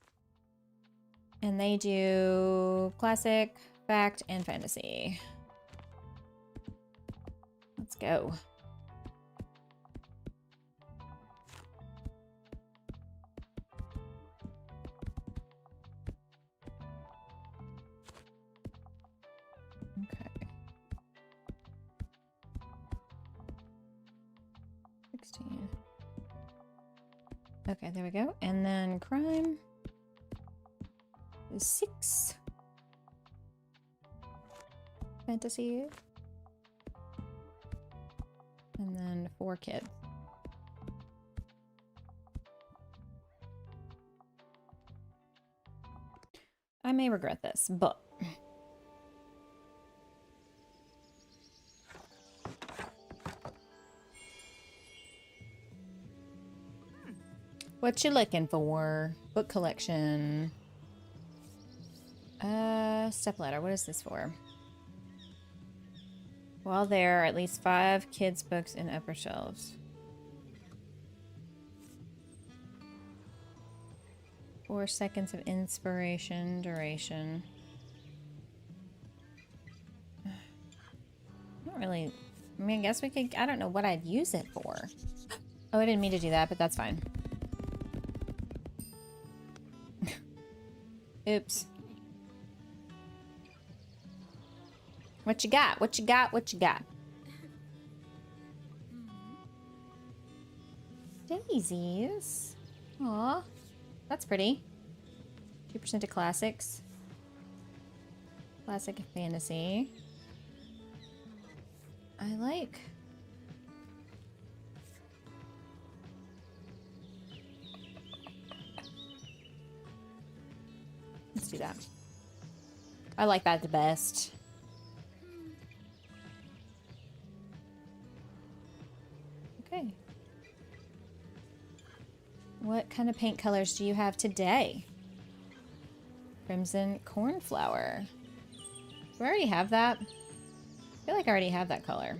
And they do classic, fact, and fantasy. Let's go. Okay. 16. Okay, there we go. And then crime is 6. Fantasy. And then 4 kids. I may regret this, but... What you looking for? Book collection. Step ladder. What is this for? While there are at least 5 kids' books in upper shelves. 4 seconds of inspiration duration. Not really. I mean, I guess we could. I don't know what I'd use it for. Oh, I didn't mean to do that, but that's fine. Oops. What you got? What you got? What you got? Daisies. Aw. That's pretty. 2% to classics. Classic fantasy. I like... Let's do that. I like that the best. Okay. What kind of paint colors do you have today? Crimson cornflower. Do I already have that? I feel like I already have that color.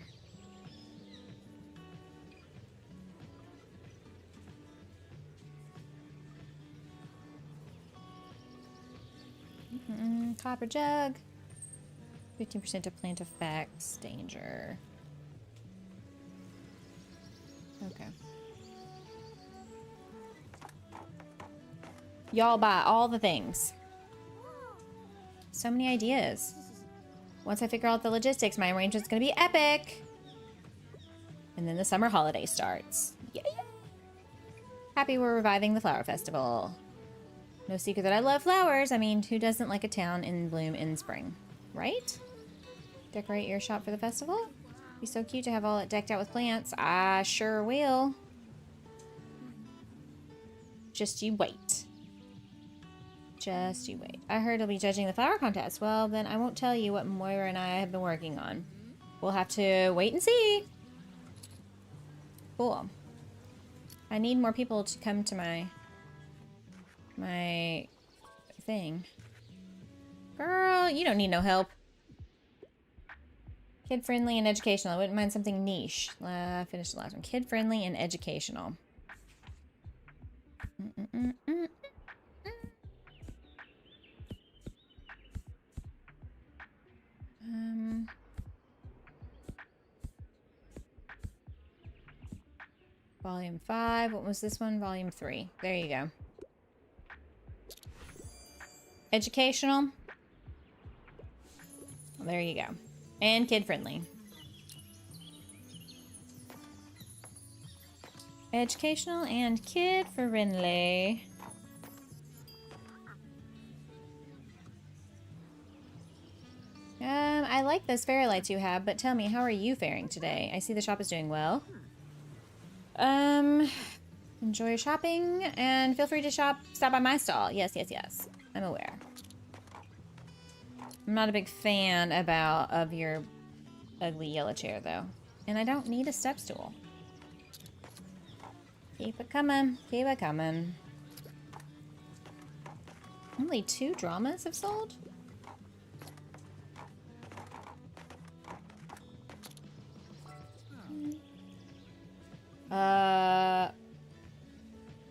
Copper jug. 15% to plant effects. Danger. Okay. Y'all buy all the things. So many ideas. Once I figure out the logistics, my arrangement's gonna be epic. And then the summer holiday starts. Yay! Happy we're reviving the flower festival. No secret that I love flowers. I mean, who doesn't like a town in bloom in spring, right? Decorate your shop for the festival? Be so cute to have all it decked out with plants. I sure will. Just you wait. Just you wait. I heard I'll be judging the flower contest. Well, then I won't tell you what Moira and I have been working on. We'll have to wait and see. Cool. I need more people to come to my thing. Girl, you don't need no help. Kid-friendly and educational. I wouldn't mind something niche. Finish the last one. Kid-friendly and educational. Volume 5. What was this one? Volume 3. There you go. Educational. Well, there you go. And kid-friendly. Educational and kid-friendly. I like those fairy lights you have, but tell me, how are you faring today? I see the shop is doing well. Enjoy your shopping, and feel free to stop by my stall. Yes, yes, yes. I'm aware. I'm not a big fan of your ugly yellow chair, though. And I don't need a step stool. Keep it coming. Keep it coming. Only 2 dramas have sold?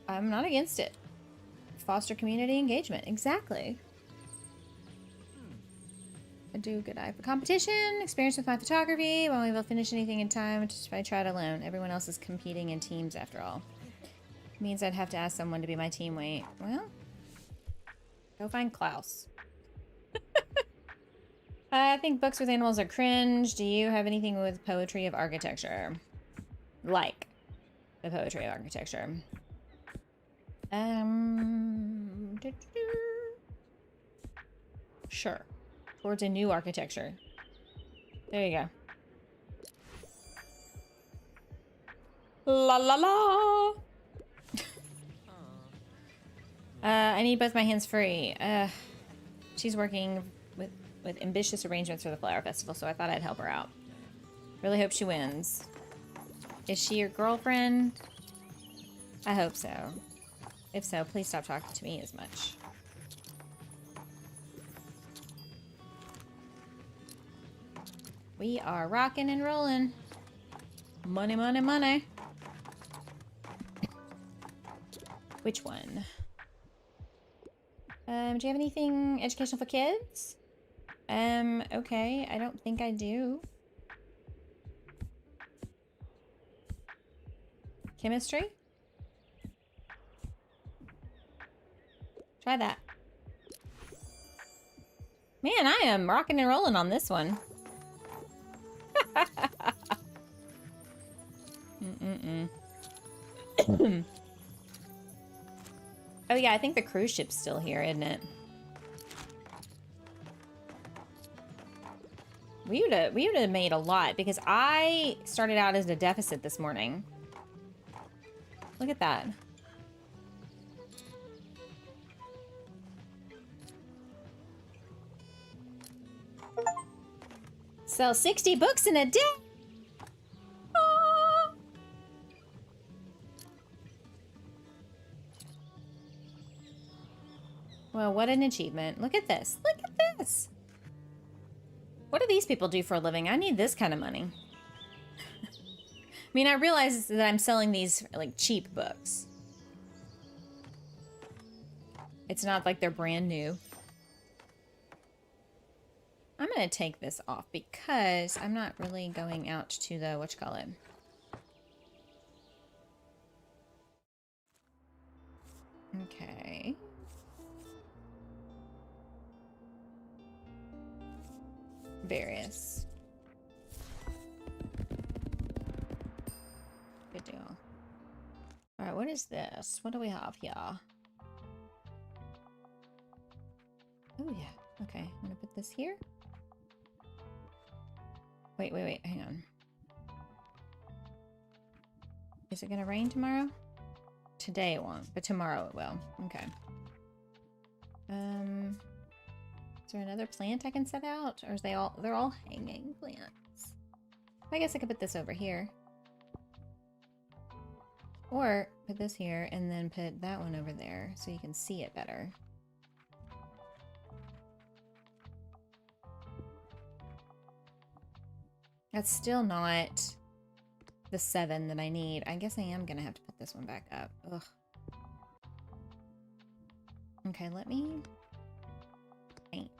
I'm not against it. Foster community engagement. Exactly. I do a good eye for competition. Experience with my photography. Won't be able to finish anything in time if I tried alone. Everyone else is competing in teams after all. Means I'd have to ask someone to be my teammate. Well, go find Klaus. I think books with animals are cringe. Do you have anything with poetry of architecture? Like the poetry of architecture. Sure. Towards a new architecture. There you go. La la la. I need both my hands free. She's working with ambitious arrangements for the flower festival, so I thought I'd help her out. Really hope she wins. Is she your girlfriend? I hope so. If so, please stop talking to me as much. We are rocking and rolling. Money, money, money. Which one? Do you have anything educational for kids? Okay. I don't think I do. Chemistry? Try that. Man, I am rocking and rolling on this one. Oh yeah, I think the cruise ship's still here, isn't it? We would have made a lot because I started out as a deficit this morning. Look at that. Sell 60 books in a day. Oh. Well, what an achievement. Look at this. Look at this. What do these people do for a living? I need this kind of money. I mean, I realize that I'm selling these like cheap books. It's not like they're brand new. I'm gonna take this off because I'm not really going out to the whatchamacallit. Okay. Various. what is this? What do we have here? Oh yeah. Okay, I'm gonna put this here. Wait, hang on. Is it gonna rain tomorrow? Today it won't, but tomorrow it will. Okay. Is there another plant I can set out? Or is they're all hanging plants? I guess I could put this over here. Or put this here and then put that one over there so you can see it better. That's still not the 7 that I need. I guess I am gonna have to put this one back up. Ugh. Okay, let me paint.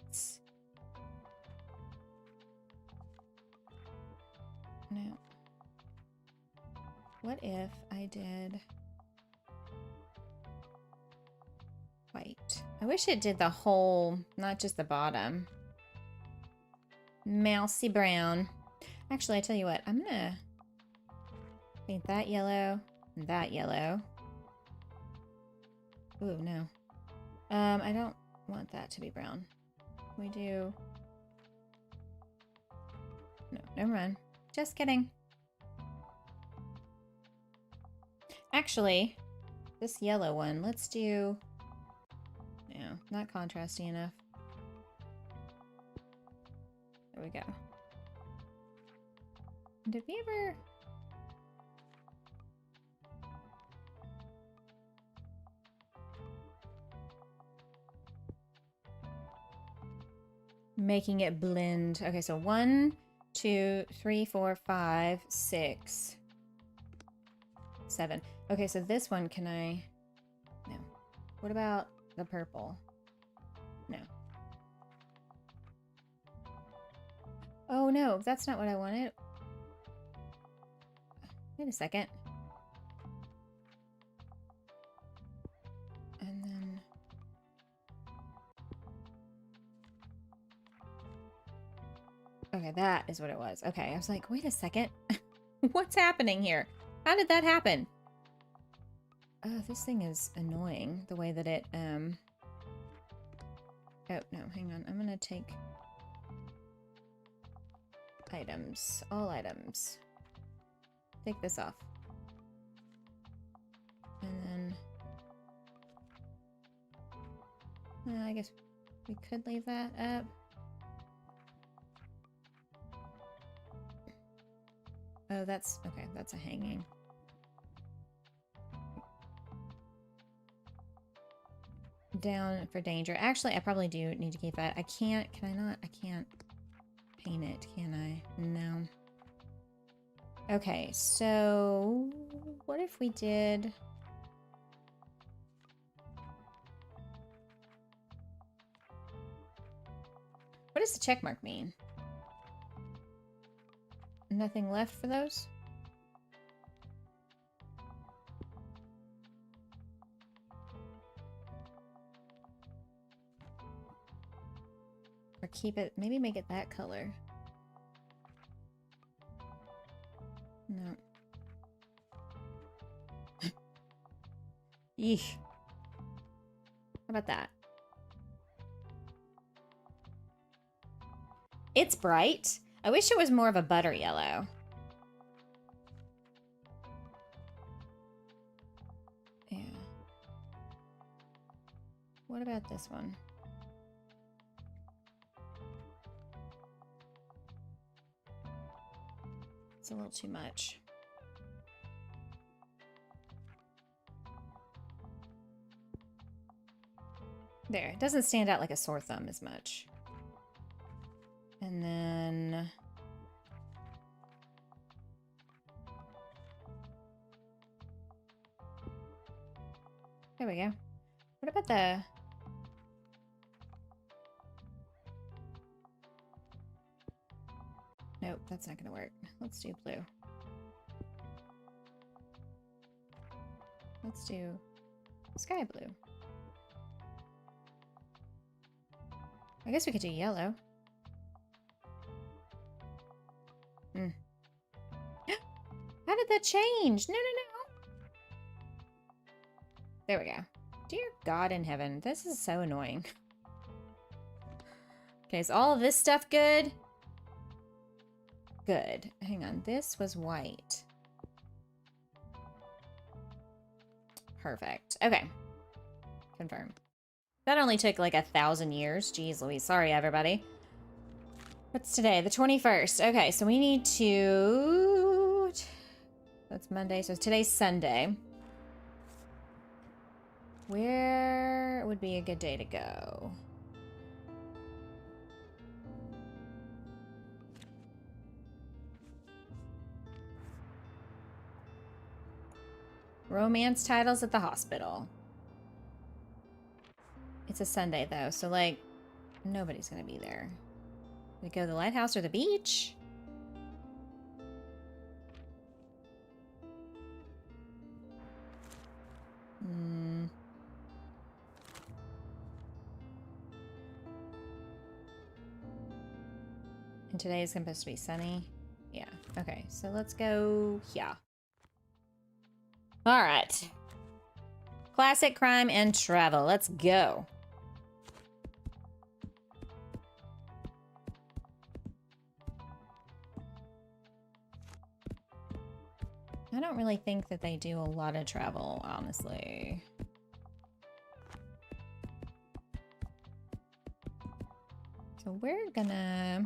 No. What if I did white? I wish it did the whole, not just the bottom. Mousy brown. Actually, I tell you what, I'm gonna paint that yellow and that yellow. Ooh, no. I don't want that to be brown. We do. No, never mind. Just kidding. Actually, this yellow one, let's do... No, not contrasty enough. There we go. Did we ever... Making it blend. Okay, so 1, 2, 3, 4, 5, 6, 7. Okay, so this one, can I... No. What about the purple? No. Oh, no, that's not what I wanted. Wait a second. And then... Okay, that is what it was. Okay, I was like, wait a second. What's happening here? How did that happen? Oh, this thing is annoying, the way that it, Oh, no, hang on. I'm gonna take items. All items. Take this off. And then... I guess we could leave that up. Oh, that's... Okay, that's a hanging. Down for danger. Actually, I probably do need to keep that. I can't... Can I not? I can't paint it, can I? No. Okay, so... What if we did... What does the check mark mean? Nothing left for those? Or keep it, maybe make it that color. No. Yeesh. How about that? It's bright. I wish it was more of a butter yellow. Yeah. What about this one? It's a little too much. There, it doesn't stand out like a sore thumb as much. And then... There we go. What about the... Nope, that's not gonna work. Let's do blue. Let's do sky blue. I guess we could do yellow. Hmm. How did that change? No, no, no. There we go. Dear God in heaven, this is so annoying. Okay, is all of this stuff good? Good. Hang on, this was white. Perfect. Okay. Confirm. That only took like 1,000 years. Jeez Louise. Sorry, everybody. What's today? The 21st. Okay, so we need to... That's Monday, so today's Sunday. Where would be a good day to go? Romance titles at the hospital. It's a Sunday, though, so, like, nobody's gonna be there. We go to the lighthouse or the beach? And today is supposed to be sunny. Yeah, okay, so let's go here. All right. Classic crime and travel. Let's go. I don't really think that they do a lot of travel, honestly. So we're gonna...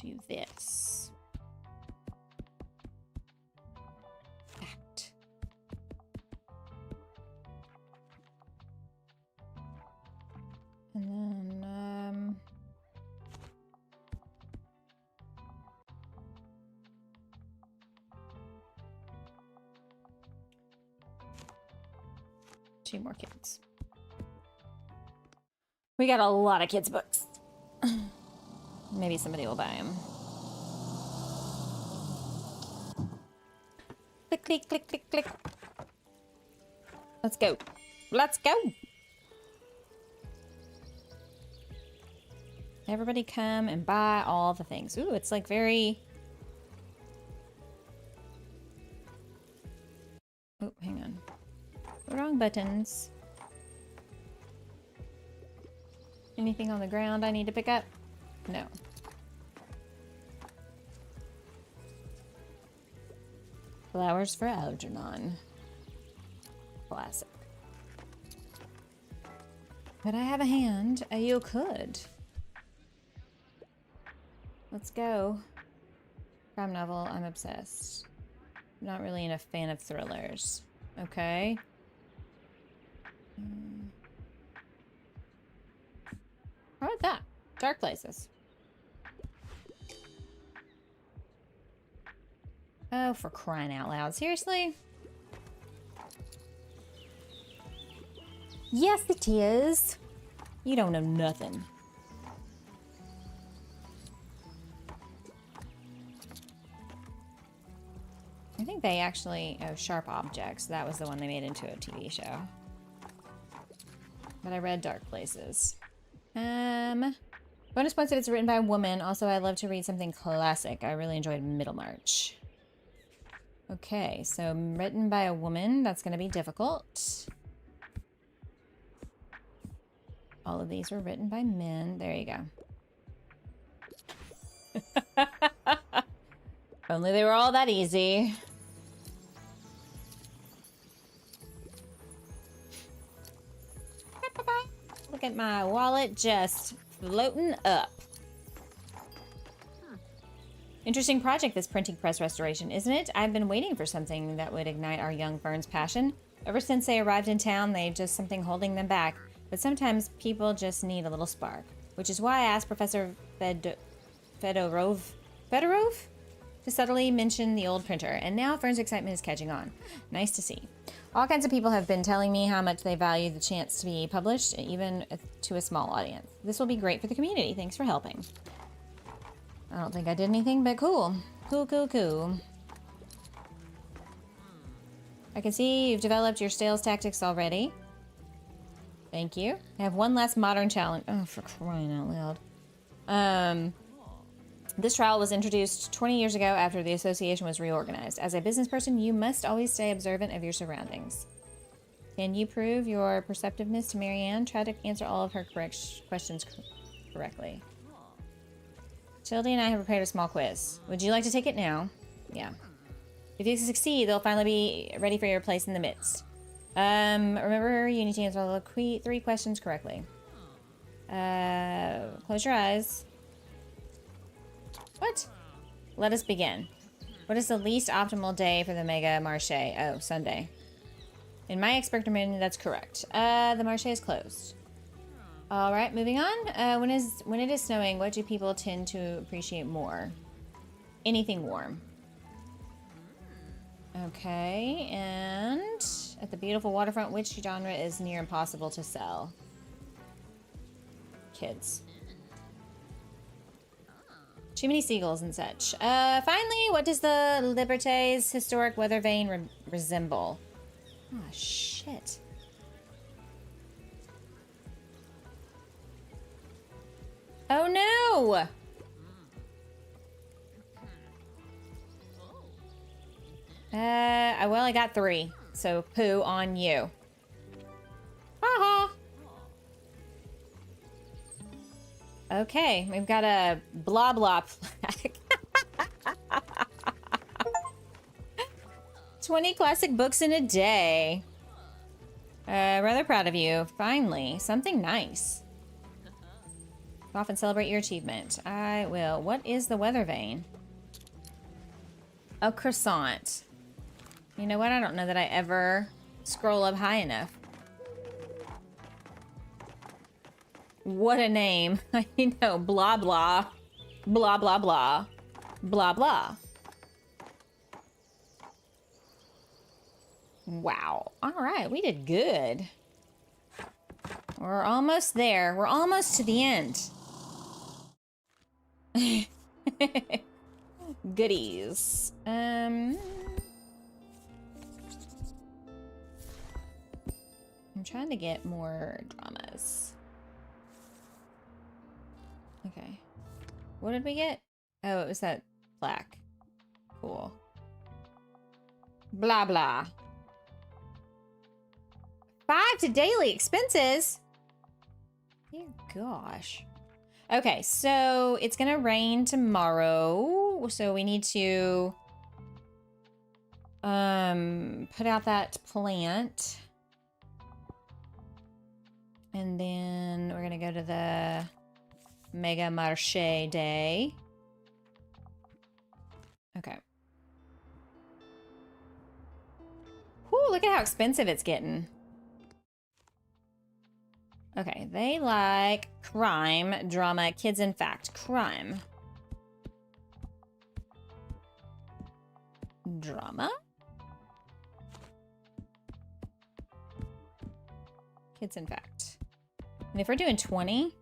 do this. Act. And then, two more kids. We got a lot of kids' books. Maybe somebody will buy them. Click, click, click, click, click. Let's go. Let's go. Everybody come and buy all the things. Ooh, it's like very... Oh, hang on. Wrong buttons. Anything on the ground I need to pick up? No. Flowers for Algernon. Classic. Could I have a hand? You could. Let's go. Crime novel. I'm obsessed. I'm not really a fan of thrillers. Okay. How about that? Dark places. Oh, for crying out loud. Seriously? Yes, it is. You don't know nothing. I think they actually... Oh, Sharp Objects. That was the one they made into a TV show. But I read Dark Places. Bonus points if it's written by a woman. Also, I love to read something classic. I really enjoyed Middlemarch. Okay, so written by a woman. That's going to be difficult. All of these were written by men. There you go. If only they were all that easy. Look at my wallet just floating up. Interesting project, this printing press restoration, isn't it? I've been waiting for something that would ignite our young Fern's passion. Ever since they arrived in town, they've just something holding them back. But sometimes people just need a little spark. Which is why I asked Professor Fedorov to subtly mention the old printer. And now Fern's excitement is catching on. Nice to see. All kinds of people have been telling me how much they value the chance to be published, even to a small audience. This will be great for the community. Thanks for helping. I don't think I did anything, but cool. Cool, cool, cool. I can see you've developed your sales tactics already. Thank you. I have one last modern challenge. Oh, for crying out loud. This trial was introduced 20 years ago after the association was reorganized. As a business person, you must always stay observant of your surroundings. Can you prove your perceptiveness to Marianne? Try to answer all of her questions correctly. Tildy and I have prepared a small quiz. Would you like to take it now? Yeah. If you succeed, they'll finally be ready for your place in the midst. Remember, you need to answer all the 3 questions correctly. Close your eyes. What? Let us begin. What is the least optimal day for the Mega Marché? Oh, Sunday. In my expert opinion, that's correct. The Marché is closed. All right, moving on. When it is snowing, what do people tend to appreciate more? Anything warm. Okay, and at the beautiful waterfront, which genre is near impossible to sell? Kids. Too many seagulls and such. Finally, what does the Liberté's historic weather vane resemble? Oh, shit. Oh, no! Well, I got 3. So, poo on you. Ha-ha! Okay, we've got a blah blah flag. 20 classic books in a day. Rather proud of you. Finally, something nice. Go off and celebrate your achievement. I will. What is the weather vane? A croissant. You know what? I don't know that I ever scroll up high enough. What a name. I know. Blah, blah. Blah, blah, blah. Blah, blah. Wow. All right. We did good. We're almost there. We're almost to the end. Goodies. I'm trying to get more dramas. Okay. What did we get? Oh, it was that plaque. Cool. Blah, blah. 5 to daily expenses? Dear gosh. Okay, so it's gonna rain tomorrow. So we need to put out that plant. And then we're gonna go to the Mega Marché day. Okay. Whew, look at how expensive it's getting. Okay, they like crime, drama, kids in fact. Crime. Drama? Kids in fact. And if we're doing 20...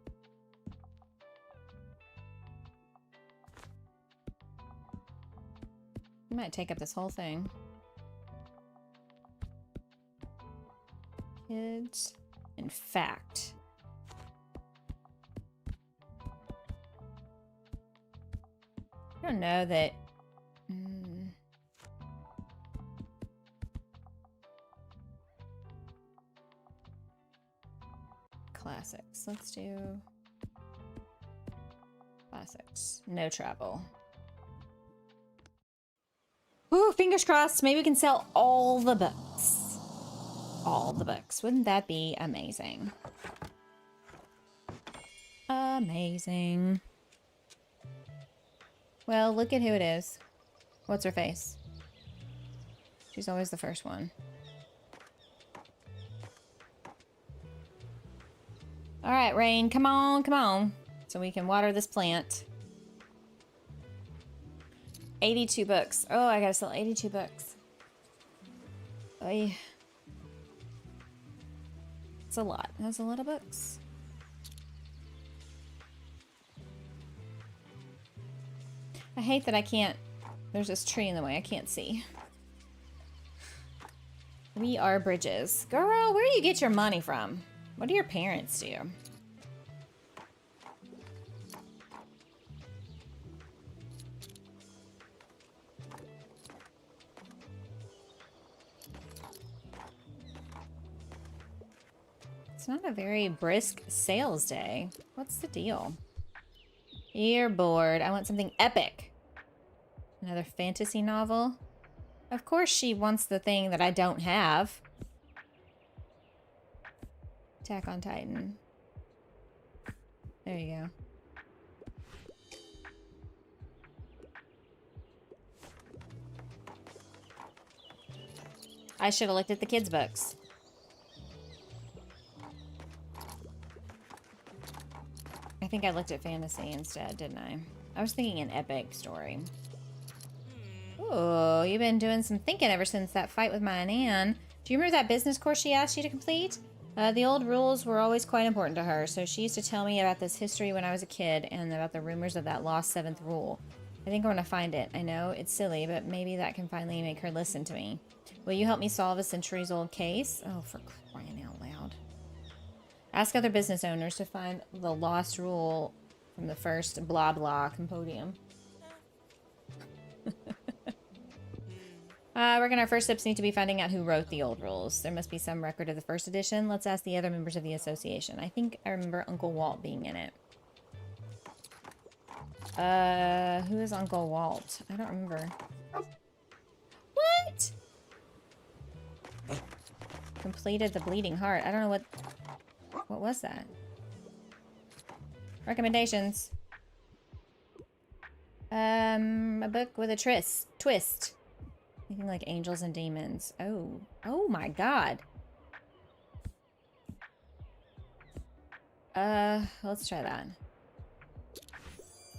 we might take up this whole thing. Kids... in fact. I don't know that... Classics. Let's do... classics. No travel. Ooh, fingers crossed. Maybe we can sell all the books. All the books. Wouldn't that be amazing? Amazing. Well, look at who it is. What's her face? She's always the first one. All right, Rain, come on, come on. So we can water this plant. 82 books. Oh, I gotta sell 82 books. Oy. It's a lot. That's a lot of books. I hate that I can't... there's this tree in the way. I can't see. We are bridges. Girl, where do you get your money from? What do your parents do? It's not a very brisk sales day. What's the deal? You're bored. I want something epic. Another fantasy novel? Of course she wants the thing that I don't have. Attack on Titan. There you go. I should have looked at the kids' books. I think I looked at fantasy instead, didn't I? I was thinking an epic story. Oh, you've been doing some thinking ever since that fight with my Ann. Do you remember that business course she asked you to complete? The old rules were always quite important to her, so she used to tell me about this history when I was a kid and about the rumors of that lost 7th rule. I think I'm gonna find it. I know, it's silly, but maybe that can finally make her listen to me. Will you help me solve a centuries-old case? Oh, for crying out loud. Ask other business owners to find the lost rule from the first blah blah compendium. I reckon our first steps need to be finding out who wrote the old rules. There must be some record of the first edition. Let's ask the other members of the association. I think I remember Uncle Walt being in it. Who is Uncle Walt? I don't remember. What? Completed the Bleeding Heart. I don't know what was that? Recommendations. A book with a twist. Anything like Angels and Demons. Oh. Oh my god. Let's try that.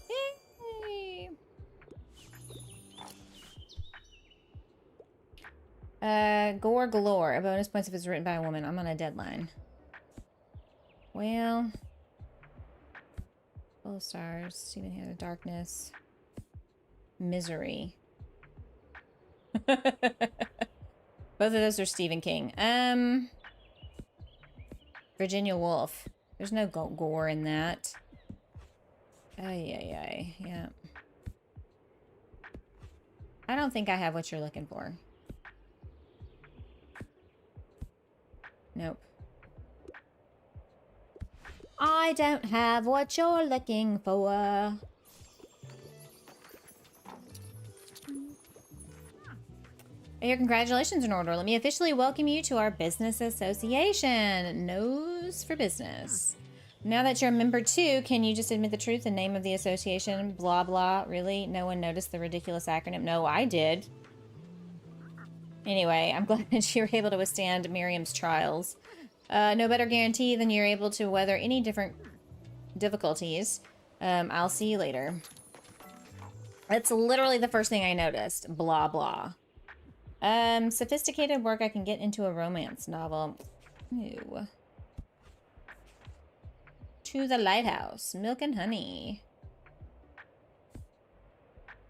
Yay! Gore Galore. A bonus points if it's written by a woman. I'm on a deadline. Well. Full of Stars. Stephen Hand of Darkness. Misery. Both of those are Stephen King. Virginia Woolf. There's no gore in that. Ay. Yeah. I don't think I have what you're looking for. Nope. I don't have what you're looking for. Your congratulations in order. Let me officially welcome you to our business association. Nose for business. Now that you're a member too, can you just admit the truth? The name of the association, blah, blah. Really? No one noticed the ridiculous acronym? No, I did. Anyway, I'm glad that you were able to withstand Miriam's trials. No better guarantee than you're able to weather any different difficulties. I'll see you later. That's literally the first thing I noticed. Blah, blah. Sophisticated work I can get into a romance novel. Ew. To the Lighthouse. Milk and Honey.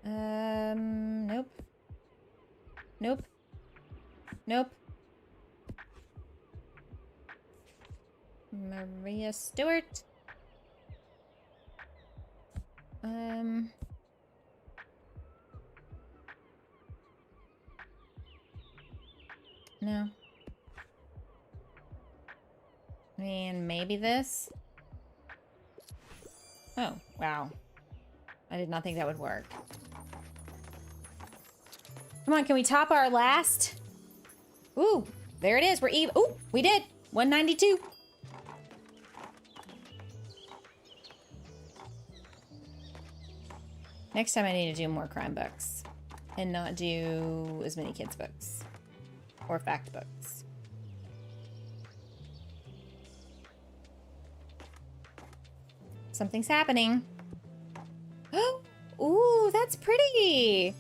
Nope. Nope. Nope. Maria Stewart. No. I mean, maybe this? Oh, wow. I did not think that would work. Come on, can we top our last? Ooh, there it is. We're even. Ooh, we did. 192. Next time I need to do more crime books and not do as many kids' books or fact books. Something's happening. Ooh, that's pretty.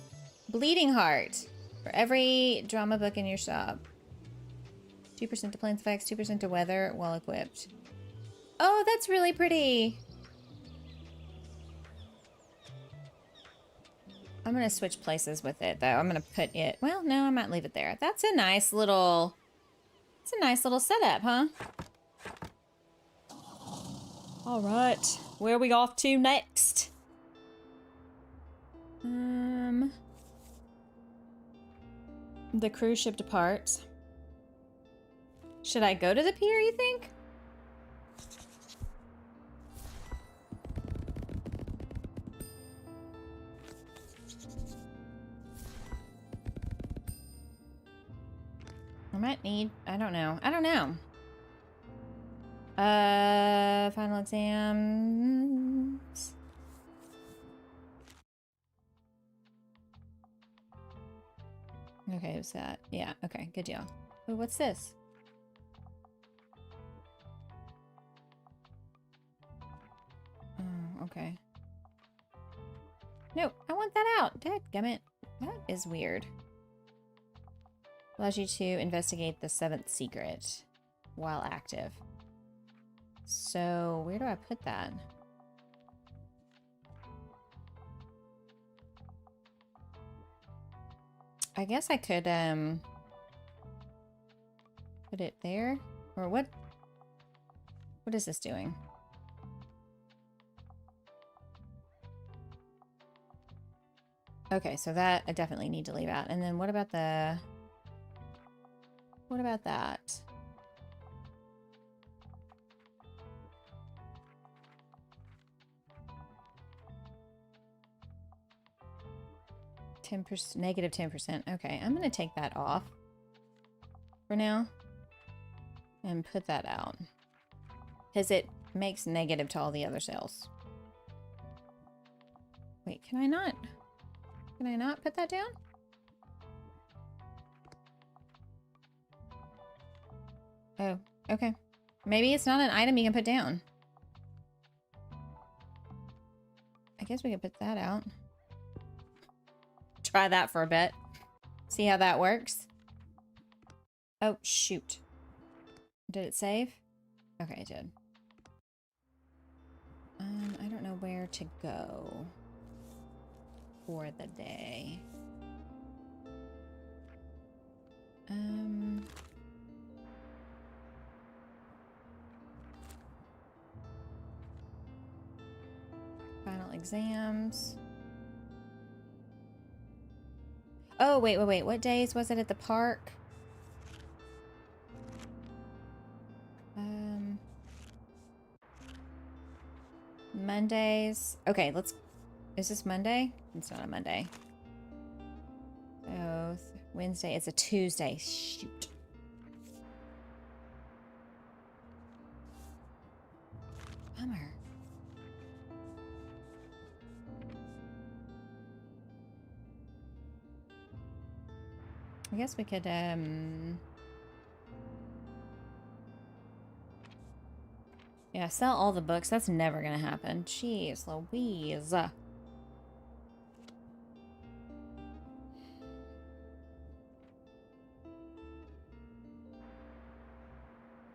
Bleeding Heart. For every drama book in your shop. 2% to plant effects, 2% to weather, well equipped. Oh, that's really pretty. I'm gonna switch places with it though. I'm gonna put it, well, no, I might leave it there. That's a nice little, it's a nice little setup, huh? All right, where are we off to next? The cruise ship departs. Should I go to the pier, you think? might need, I don't know. Final exams. Okay, what's that? Yeah, okay, good deal. Oh, what's this? Oh, okay. No, I want that out. Dadgummit. That is weird. Allows you to investigate the 7th secret while active. So, where do I put that? I guess I could, put it there? Or what? What is this doing? Okay, so that I definitely need to leave out. And then what about the... What about that? Negative 10%. Okay, I'm gonna take that off for now and put that out because it makes negative to all the other cells. Wait, can I not? Can I not put that down? Oh, okay. Maybe it's not an item you can put down. I guess we could put that out. Try that for a bit. See how that works. Oh, shoot. Did it save? Okay, it did. I don't know where to go for the day. Final exams. Oh, wait. What days was it at the park? Mondays. Okay, let's... Is this Monday? It's not a Monday. So, Wednesday. It's a Tuesday. Shoot. Bummer. I guess we could, yeah, sell all the books. That's never gonna happen. Jeez Louise.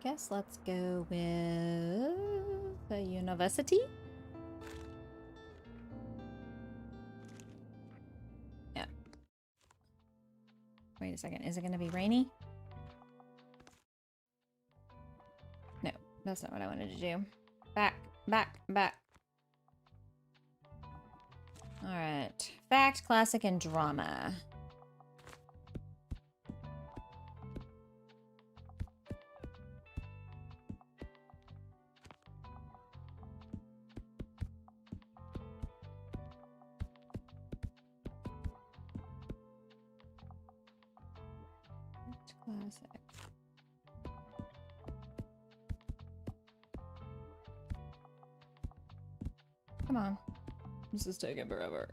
Guess let's go with the university. Yeah. Wait a second. Is it gonna be rainy? No, that's not what I wanted to do. Back. Alright. Fact, classic, and drama. Classic. Come on. This is taking forever.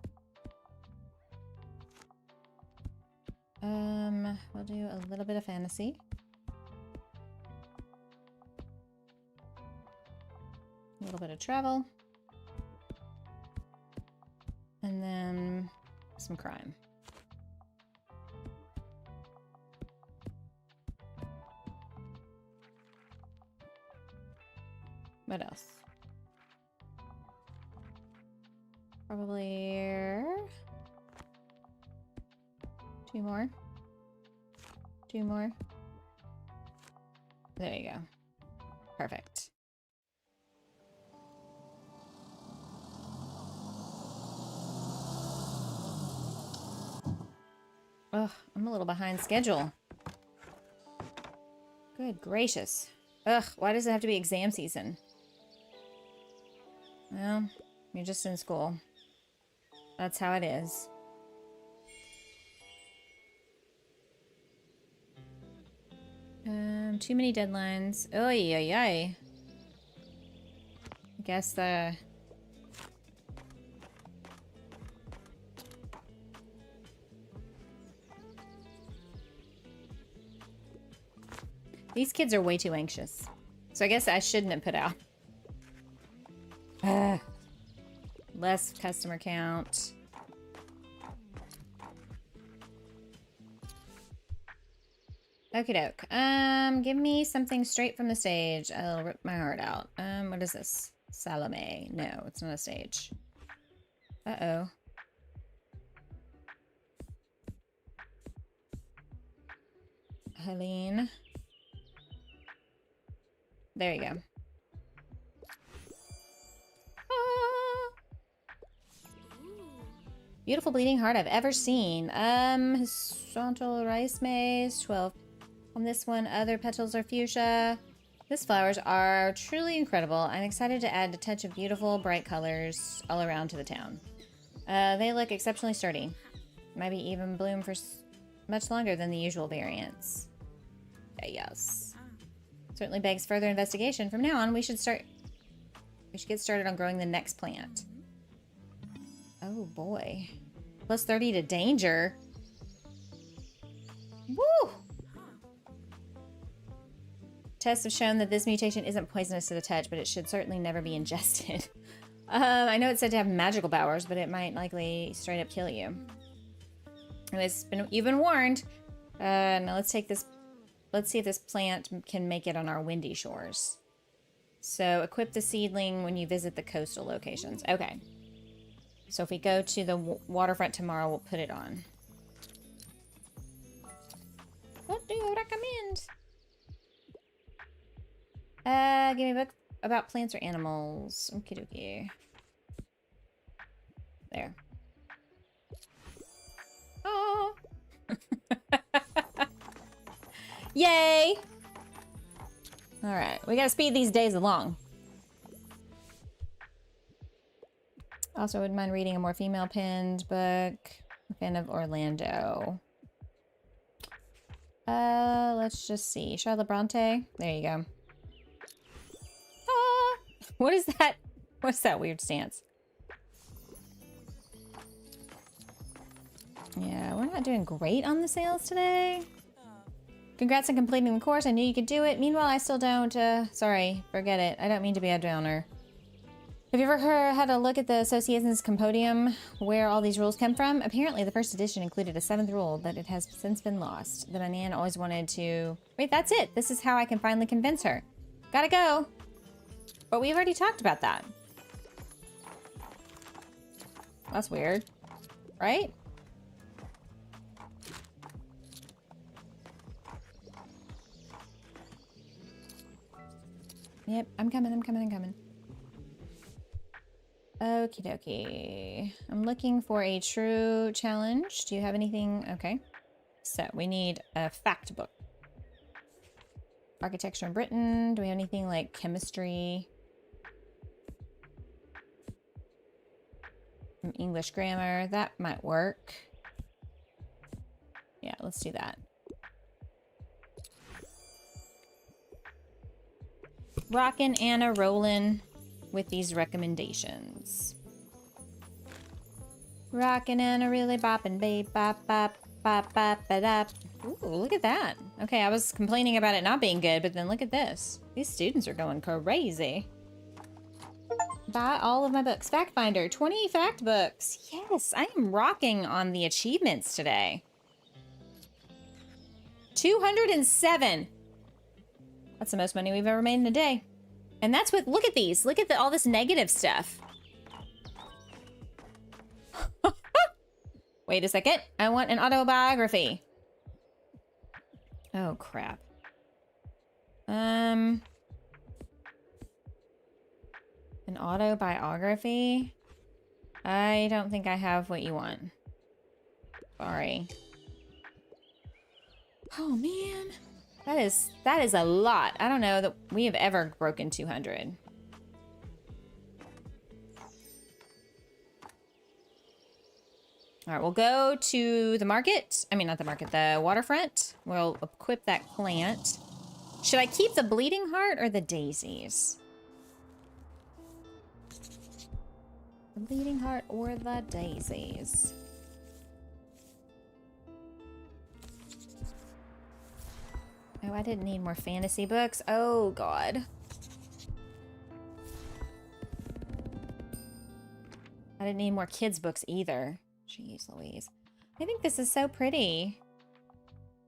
We'll do a little bit of fantasy. A little bit of travel. And then some crime. What else? Probably two more. There you go. Perfect. Ugh, I'm a little behind schedule. Good gracious. Ugh, why does it have to be exam season? Well, you're just in school. That's how it is. Too many deadlines. Oh, yeah. I guess the... These kids are way too anxious. So I guess I shouldn't have put out. Less customer count. Okie doke. Give me something straight from the stage. I'll rip my heart out. What is this? Salome. No, it's not a stage. Uh-oh. Helene. There you go. Ah. Beautiful bleeding heart I've ever seen. Horizontal rice maze, 12. On this one, other petals are fuchsia. These flowers are truly incredible. I'm excited to add a touch of beautiful, bright colors all around to the town. They look exceptionally sturdy. Maybe even bloom for much longer than the usual variants. Yes. Certainly begs further investigation. From now on, we should get started on growing the next plant. Oh boy. Plus 30 to danger. Woo! Tests have shown that this mutation isn't poisonous to the touch, but it should certainly never be ingested. I know it's said to have magical powers, but it might likely straight up kill you. Anyways, you've been warned. Now let's take this. Let's see if this plant can make it on our windy shores. So equip the seedling when you visit the coastal locations. Okay. So if we go to the waterfront tomorrow, we'll put it on. What do you recommend? Give me a book about plants or animals. Okie dokie. There. Oh. Yay! Alright, we gotta speed these days along. Also, wouldn't mind reading a more female-pinned book. A fan of Orlando. Let's just see. Charlotte Bronte. There you go. Ah! What is that? What's that weird stance? Yeah, we're not doing great on the sales today. Congrats on completing the course. I knew you could do it. Meanwhile, I still don't. Sorry, forget it. I don't mean to be a downer. Have you ever had a look at the association's compendium where all these rules come from? Apparently, the first edition included a 7th rule, but it has since been lost. The Nan always wanted to... Wait, that's it. This is how I can finally convince her. Gotta go. But we've already talked about that. That's weird. Right? Yep, I'm coming. Okie dokie. I'm looking for a true challenge. Do you have anything? Okay. So we need a fact book. Architecture in Britain. Do we have anything like chemistry? English grammar. That might work. Yeah, let's do that. Rockin' and a rollin' with these recommendations. Rockin' and a really boppin', babe, bop, bop, bop, bop, ba-dop. Ooh, look at that. Okay, I was complaining about it not being good, but then look at this. These students are going crazy. Buy all of my books. Fact Finder, 20 fact books. Yes, I am rocking on the achievements today. 207. That's the most money we've ever made in a day. And that's with, look at these. Look at all this negative stuff. Wait a second. I want an autobiography. Oh, crap. An autobiography? I don't think I have what you want. Sorry. Oh, man. That is a lot. I don't know that we have ever broken 200. All right, we'll go to the market. I mean, not the market, the waterfront. We'll equip that plant. Should I keep the bleeding heart or the daisies? The bleeding heart or the daisies? Oh, I didn't need more fantasy books. Oh, God. I didn't need more kids' books either. Jeez Louise. I think this is so pretty.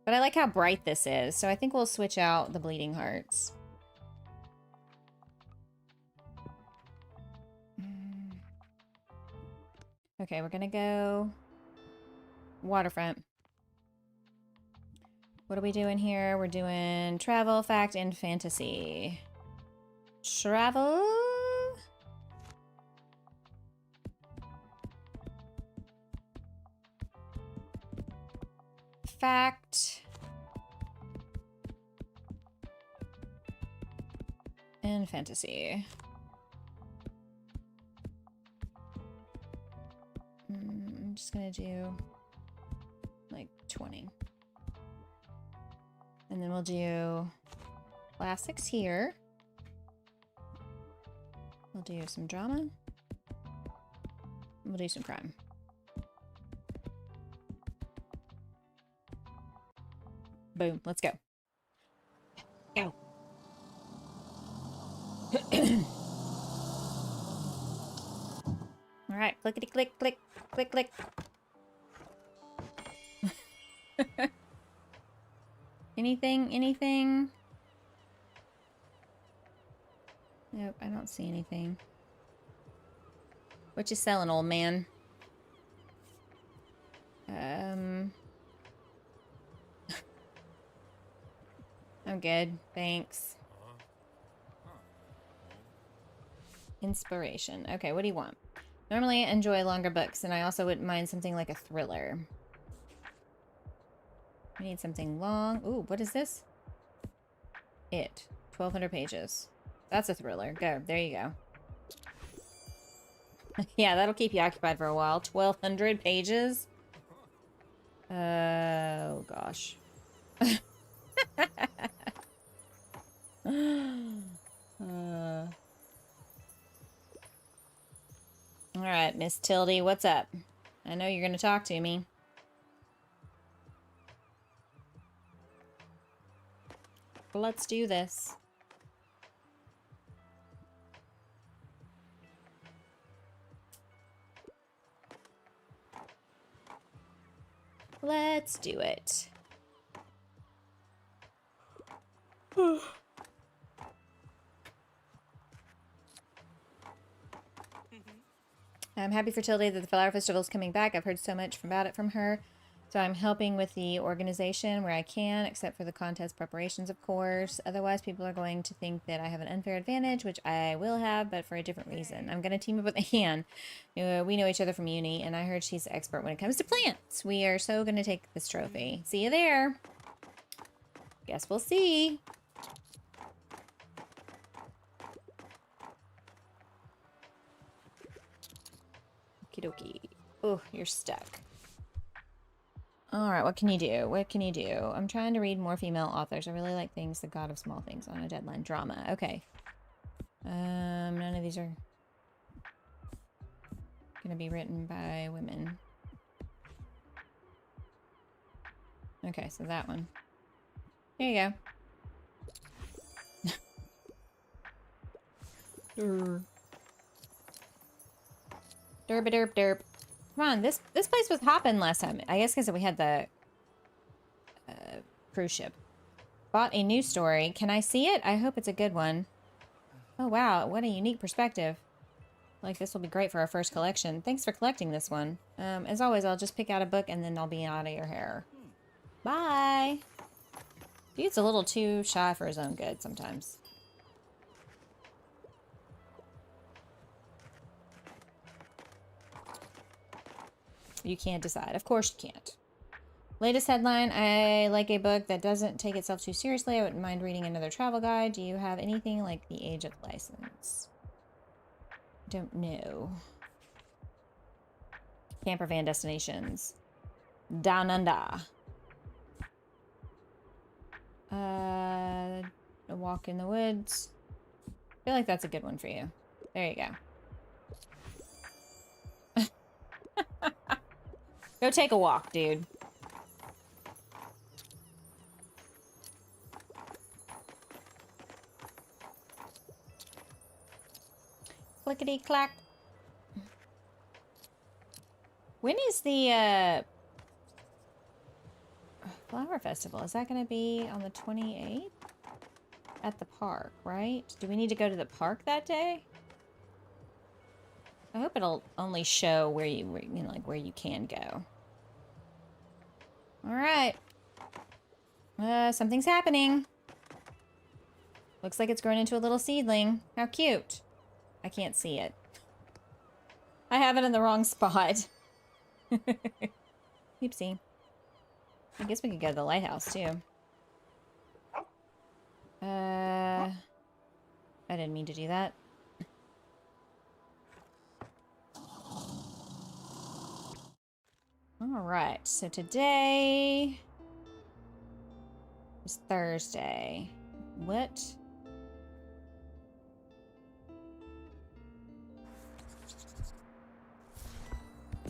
But I like how bright this is, so I think we'll switch out the bleeding hearts. Okay, we're gonna go waterfront. What are we doing here? We're doing travel, fact, and fantasy. Travel. Fact. And fantasy. I'm just gonna do like 20. And then we'll do classics here. We'll do some drama. We'll do some crime. Boom, let's go. Go. All right, clickety click, click, click, click. Anything? Nope, I don't see anything. What you selling, old man? I'm good, thanks. Inspiration. Okay, what do you want? Normally I enjoy longer books, and I also wouldn't mind something like a thriller. We need something long. Ooh, what is this? It. 1,200 pages. That's a thriller. Go. There you go. Yeah, that'll keep you occupied for a while. 1,200 pages? Oh, gosh. Alright, Miss Tildy, what's up? I know you're gonna talk to me. Let's do this. Let's do it. I'm happy for Tildy that the Flower Festival is coming back. I've heard so much about it from her. So I'm helping with the organization where I can, except for the contest preparations, of course. Otherwise, people are going to think that I have an unfair advantage, which I will have, but for a different reason. I'm going to team up with Anne. We know each other from uni, and I heard she's an expert when it comes to plants. We are so going to take this trophy. See you there. Guess we'll see. Okie dokie. Oh, you're stuck. Alright, what can you do? What can you do? I'm trying to read more female authors. I really like things, The God of Small Things, On a Deadline. Drama. Okay. None of these are gonna be written by women. Okay, so that one. There you go. Derp derp derp. Come on, this place was hopping last time. I guess because we had the cruise ship. Bought a new story. Can I see it? I hope it's a good one. Oh wow, what a unique perspective. Like this will be great for our first collection. Thanks for collecting this one. As always, I'll just pick out a book and then I'll be out of your hair. Bye. Dude's a little too shy for his own good sometimes. You can't decide. Of course you can't. Latest headline, I like a book that doesn't take itself too seriously. I wouldn't mind reading another travel guide. Do you have anything like The Age of License? Don't know. Camper van destinations. Down under. A walk in the woods. I feel like that's a good one for you. There you go. Go take a walk, dude. Clickety-clack. When is the flower festival? Is that going to be on the 28th? At the park, right? Do we need to go to the park that day? I hope it'll only show where you know, like where you can go. All right. Something's happening. Looks like it's grown into a little seedling. How cute. I can't see it. I have it in the wrong spot. Oopsie. I guess we could go to the lighthouse, too. I didn't mean to do that. Alright, so today is Thursday. What?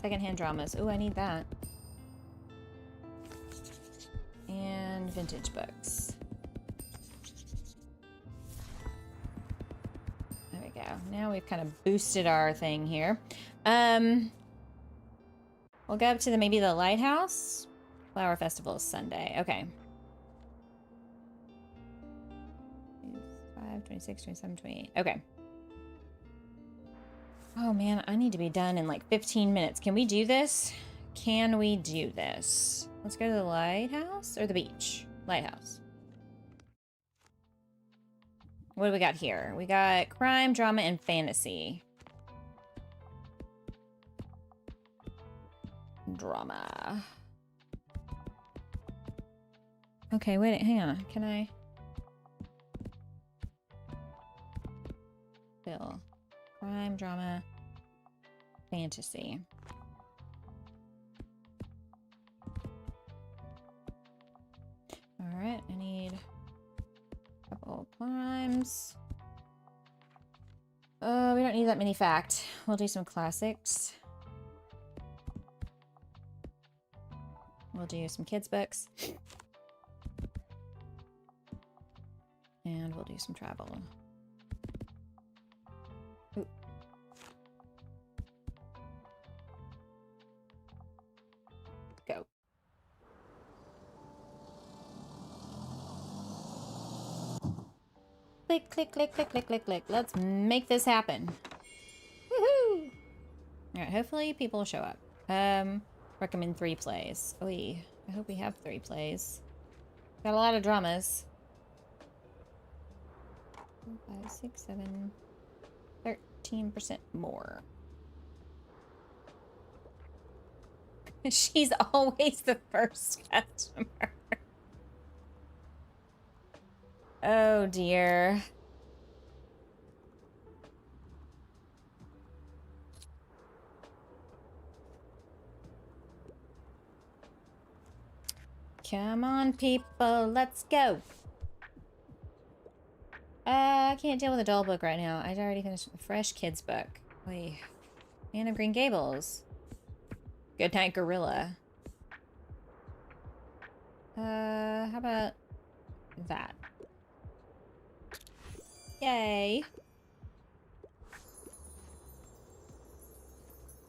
Secondhand dramas. Oh, I need that. And vintage books. There we go. Now we've kind of boosted our thing here. We'll go up to maybe the lighthouse. Flower festival is Sunday. Okay. 25, 26, 27, 28. Okay. Oh man, I need to be done in like 15 minutes. Can we do this? Can we do this? Let's go to the lighthouse or the beach? Lighthouse. What do we got here? We got crime, drama, and fantasy. Drama. Okay, wait, hang on. Can I? Bill. Crime, drama, fantasy. Alright, I need a couple of crimes. We don't need that many fact. We'll do some classics. We'll do some kids' books. And we'll do some travel. Ooh. Go. Click, click, click, click, click, click, click. Let's make this happen. Woohoo! Alright, hopefully people will show up. Recommend 3 plays. Oy, I hope we have 3 plays. Got a lot of dramas. 5, 6, 7, 13% more. She's always the first customer. Oh dear. Come on, people, let's go. I can't deal with a dull book right now. I already finished a fresh kids book. Wait. Anne of Green Gables. Good night, Gorilla. How about that? Yay.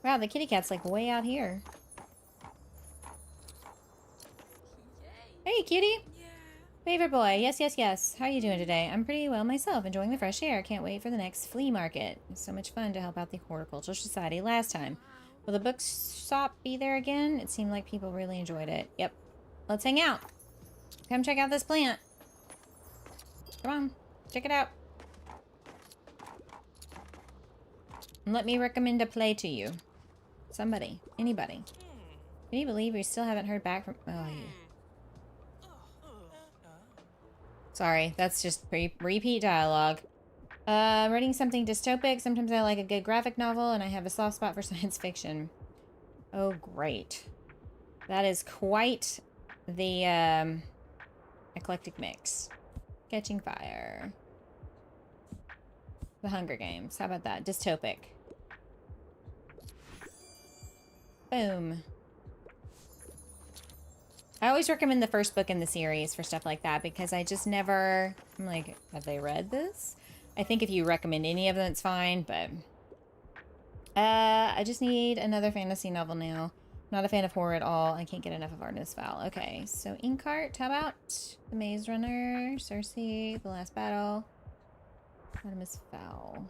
Wow, the kitty cat's like way out here. Hey, kitty. Yeah. Favorite boy. Yes, yes, yes. How are you doing today? I'm pretty well myself, enjoying the fresh air. Can't wait for the next flea market. It's so much fun to help out the Horticultural Society last time. Will the bookshop be there again? It seemed like people really enjoyed it. Yep. Let's hang out. Come check out this plant. Come on. Check it out. And let me recommend a play to you. Somebody. Anybody. Can you believe we still haven't heard back from... Oh, yeah. Sorry, that's just repeat dialogue. Writing something dystopic. Sometimes I like a good graphic novel, and I have a soft spot for science fiction. Oh, great. That is quite the eclectic mix. Catching Fire. The Hunger Games. How about that? Dystopic. Boom. I always recommend the first book in the series for stuff like that because I just never... I'm like, have they read this? I think if you recommend any of them, it's fine, but... I just need another fantasy novel now. Not a fan of horror at all. I can't get enough of Artemis Fowl. Okay, so Inkheart, how about The Maze Runner, Circe, The Last Battle, Artemis Fowl.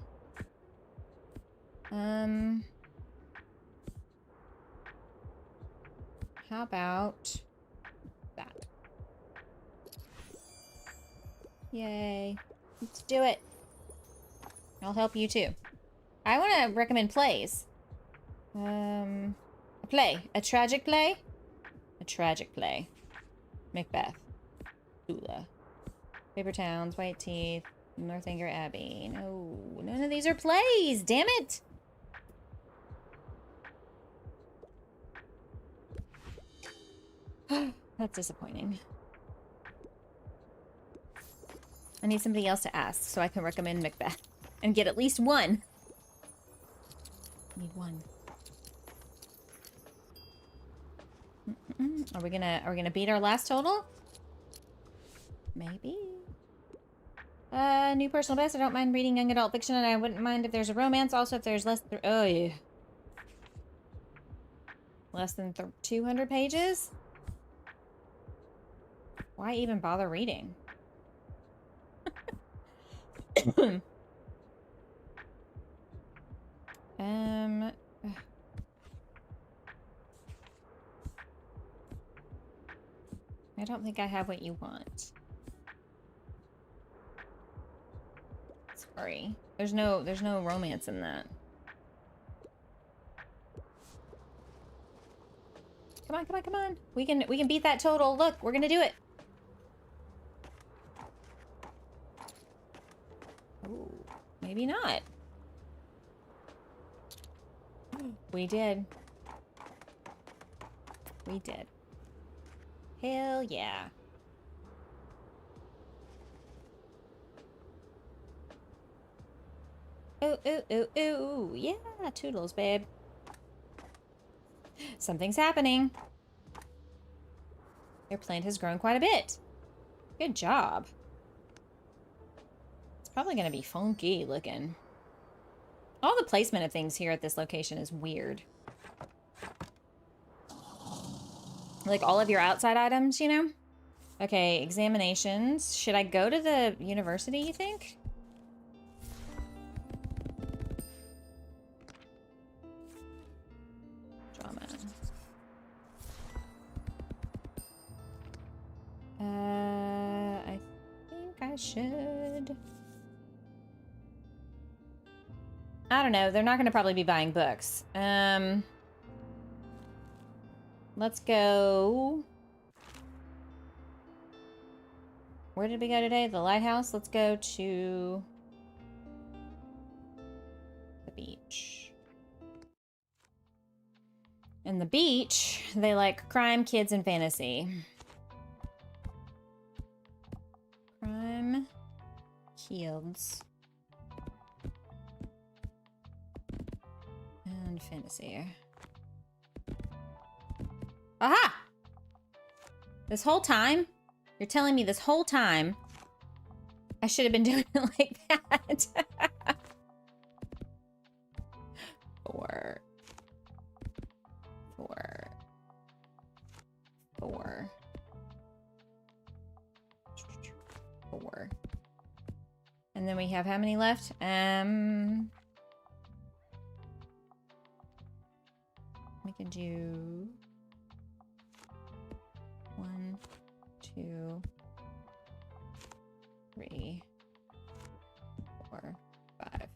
How about that? Yay. Let's do it. I'll help you too. I want to recommend plays. A play. A tragic play? A tragic play. Macbeth. Tula. Paper Towns, White Teeth, Northanger Abbey. No, none of these are plays. Damn it. That's disappointing. I need somebody else to ask so I can recommend Macbeth and get at least one. I need one. Are we gonna beat our last total? Maybe. New personal best. I don't mind reading young adult fiction, and I wouldn't mind if there's a romance. Also, if there's less than less than 200 pages. Why even bother reading? I don't think I have what you want. Sorry. There's no romance in that. Come on, come on, come on. We can beat that total. Look, we're gonna do it. Ooh, maybe not. We did. We did. Hell yeah. Ooh, ooh, ooh, ooh. Yeah, toodles, babe. Something's happening. Your plant has grown quite a bit. Good job. It's probably going to be funky looking. All the placement of things here at this location is weird. Like all of your outside items, you know? Okay, examinations. Should I go to the university, you think? Drama. I think I should. I don't know. They're not going to probably be buying books. Let's go. Where did we go today? The lighthouse. Let's go to the beach. And the beach, they like crime, kids, and fantasy. Crime, kids, and fantasy. Aha! This whole time? You're telling me this whole time I should have been doing it like that. Four. And then we have how many left? We can do 1, 2, 3, 4, 5.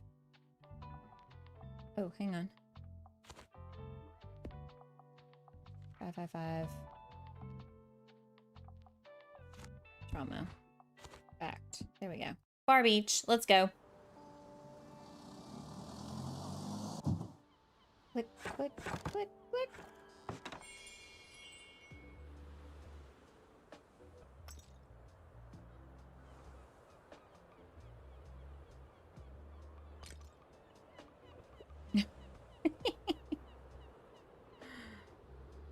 Oh, hang on. 5, 5, 5. Drama. Fact. There we go. Bar Beach. Let's go. Click, click, click, click.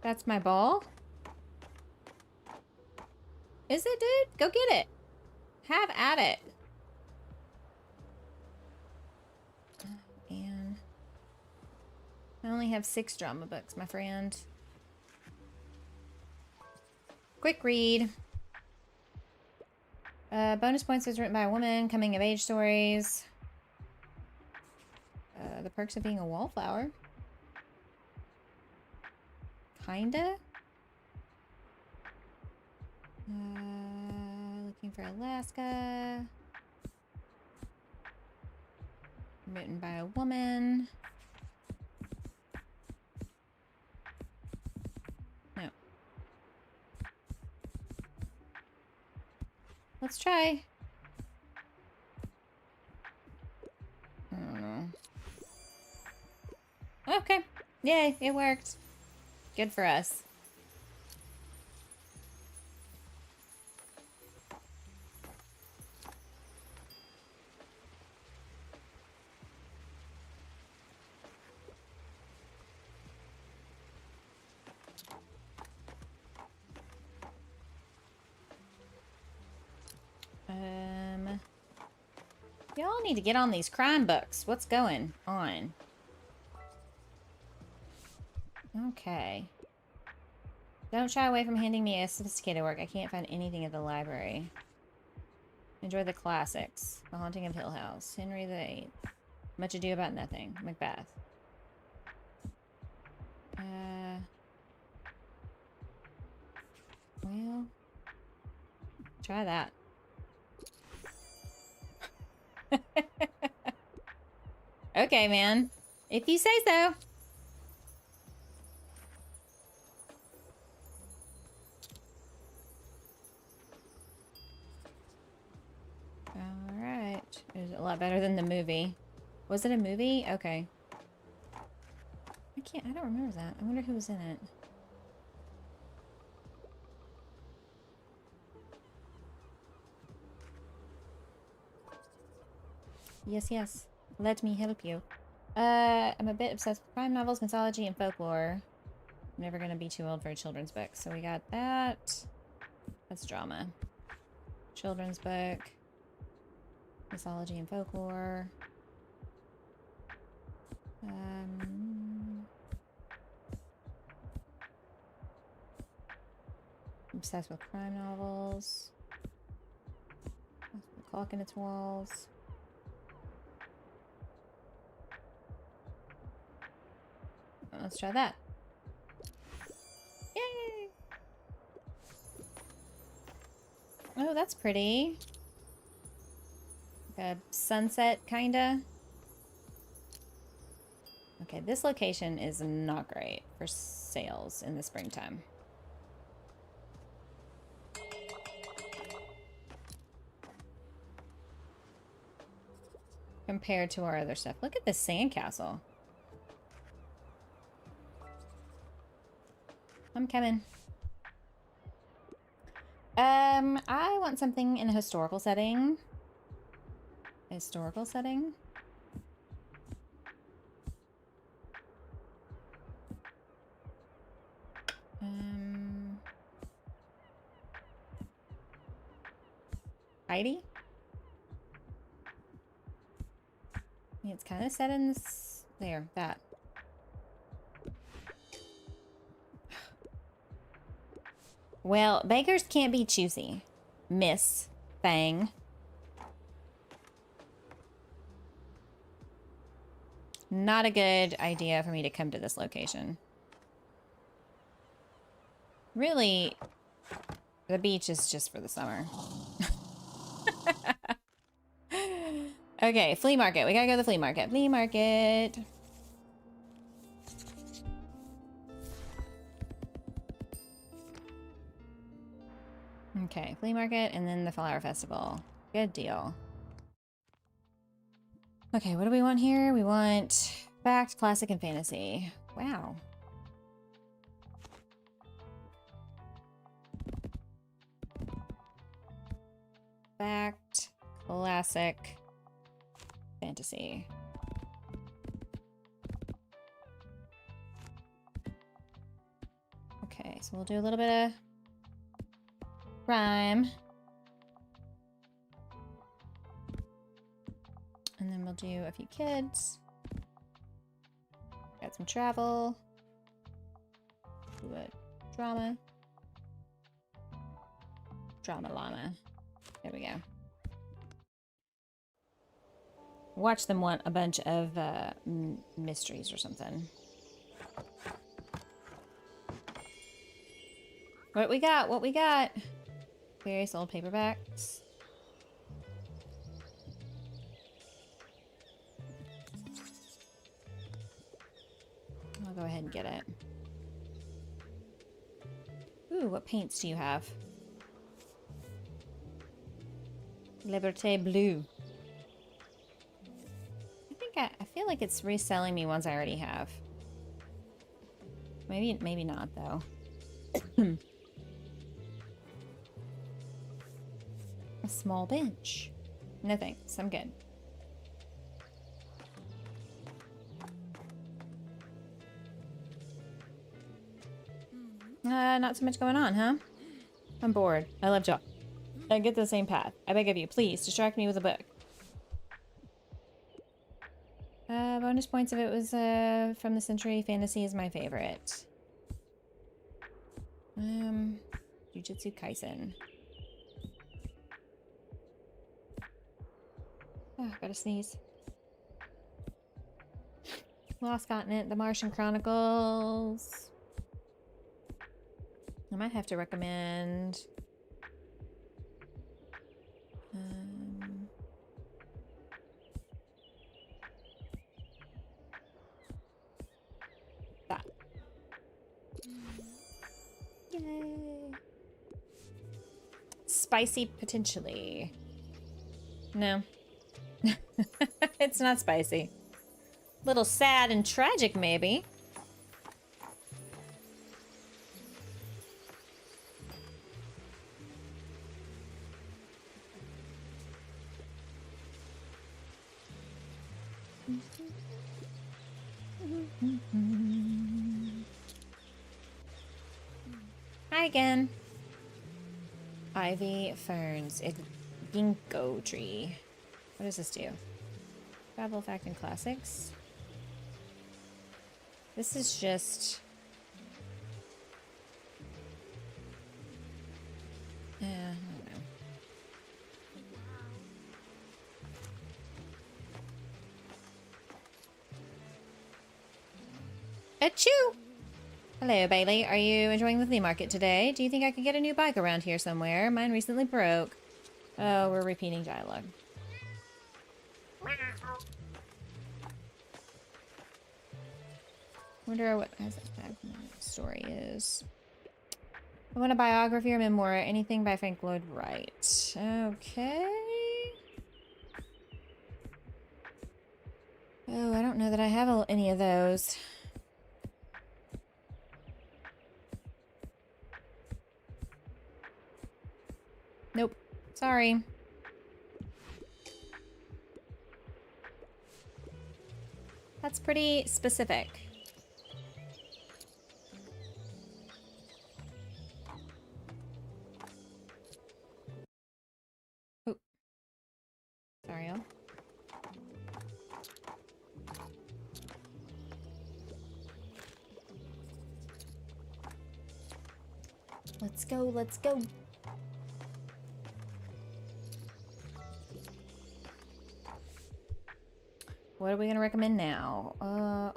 That's my ball? Is it, dude? Go get it. Have at it. Oh, man. I only have 6 drama books, my friend. Quick read. Bonus points was written by a woman. Coming of age stories. The perks of being a wallflower. Kinda. Looking for Alaska. Written by a woman. No. Let's try. I don't know. Okay. Yay, it worked. Good for us. Y'all need to get on these crime books. What's going on? Okay. Don't shy away from handing me a sophisticated work. I can't find anything at the library. Enjoy the classics. The Haunting of Hill House. Henry VIII. Much Ado About Nothing. Macbeth. Well, try that. Okay, man. If you say so. Alright. It was a lot better than the movie. Was it a movie? Okay. I don't remember that. I wonder who was in it. Yes, yes. Let me help you. I'm a bit obsessed with crime novels, mythology, and folklore. I'm never gonna be too old for a children's book. So we got that. That's drama. Children's book. Mythology and folklore. Obsessed with crime novels. The Clock in Its Walls. Let's try that. Yay! Oh, that's pretty. Like a sunset, kinda. Okay, this location is not great for sales in the springtime. Compared to our other stuff. Look at this sandcastle. I'm coming. I want something in a historical setting. Historical setting? Heidi? It's kind of set in this... There, that. Well, bakers can't be choosy. Miss Fang. Not a good idea for me to come to this location. Really, the beach is just for the summer. Okay, flea market. We gotta go to the flea market. Flea market. Okay, flea market and then the flower festival. Good deal. Okay, what do we want here? We want fact, classic, and fantasy. Wow. Fact, classic, fantasy. Okay, so we'll do a little bit of rhyme. And then we'll do a few kids. Got some travel. Do a drama. Drama llama. There we go. Watch them want a bunch of mysteries or something. What we got? What we got? Various old paperbacks. I'll go ahead and get it. Ooh, what paints do you have? Liberté Blue. I feel like it's reselling me ones I already have. Maybe not though. A small bench. No thanks, I'm good. Not so much going on, huh? I'm bored. I love job. I get the same path. I beg of you, please distract me with a book. Bonus points if it was from the century. Fantasy is my favorite. Jujutsu Kaisen. Oh, gotta sneeze. Lost Continent, The Martian Chronicles. I might have to recommend that. Yay. Spicy potentially. No. It's not spicy. Little sad and tragic maybe. Hi again. Ivy ferns. A ginkgo tree. What does this do? Travel fact and classics. This is just I don't know. Achoo! Hello, Bailey. Are you enjoying the flea market today? Do you think I could get a new bike around here somewhere? Mine recently broke. Oh, we're repeating dialogue. Wonder what story is. I want a biography or memoir. Anything by Frank Lloyd Wright. Okay. Oh, I don't know that I have any of those. Nope. Sorry. That's pretty specific. Oh. Sorry, y'all. Let's go, let's go. What are we gonna recommend now?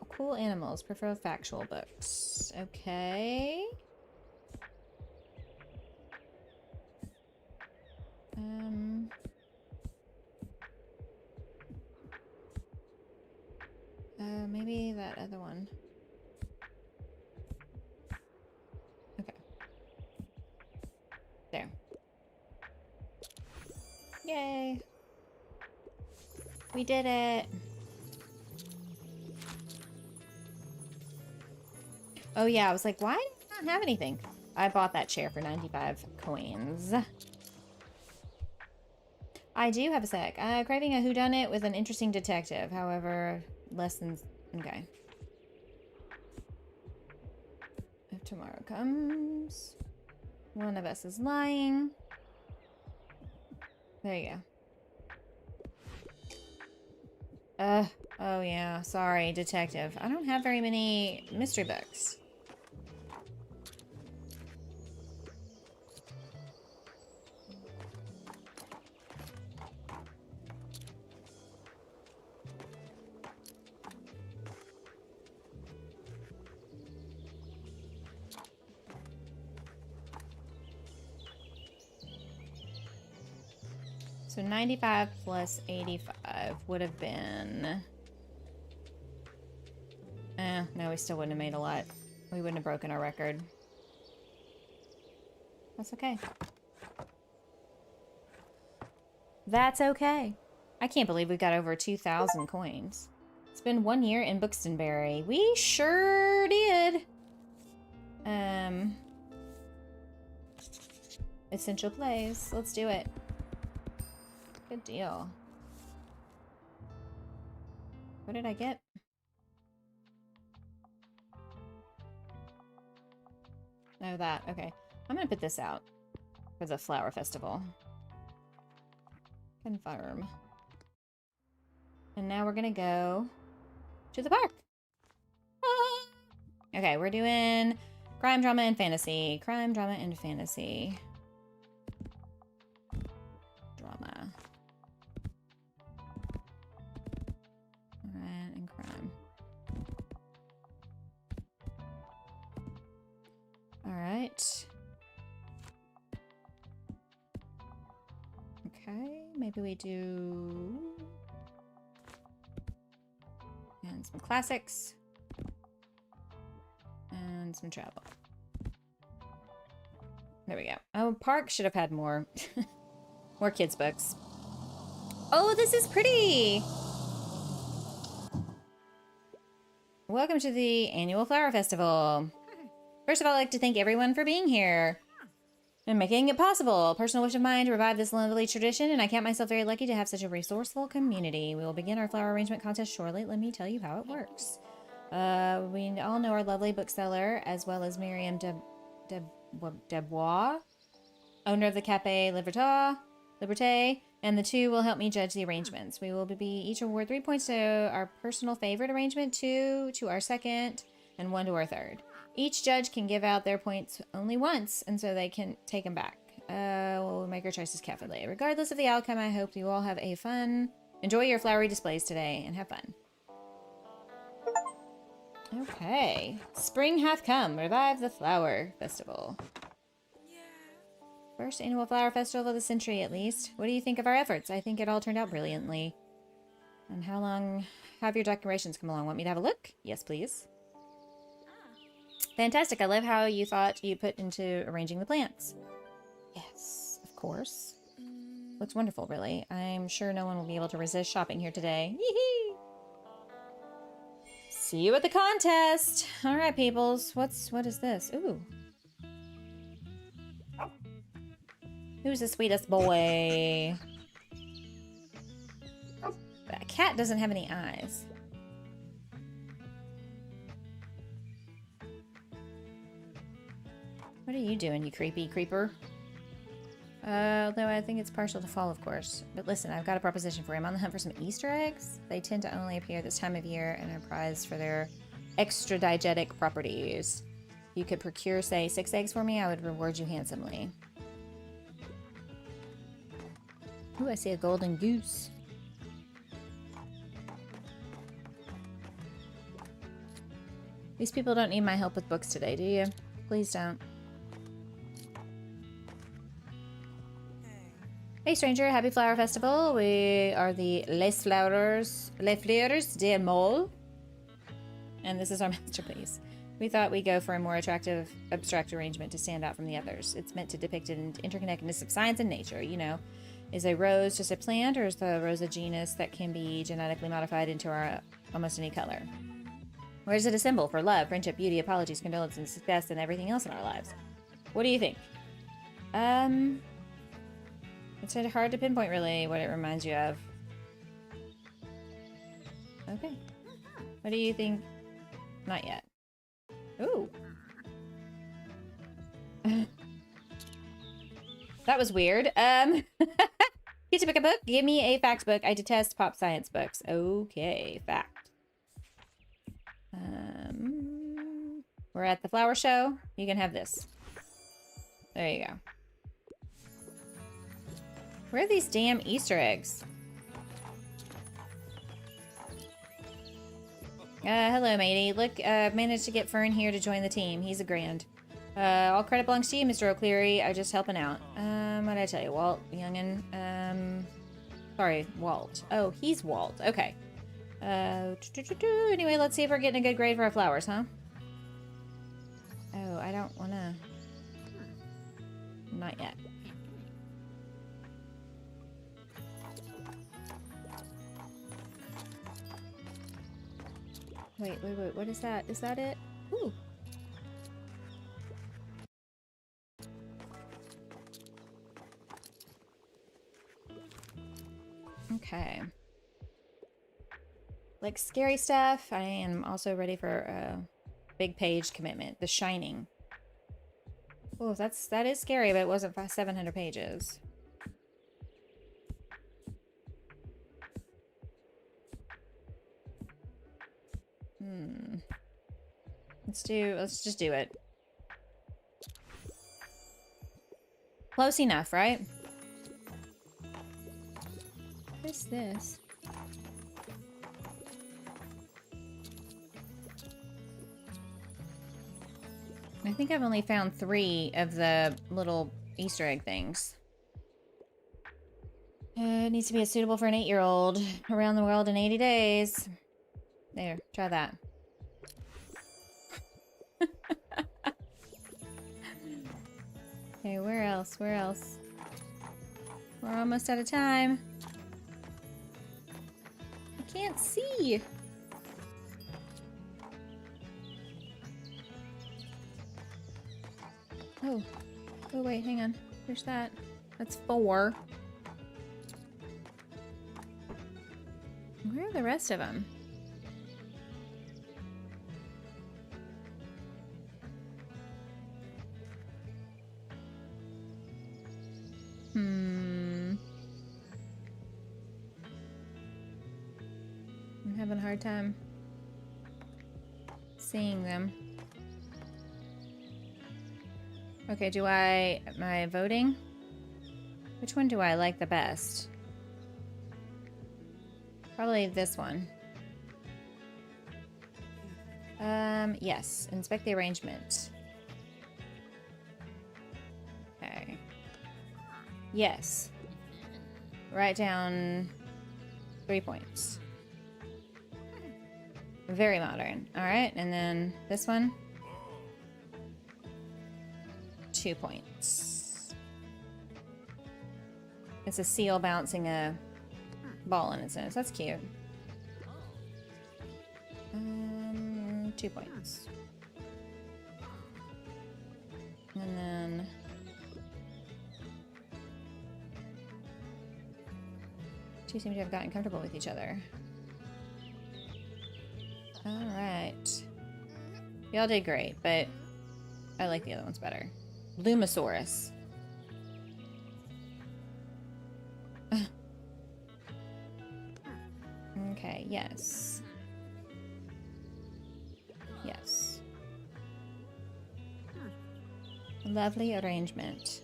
Cool animals. Prefer factual books. Okay. Maybe that other one. Okay. There. Yay. We did it. Oh yeah, I was like, why do I not have anything? I bought that chair for 95 coins. I do have a sec. Craving a whodunit with an interesting detective. However, less than... Okay. I have tomorrow comes. One of us is lying. There you go. Oh yeah, sorry, detective. I don't have very many mystery books. So 95 plus 85 would have been... no, we still wouldn't have made a lot. We wouldn't have broken our record. That's okay. That's okay. I can't believe we got over 2,000 coins. It's been 1 year in Buxtonbury. We sure did. Essential plays. Let's do it. Good deal. What did I get? Oh, that. Okay. I'm gonna put this out for the flower festival. Confirm. And now we're gonna go to the park. Ah! Okay, we're doing crime, drama, and fantasy. Crime, drama, and fantasy. Drama. Alright, and crime. Alright. Okay, maybe we do... and some classics. And some travel. There we go. Oh, park should have had more. More kids' books. Oh, this is pretty! Welcome to the annual flower festival. First of all, I'd like to thank everyone for being here and making it possible. Personal wish of mine to revive this lovely tradition, and I count myself very lucky to have such a resourceful community. We will begin our flower arrangement contest shortly. Let me tell you how it works. We all know our lovely bookseller, as well as Miriam Debois, owner of the Café Liberté, and the two will help me judge the arrangements. We will be each award 3 points to our personal favorite arrangement, 2 to our second, and 1 to our third. Each judge can give out their points only once, and so they can take them back. We'll make our choices carefully. Regardless of the outcome, I hope you all have a enjoy your flowery displays today, and have fun. Okay. Spring hath come. Revive the flower festival. First annual flower festival of the century, at least. What do you think of our efforts? I think it all turned out brilliantly. And how long have your decorations come along? Want me to have a look? Yes, please. Fantastic. I love how you thought you put into arranging the plants. Yes, of course. Looks wonderful, really. I'm sure no one will be able to resist shopping here today. Yee-hee! See you at the contest! Alright, peoples. What is this? Ooh. Who's the sweetest boy? That cat doesn't have any eyes. What are you doing, you creepy creeper? Although I think it's partial to fall, of course. But listen, I've got a proposition for you. I'm on the hunt for some Easter eggs. They tend to only appear this time of year and are prized for their extra diegetic properties. If you could procure, say, 6 eggs for me, I would reward you handsomely. Ooh, I see a golden goose. These people don't need my help with books today, do you? Please don't. Hey stranger, happy flower festival. We are the Les Fleurs de Mole. And this is our masterpiece. We thought we'd go for a more attractive, abstract arrangement to stand out from the others. It's meant to depict an interconnectedness of science and nature, you know. Is a rose just a plant, or is the rose a genus that can be genetically modified into almost any color? Or is it a symbol for love, friendship, beauty, apologies, condolence, and success, and everything else in our lives? What do you think? It's hard to pinpoint, really, what it reminds you of. Okay. What do you think? Not yet. Ooh. That was weird. Get to pick a book. Give me a fact book. I detest pop science books. Okay, fact. We're at the flower show. You can have this. There you go. Where are these damn Easter eggs? Hello, matey. Look, managed to get Fern here to join the team. He's a grand. All credit belongs to you, Mr. O'Cleary. I'm just helping out. What did I tell you? Walt, youngin'. Sorry, Walt. Oh, he's Walt. Okay. Anyway, let's see if we're getting a good grade for our flowers, huh? Oh, I don't wanna... Not yet. Wait, what is that? Is that it? Ooh. Okay. Like scary stuff, I am also ready for a big page commitment. The Shining. Oh, that is scary, but it wasn't 700 pages. Let's just do it. Close enough, right? What is this? I think I've only found 3 of the little Easter egg things. It needs to be suitable for an 8-year-old. Around the world in 80 days. There, try that. Okay, where else? Where else? We're almost out of time. I can't see. Oh. Oh, wait, hang on. There's that. That's 4. Where are the rest of them? I'm having a hard time seeing them. Okay, am I voting? Which one do I like the best? Probably this one. Yes. Inspect the arrangement. Okay. Yes. Write down 3 points. Very modern. Alright, and then this one. 2 points. It's a seal bouncing a ball in its nose. That's cute. 2 points. And then... two seem to have gotten comfortable with each other. Alright. Y'all did great, but I like the other ones better. Lumosaurus. Okay, yes. Yes. Lovely arrangement.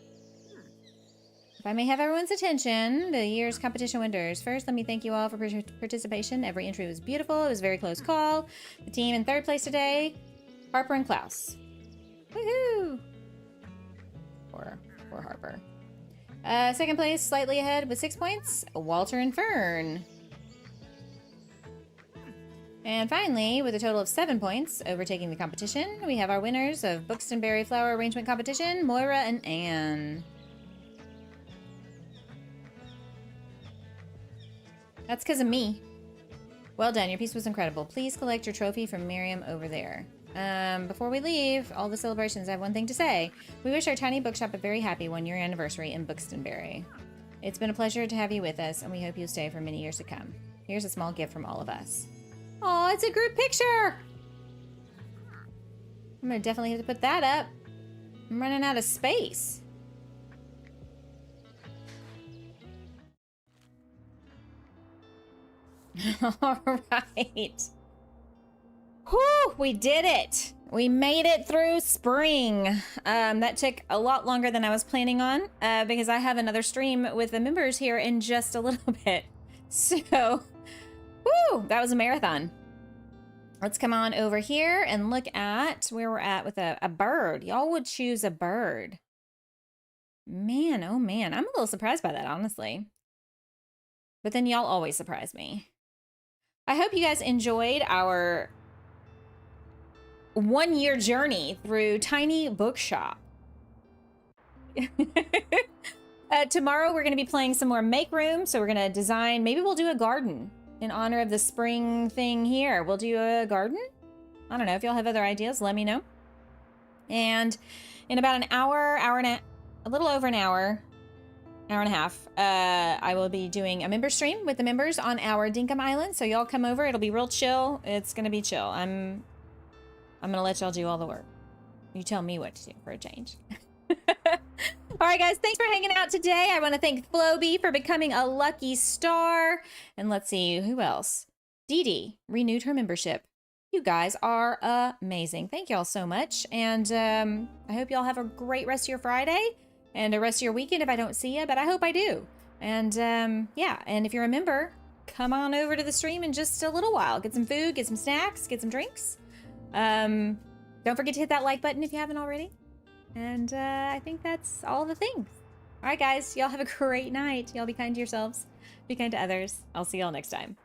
If I may have everyone's attention, the year's competition winners. First, let me thank you all for participation. Every entry was beautiful. It was a very close call. The team in 3rd place today, Harper and Klaus. Woohoo! Poor Harper. 2nd place, slightly ahead with 6 points, Walter and Fern. And finally, with a total of 7 points, overtaking the competition, we have our winners of Buxtonberry Flower Arrangement Competition, Moira and Anne. That's because of me. Well done, your piece was incredible. Please collect your trophy from Miriam over there. Before we leave all the celebrations, I have one thing to say. We wish our tiny bookshop a very happy 1-year anniversary in Buxtonberry. It's been a pleasure to have you with us, and we hope you'll stay for many years to come. Here's a small gift from all of us. Oh, it's a group picture! I'm gonna definitely have to put that up. I'm running out of space. All right. Whew, we did it. We made it through spring. That took a lot longer than I was planning on because I have another stream with the members here in just a little bit. So, whoo, that was a marathon. Let's come on over here and look at where we're at with a bird. Y'all would choose a bird. Man, oh man, I'm a little surprised by that, honestly. But then y'all always surprise me. I hope you guys enjoyed our 1-year journey through Tiny Bookshop. Tomorrow we're going to be playing some more Make Room, so we're going to design, maybe we'll do a garden in honor of the spring thing here. We'll do a garden? I don't know, if y'all have other ideas, let me know. And in about an hour, a little over an hour and a half, I will be doing a member stream with the members on our Dinkum Island, so y'all come over, it'll be real chill. It's going to be chill. I'm gonna let y'all do all the work. You tell me what to do for a change. All right, guys, thanks for hanging out today. I want to thank Floby for becoming a lucky star. And let's see, who else? Dee Dee renewed her membership. You guys are amazing. Thank y'all so much. And I hope y'all have a great rest of your Friday and the rest of your weekend if I don't see you, but I hope I do. And yeah, and if you're a member, come on over to the stream in just a little while. Get some food, get some snacks, get some drinks. Don't forget to hit that like button if you haven't already. And I think that's all the things. All right, guys, y'all have a great night. Y'all be kind to yourselves, be kind to others. I'll see y'all next time.